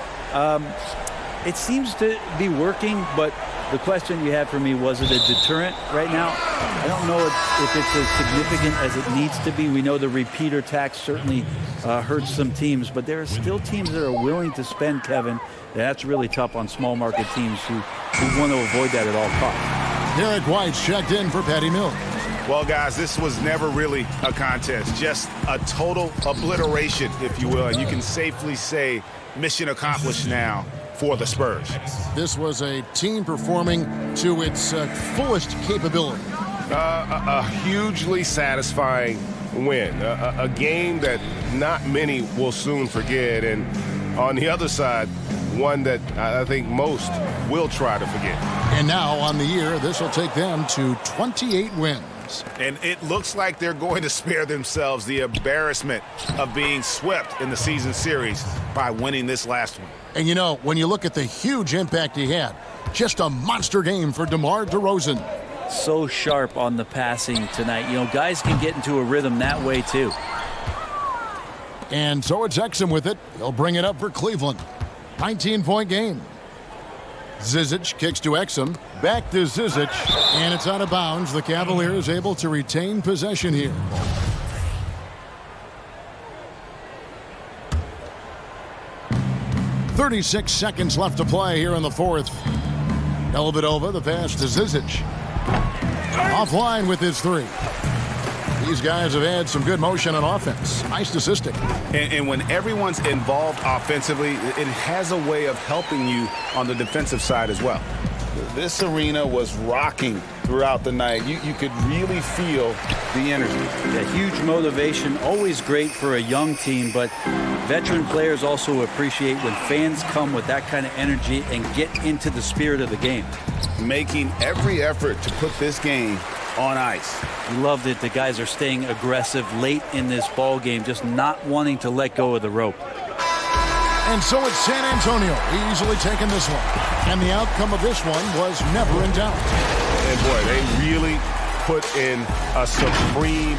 It seems to be working, but the question you have for me, was it a deterrent right now? I don't know if it's as significant as it needs to be. We know the repeater tax certainly hurts some teams, but there are still teams that are willing to spend, Kevin. That's really tough on small market teams who want to avoid that at all costs. Derek White's checked in for Patty Mills. Well, guys, this was never really a contest, just a total obliteration, if you will. And you can safely say mission accomplished now for the Spurs. This was a team performing to its fullest capability. A hugely satisfying win. A game that not many will soon forget. And on the other side, one that I think most will try to forget. And now on the year, this will take them to 28 wins. And it looks like they're going to spare themselves the embarrassment of being swept in the season series by winning this last one. And you know, when you look at the huge impact he had, just a monster game for DeMar DeRozan. So sharp on the passing tonight. You know, guys can get into a rhythm that way too. And so it's Exum with it. He'll bring it up for Cleveland. 19-point game. Zizic kicks to Exum. Back to Zizic. And it's out of bounds. The Cavaliers able to retain possession here. .36 seconds left to play here in the fourth. Dellavedova, the pass to Zizic. Offline with his three. These guys have had some good motion on offense. Nice statistic. And when everyone's involved offensively, it has a way of helping you on the defensive side as well. This arena was rocking throughout the night. You could really feel the energy. Yeah, huge motivation, always great for a young team, but veteran players also appreciate when fans come with that kind of energy and get into the spirit of the game. Making every effort to put this game on ice. Loved it. The guys are staying aggressive late in this ball game, just not wanting to let go of the rope. And so it's San Antonio easily taking this one. And the outcome of this one was never in doubt. And boy, they really put in a supreme